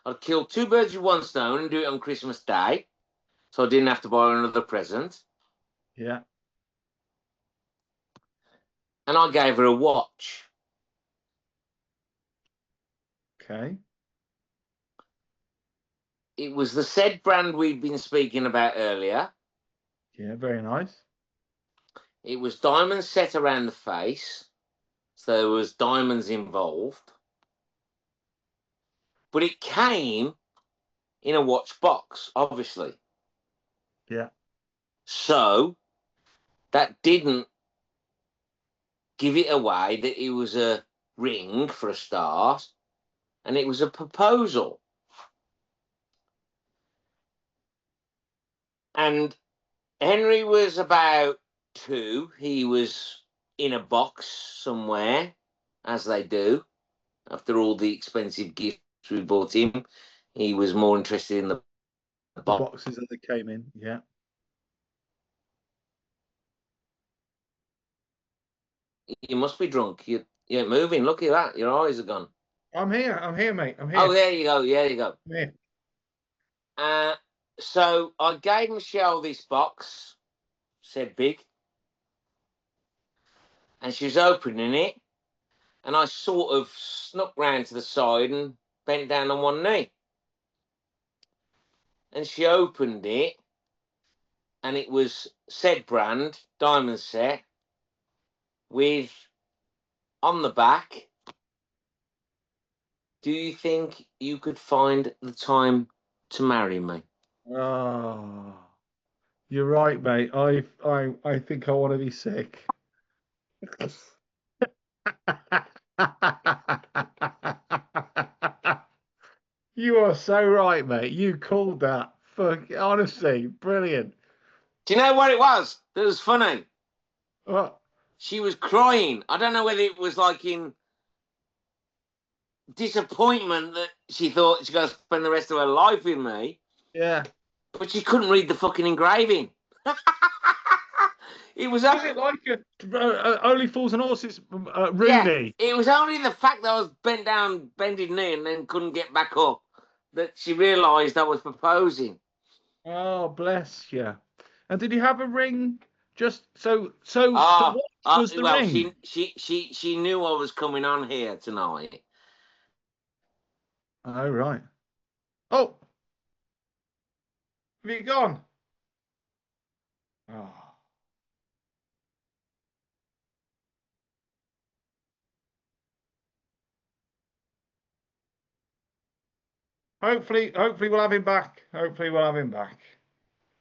I'd kill two birds with one stone and do it on Christmas Day, so I didn't have to buy her another present. Yeah. And I gave her a watch. Okay. It was the said brand we'd been speaking about earlier. Yeah. Very nice. It was diamonds set around the face, so there was diamonds involved. But it came in a watch box, obviously. Yeah. So that didn't give it away that it was a ring for a start, and it was a proposal. And Henry was about 2. He was in a box somewhere, as they do, after all the expensive gifts we bought him. He was more interested in the The box. boxes that they came in. Yeah. You must be drunk. You're moving. Look at that. Your eyes are gone. I'm here. I'm here, mate. I'm Oh, here. there you go. There you go. I'm here. So I gave Michelle this box, said big, and she was opening it, and I sort of snuck round to the side and bent down on one knee. And she opened it, and it was said brand, diamond set, with on the back, do you think you could find the time to marry me? Oh, you're right, mate. I think I want to be sick. You are so right, mate. You called that. Fuck, honestly, brilliant. Do you know what it was that was funny? What? She was crying. I don't know whether it was like in disappointment that she thought she got to spend the rest of her life with me, Yeah. but she couldn't read the fucking engraving. It was Was it like Only Fools and Horses, yeah, Rooney? it was only the fact that I was bent down, bending knee, and then couldn't get back up that she realised I was proposing. Oh, bless you. And did you have a ring? Just so the Ah, watch was the well, ring. she knew I was coming on here tonight. Oh, right. Oh, have you gone? Oh. Hopefully we'll have him back. Hopefully we'll have him back.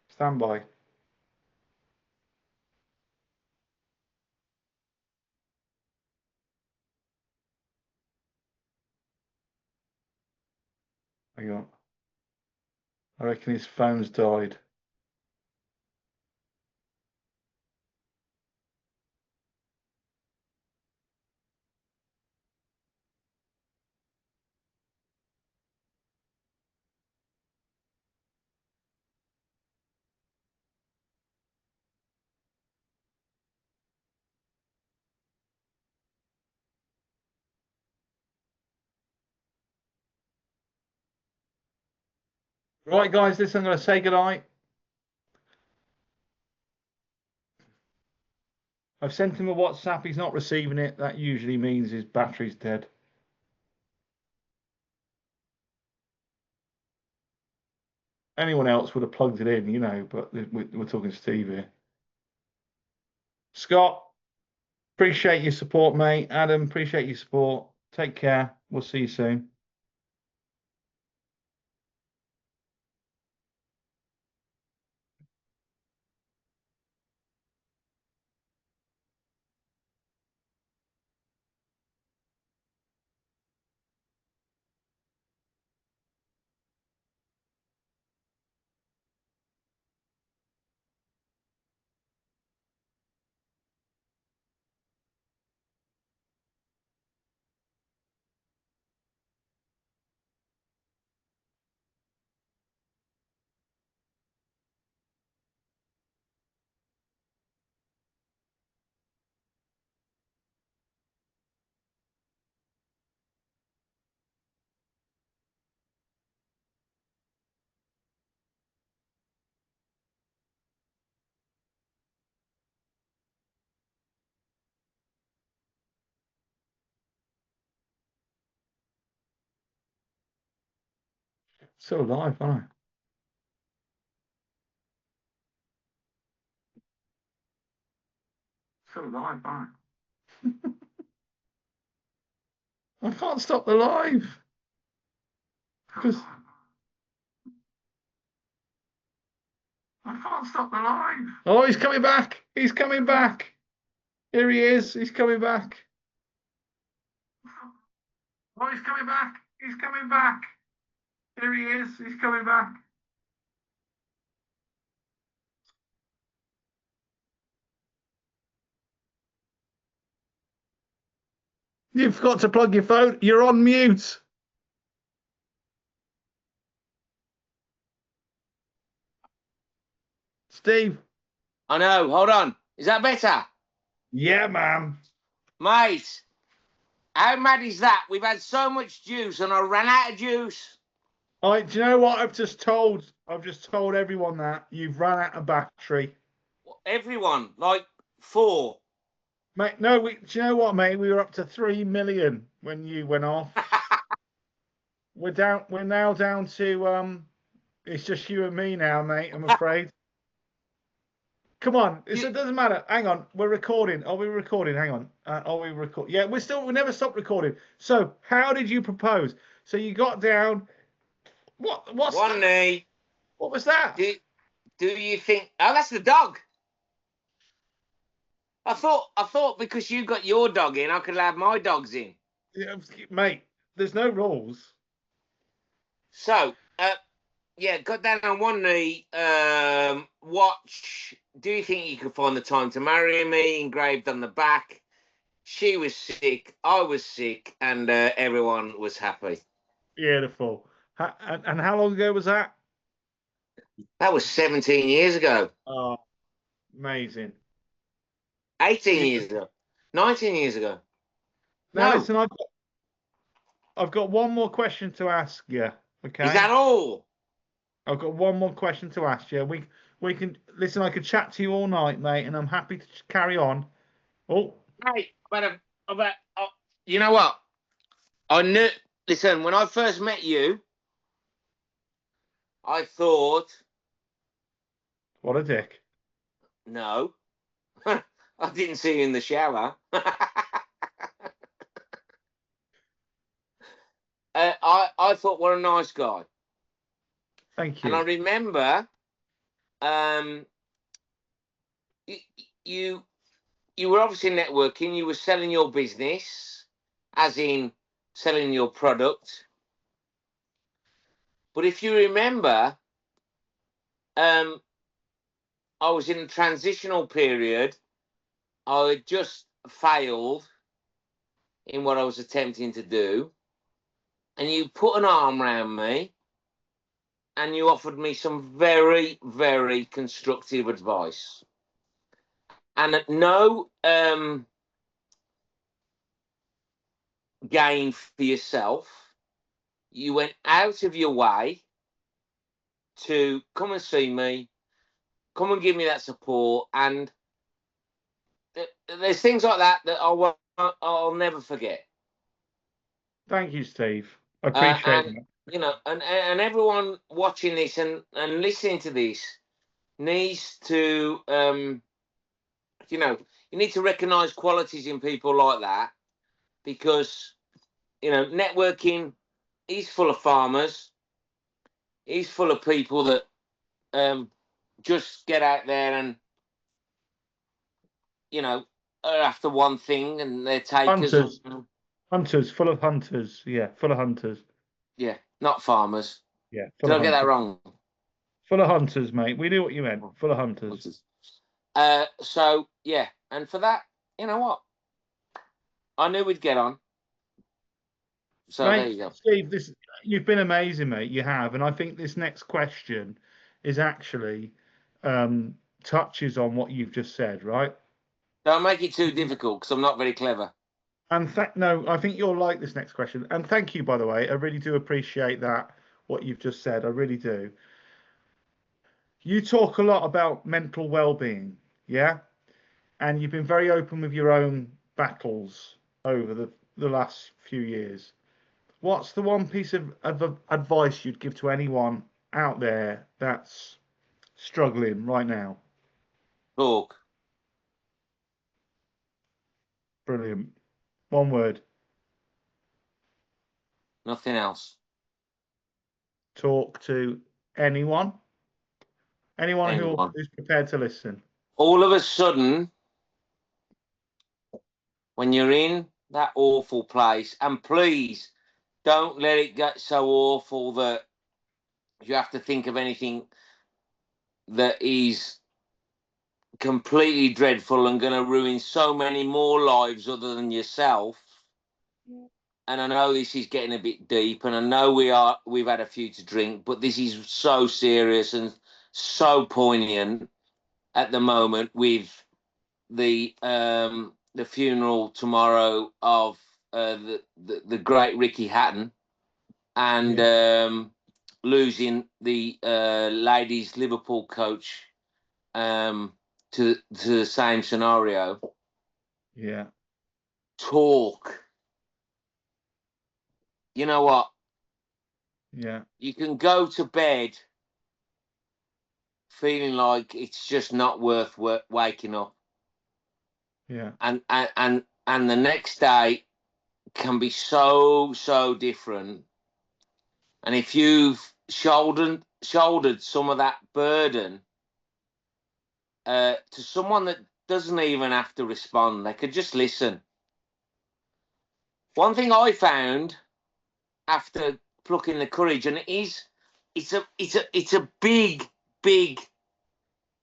Stand by. Hang on. I reckon his phone's died. Right, guys, listen, I'm going to say goodnight. I've sent him a WhatsApp. He's not receiving it. That usually means his battery's dead. Anyone else would have plugged it in, you know, but we're talking Steve here. Scott, appreciate your support, mate. Adam, appreciate your support. Take care. We'll see you soon. Still alive, aren't I? Still alive, aren't I? I can't stop the live because I can't stop the live. Oh, he's coming back. He's coming back. Here he is. He's coming back. Oh, he's coming back. He's coming back. Here he is. He's coming back. You've got to plug your phone. You're on mute. Steve. I know. Hold on. Is that better? Yeah, man. Mate, how mad is that? We've had so much juice and I ran out of juice. Do you know what I've just told? I've just told everyone that you've run out of battery. Everyone, like 4. Mate, no, do you know what, mate? We were up to 3 million when you went off. We're now down to it's just you and me now, mate, I'm afraid. Come on, it doesn't matter. Hang on, we're recording. Are we recording? Hang on. Are we record? Yeah, we never stopped recording. So, how did you propose? So you got down. What's one knee? What was that? Do you think? Oh, that's the dog. I thought because you got your dog in, I could have my dogs in. Yeah, mate, there's no rules. So, yeah, got down on one knee. Watch. Do you think you could find the time to marry me? Engraved on the back. She was sick. I was sick, and everyone was happy. Beautiful. And how long ago was that? That was 17 years ago. Oh, amazing. 18 years ago. 19 years ago. Now No. listen, I've got one more question to ask you. Okay. Is that all? I've got one more question to ask you. We can listen. I could chat to you all night, mate, and I'm happy to carry on. Oh, Hey, you know what? I knew. Listen, when I first met you, I thought, what a dick! no, I didn't see you in the shower. I thought, what a nice guy. Thank And I you. remember, you were obviously networking. You were selling your business, as in selling your product. But if you remember, I was in a transitional period. I had just failed in what I was attempting to do, and you put an arm around me and you offered me some very, very constructive advice. And at no gain for yourself, you went out of your way to come and see me, come and give me that support. And there's things like that that I'll never forget. Thank you, Steve. I appreciate And that. you know, and everyone watching this and listening to this needs to, you know, you need to recognise qualities in people like that, because you know, networking is full of farmers. He's full of people that just get out there and, you know, are after one thing, and they're takers. Hunters. Hunters, full of hunters. Yeah, full of hunters. Yeah, not farmers. Yeah, full Did of I get that hunters. wrong? Full of hunters, mate. We knew what you meant. Full of hunters. Hunters. So yeah, and for that, you know what? I knew we'd get on. So there Mate, you go. Steve, you've been amazing, mate. You have, and I think this next question is actually touches on what you've just said, right? Don't make it too difficult, because I'm not very clever. And no, I think you'll like this next question. And thank you, by the way. I really do appreciate that, what you've just said. I really do. You talk a lot about mental well-being, yeah? And you've been very open with your own battles over the last few years. What's the one piece of advice you'd give to anyone out there that's struggling right now? Talk. Brilliant. One word. Nothing else. Talk to anyone. Anyone Anyone. who's prepared to listen. All of a sudden, when you're in that awful place, and please don't let it get so awful that you have to think of anything that is completely dreadful and going to ruin so many more lives other than yourself. And I know this is getting a bit deep, and I know we've had a few to drink, but this is so serious and so poignant at the moment, with the funeral tomorrow of the great Ricky Hatton, and losing the ladies Liverpool coach to the same scenario. Yeah. Talk. You know what? Yeah. You can go to bed feeling like it's just not worth waking up, Yeah. and the next day can be so different. And if you've shouldered some of that burden to someone that doesn't even have to respond, they could just listen. One thing I found after plucking the courage, and it's a big, big,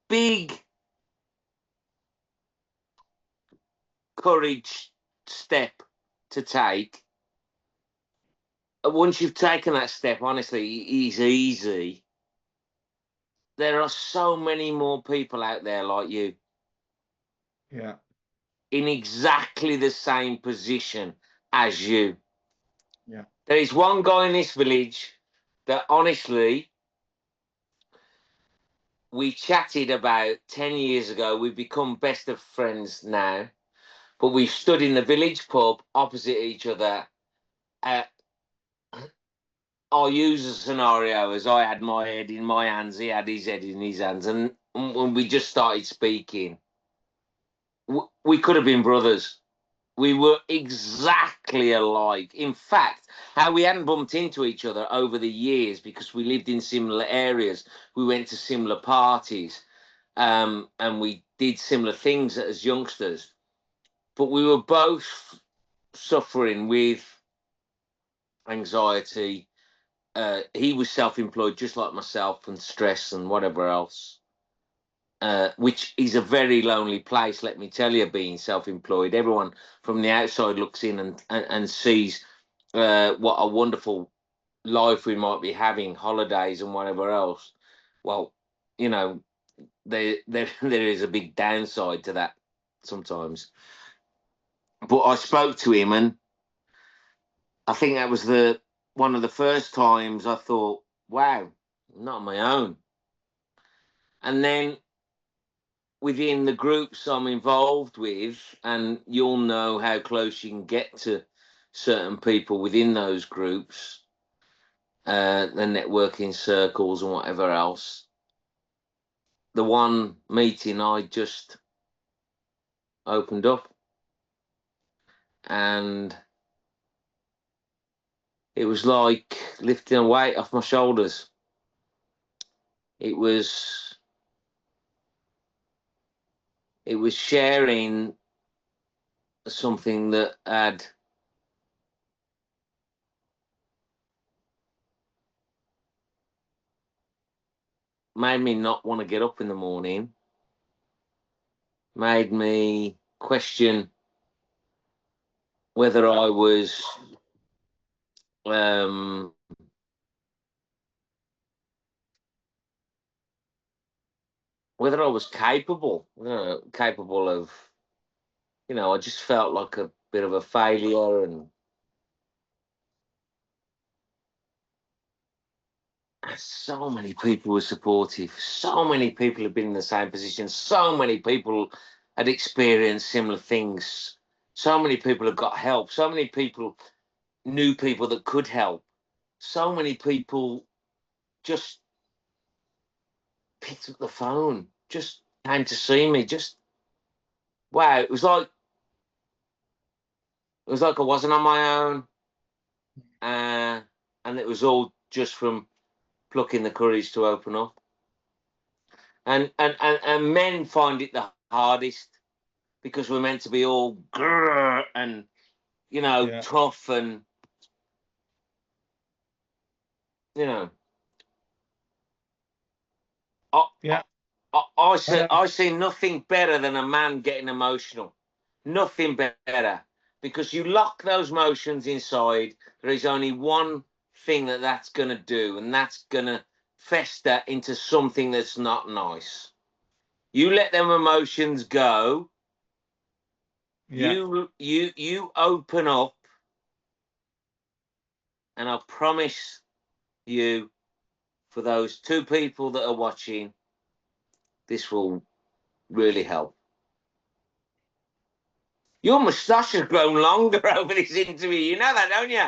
big courage step to take. Once you've taken that step, honestly, it is easy. There are so many more people out there like you, Yeah. in exactly the same position as you. Yeah. There is one guy in this village that, honestly, we chatted about 10 years ago. We've become best of friends now, but we stood in the village pub opposite each other. I'll use a scenario as I had my head in my hands, he had his head in his hands, and when we just started speaking, we could have been brothers. We were exactly alike. In fact, how we hadn't bumped into each other over the years because we lived in similar areas. We went to similar parties, and we did similar things as youngsters. But we were both suffering with anxiety. He was self-employed, just like myself, and stress and whatever else. Which is a very lonely place, let me tell you, being self-employed. Everyone from the outside looks in and sees what a wonderful life we might be having, holidays and whatever else. Well, you know, there is a big downside to that sometimes. But I spoke to him, and I think that was one of the first times I thought, wow, I'm not on my own. And then within the groups I'm involved with, and you'll know how close you can get to certain people within those groups, the networking circles and whatever else. The one meeting I just opened up, and it was like lifting a weight off my shoulders. It was sharing something that had made me not want to get up in the morning, made me question whether I was um, whether I was capable, capable of, I just felt like a bit of a failure, and so many people were supportive. So many people have been in the same position. So many people had experienced similar things. So many people have got help. So many people knew people that could help. So many people just picked up the phone, just came to see me. Just wow, it was like I wasn't on my own, and it was all just from plucking the courage to open up. And men find it the hardest because we're meant to be all grrr and tough, and you know I, Yeah. I see nothing better than a man getting emotional. Nothing better, because you lock those emotions inside. There is only one thing that's going to do, and that's going to fester into something that's not nice. You let them emotions go. Yeah. You open up, and I promise you, for those two people that are watching, this will really help. Your moustache has grown longer over this interview. You know that, don't you?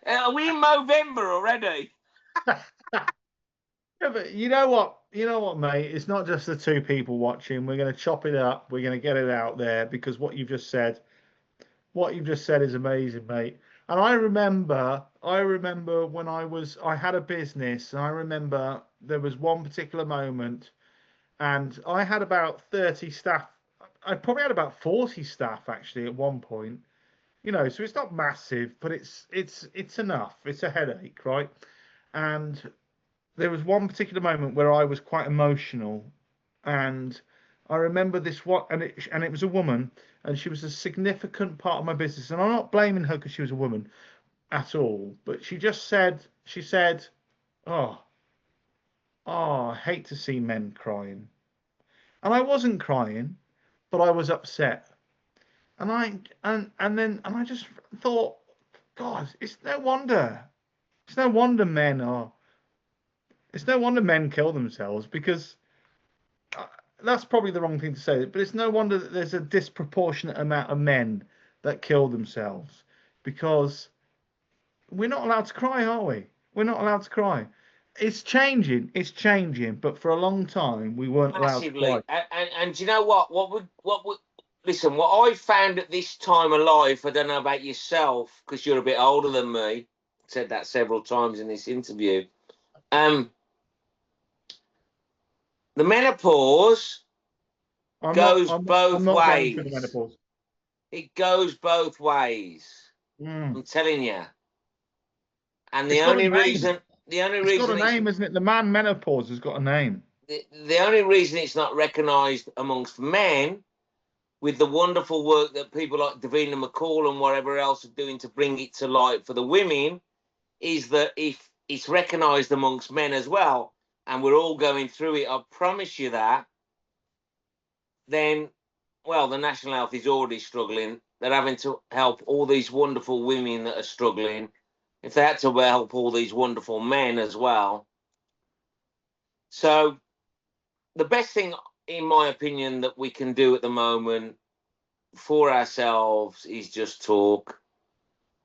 Are we in November already? Yeah, but you know what? You know what, mate? It's not just the two people watching. We're going to chop it up. We're going to get it out there because what you've just said is amazing, mate. And I remember when I had a business, and I remember there was one particular moment, and I had about 30 staff. I probably had about 40 staff actually at one point. So it's not massive, but it's enough. It's a headache, right? And there was one particular moment where I was quite emotional, and I remember this one, and it was a woman, and she was a significant part of my business, and I'm not blaming her because she was a woman at all, but she said, "Oh, I hate to see men crying," and I wasn't crying, but I was upset, and I just thought, God, it's no wonder men kill themselves because uh, that's probably the wrong thing to say, but it's no wonder that there's a disproportionate amount of men that kill themselves because we're not allowed to cry, are we? We're not allowed to cry. It's changing, but for a long time we weren't allowed to cry. Massively. And do you know what? listen, what I found at this time of life, I don't know about yourself, because you're a bit older than me. I said that several times in this interview. The menopause goes both I'm not going through the ways. menopause. It goes both ways. Mm. I'm telling you. And It's got a name. the only It's got a reason name, isn't it? The man menopause has got a name. the only reason it's not recognised amongst men, with the wonderful work that people like Davina McCall and whatever else are doing to bring it to light for the women, is that if it's recognised amongst men as well, and we're all going through it, I promise you that, then, well, the National Health is already struggling. They're having to help all these wonderful women that are struggling. If they had to help all these wonderful men as well. So the best thing, in my opinion, that we can do at the moment for ourselves is just talk.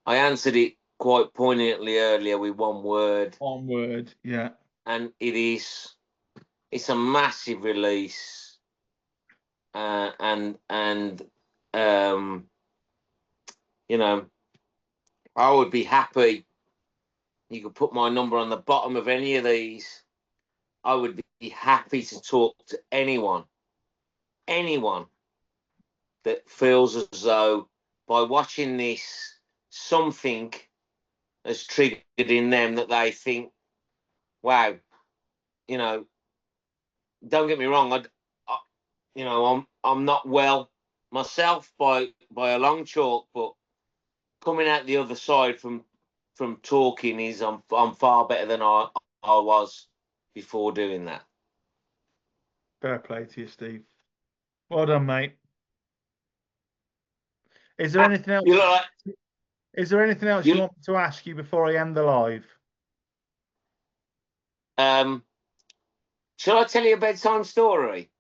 I answered it quite poignantly earlier with one word. One word, yeah. And it's a massive release. And you know, I would be happy. You could put my number on the bottom of any of these. I would be happy to talk to anyone that feels as though by watching this, something has triggered in them that they think, wow, you know, don't get me wrong, I'm not well myself by a long chalk, but coming out the other side from talking is I'm far better than I was before doing that. Fair play to you, Steve. Well done, mate. Is there anything else? Is there anything else you want me to ask you before I end the live? Shall I tell you a bedtime story?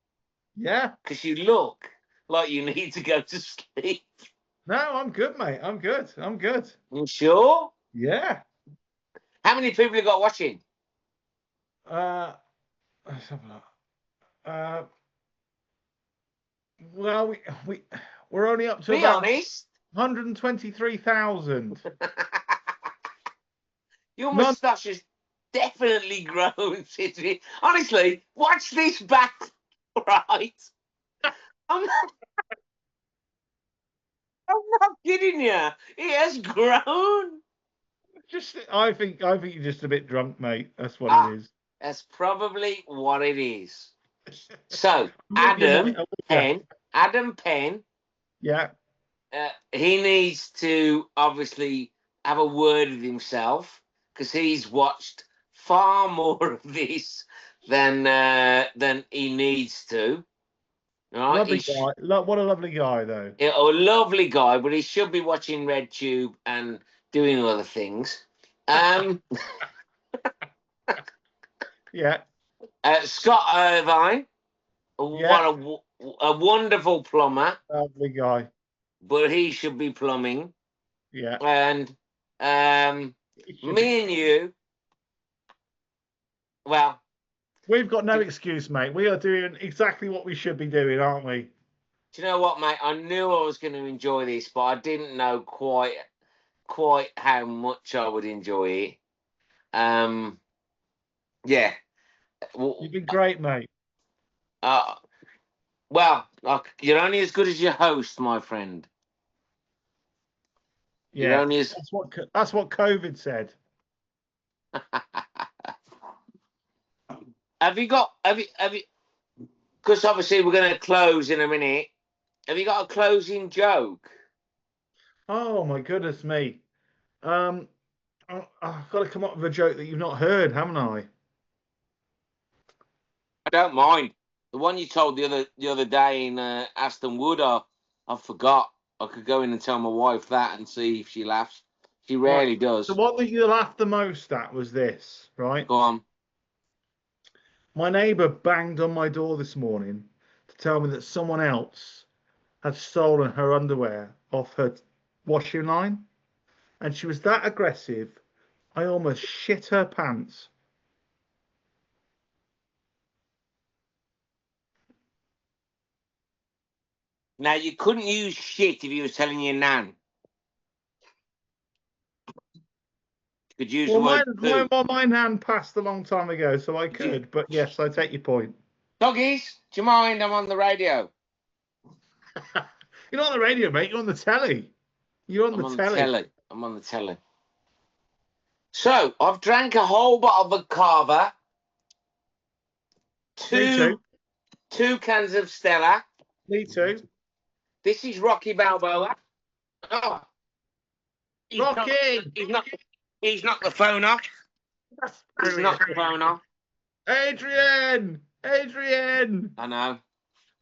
Yeah. Because you look like you need to go to sleep. No, I'm good, mate. I'm good. I'm good. You sure? Yeah. How many people you got watching? Let's have a look. Well, we're only up to Be about honest. 123,000. Your moustache has definitely grown since we... Honestly, watch this back, right? I'm not kidding you. It has grown. I think you're just a bit drunk, mate. That's what it is. That's probably what it is. So, Adam Penn. Yeah. He needs to obviously have a word with himself because he's watched far more of this than he needs to. Right? Lovely guy. What a lovely guy, though. A lovely guy, but he should be watching RedTube and doing other things. Yeah. Scott Irvine, what a wonderful plumber. Lovely guy. But he should be plumbing. Yeah. And me and you, well, we've got no excuse, mate. We are doing exactly what we should be doing, aren't we? Do you know what, mate? I knew I was going to enjoy this, but I didn't know quite how much I would enjoy it. Yeah. You've been great, mate. Well, you're only as good as your host, my friend. Yeah, you're only as... that's what COVID said. Have you? Because obviously we're going to close in a minute. Have you got a closing joke? Oh my goodness me! I've got to come up with a joke that you've not heard, haven't I? I don't mind. The one you told the other day in Aston Wood, I forgot. I could go in and tell my wife that and see if she laughs. She rarely does. The one that you laughed the most at was this, right? Go on. My neighbour banged on my door this morning to tell me that someone else had stolen her underwear off her washing line. And she was that aggressive, I almost shit her pants. Now, you couldn't use shit if you was telling your nan. You could use the word poo. My nan passed a long time ago, so I could. But yes, I take your point. Doggies, do you mind? I'm on the radio. You're not on the radio, mate. You're on the telly. You're on I'm the on the telly. telly. I'm on the telly. So, I've drank a whole bottle of Carver. Me too. Two cans of Stella. Me too. This is Rocky Balboa. Oh, Rocky! He's knocked the phone off. He's knocked the phone off. Adrian! Adrian! I know.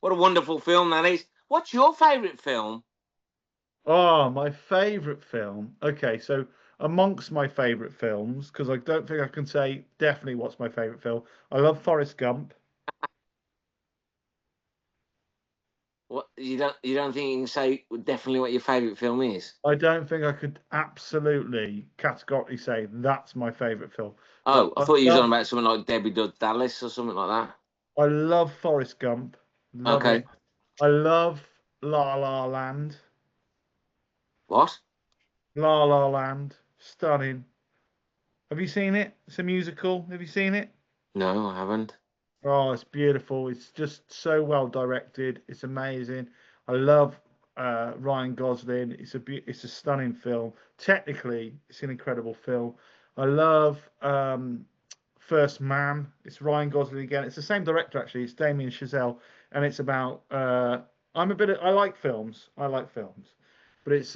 What a wonderful film that is. What's your favourite film? Oh, my favourite film. Okay, so amongst my favourite films, because I don't think I can say definitely what's my favourite film. I love Forrest Gump. What you don't think you can say definitely what your favourite film is? I don't think I could absolutely categorically say that's my favourite film. Oh, But I thought you was on about something like Debbie Does Dallas or something like that. I love Forrest Gump. Love Okay. it. I love La La Land. What? La La Land. Stunning. Have you seen it? It's a musical. Have you seen it? No, I haven't. Oh, it's beautiful. It's just so well directed. It's amazing. I love Ryan Gosling. It's a stunning film. Technically, it's an incredible film. I love First Man. It's Ryan Gosling again. It's the same director actually. It's Damien Chazelle, and it's about. I like films. I like films, but it's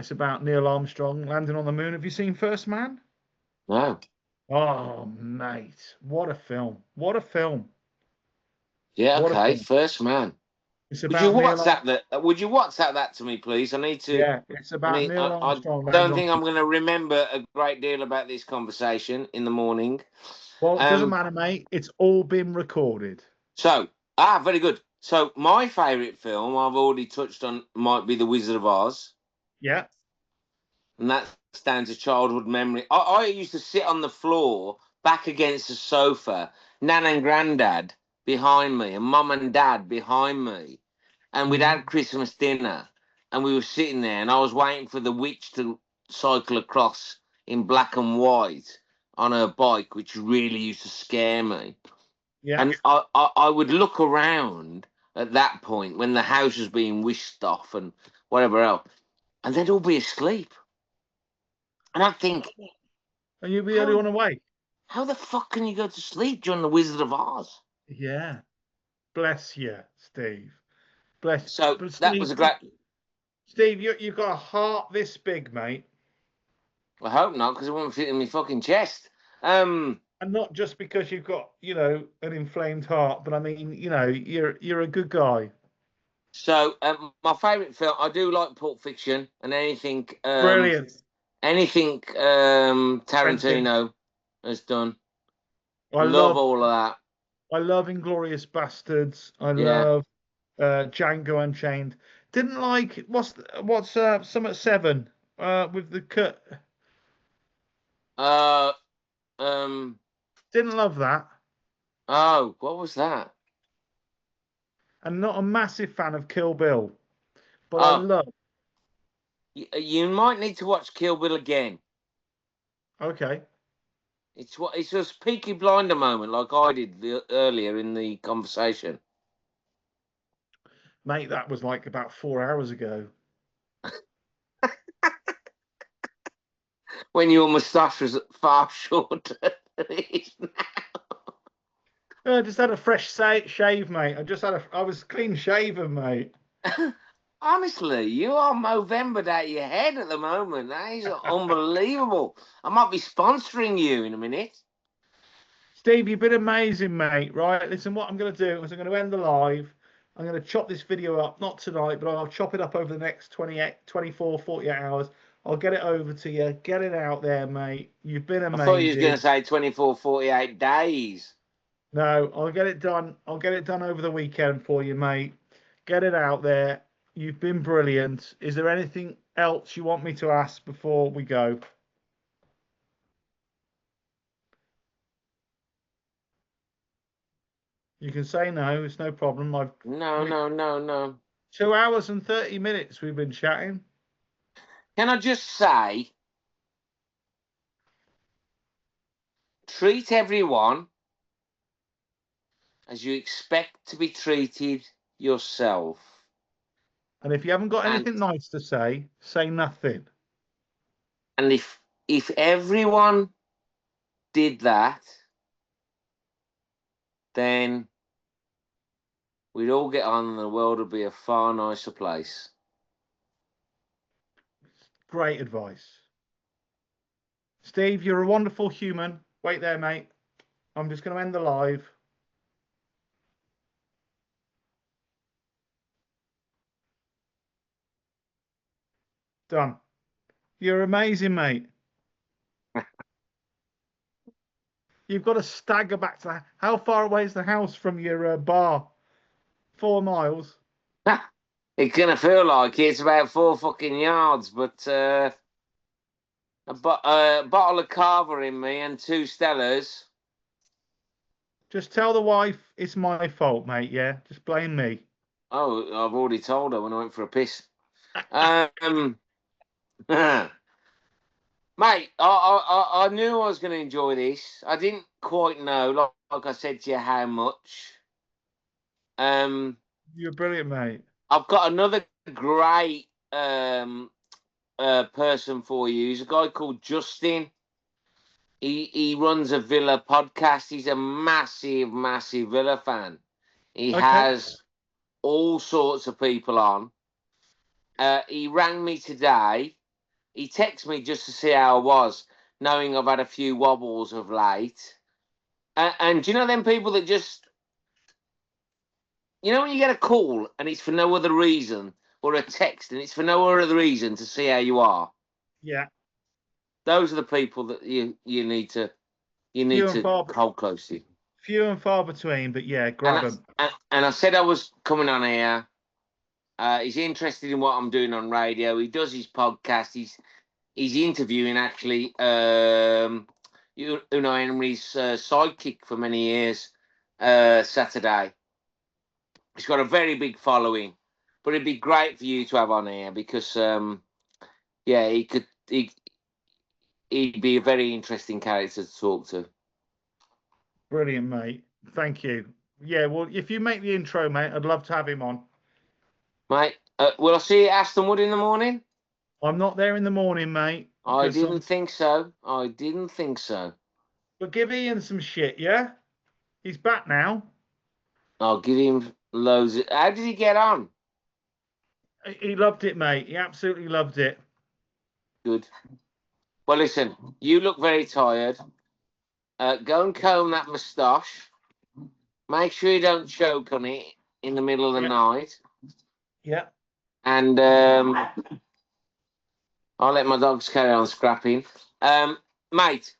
about Neil Armstrong landing on the moon. Have you seen First Man? No. Oh, mate, what a film! What a film! Yeah, What a okay. film! First Man. It's Would you about Neil WhatsApp Armstrong. that? Would you WhatsApp that to me, please? I need to. Yeah, it's about Neil I Armstrong landing don't on. think I'm going to remember a great deal about this conversation in the morning. Well, it doesn't matter, mate. It's all been recorded. So, very good. So, my favourite film I've already touched on might be The Wizard of Oz, Yeah, and that's down to childhood memory. I used to sit on the floor, back against the sofa, Nan and Grandad behind me, and Mum and Dad behind me, and we'd had Christmas dinner, and we were sitting there, and I was waiting for the witch to cycle across in black and white on her bike, which really used to scare me. yeah, And I would look around at that point when the house was being whisked off and whatever else, and they'd all be asleep. And I'd think, and you'll be the only how one awake. how the fuck can you go to sleep during the Wizard of Oz? Yeah, bless you, Steve. Bless, So but that was a great. Steve, you've got a heart this big, mate, I hope not, because it won't fit in my fucking chest. and not just because you've got, an inflamed heart, but I mean, you're a good guy. So my favourite film, I do like Pulp Fiction and Brilliant. anything Quentin. Tarantino has done. I Love love, all of that. I love Inglorious Bastards. I Yeah. love Django Unchained. Didn't like what's some at seven with the cut. Uh. Um. Didn't love that, Oh, what was that? and not a massive fan of Kill Bill, but I Oh, love. you might need to watch Kill Bill again. Okay, It's just Peaky Blinder moment, like I did earlier in the conversation. mate, that was like about 4 hours ago. When your moustache was far shorter than it is now. I just had a fresh shave, mate. I was clean shaven, mate. Honestly, you are Movembered out your head at the moment. That is unbelievable. I might be sponsoring you in a minute. Steve, you've been amazing, mate. Right, listen, what I'm going to do is I'm going to end the live. I'm going to chop this video up, not tonight, but I'll chop it up over the next 28, 24, 48 hours. I'll get it over to you. Get it out there, mate. You've been I thought you was going to amazing. say 24, 48 days. No, I'll get it done. I'll get it done over the weekend for you, mate. Get it out there. You've been brilliant. Is there anything else you want me to ask before we go? You can say no. It's no problem. No, no, no, no. 2 hours and 30 minutes we've been chatting. Can I just say, treat everyone as you expect to be treated yourself. And if you haven't got And, anything nice to say nothing. and if everyone did that, then we'd all get on and the world would be a far nicer place. Great advice. Steve, you're a wonderful human. Wait there, mate. I'm just going to end the live. Done. You're amazing, mate. You've got to stagger back to that. How far away is the house from your bar? 4 miles. It's gonna feel like it's about 4 fucking yards, but a bottle of Carver in me and 2 Stellas. Just tell the wife it's my fault, mate. Yeah, just blame me. Oh, I've already told her when I went for a piss. Mate, I knew I was going to enjoy this. I didn't quite know, like I said to you, how much. You're brilliant, mate. I've got another great person for you. He's a guy called Justin. He runs a Villa podcast. He's a massive, massive Villa fan. He Okay. has all sorts of people on. He rang me today. He texted me just to see how I was, knowing I've had a few wobbles of late. And do you know them people that just, you know, when you get a call and it's for no other reason, or a text and it's for no other reason to see how you are? Yeah. Those are the people that you need to hold close to. Few and far between, but yeah, grab them. And I said I was coming on here. He's interested in what I'm doing on radio. He does his podcast. He's interviewing actually Unai Emery's sidekick for many years. Saturday. He's got a very big following, but it'd be great for you to have on here because yeah, he'd be a very interesting character to talk to. Brilliant, mate. Thank you. Yeah, well, if you make the intro, mate, I'd love to have him on. Mate, will I see you at Aston Wood in the morning? I'm not there in the morning, mate. I didn't think so. I didn't think so. But give Ian some shit, yeah? He's back now. I'll give him loads. How did he get on? He loved it, mate. He absolutely loved it. Good. Well, listen, you look very tired. Go and comb that moustache. Make sure you don't choke on it in the middle of the night. Yeah. And I'll let my dogs carry on scrapping. Mate,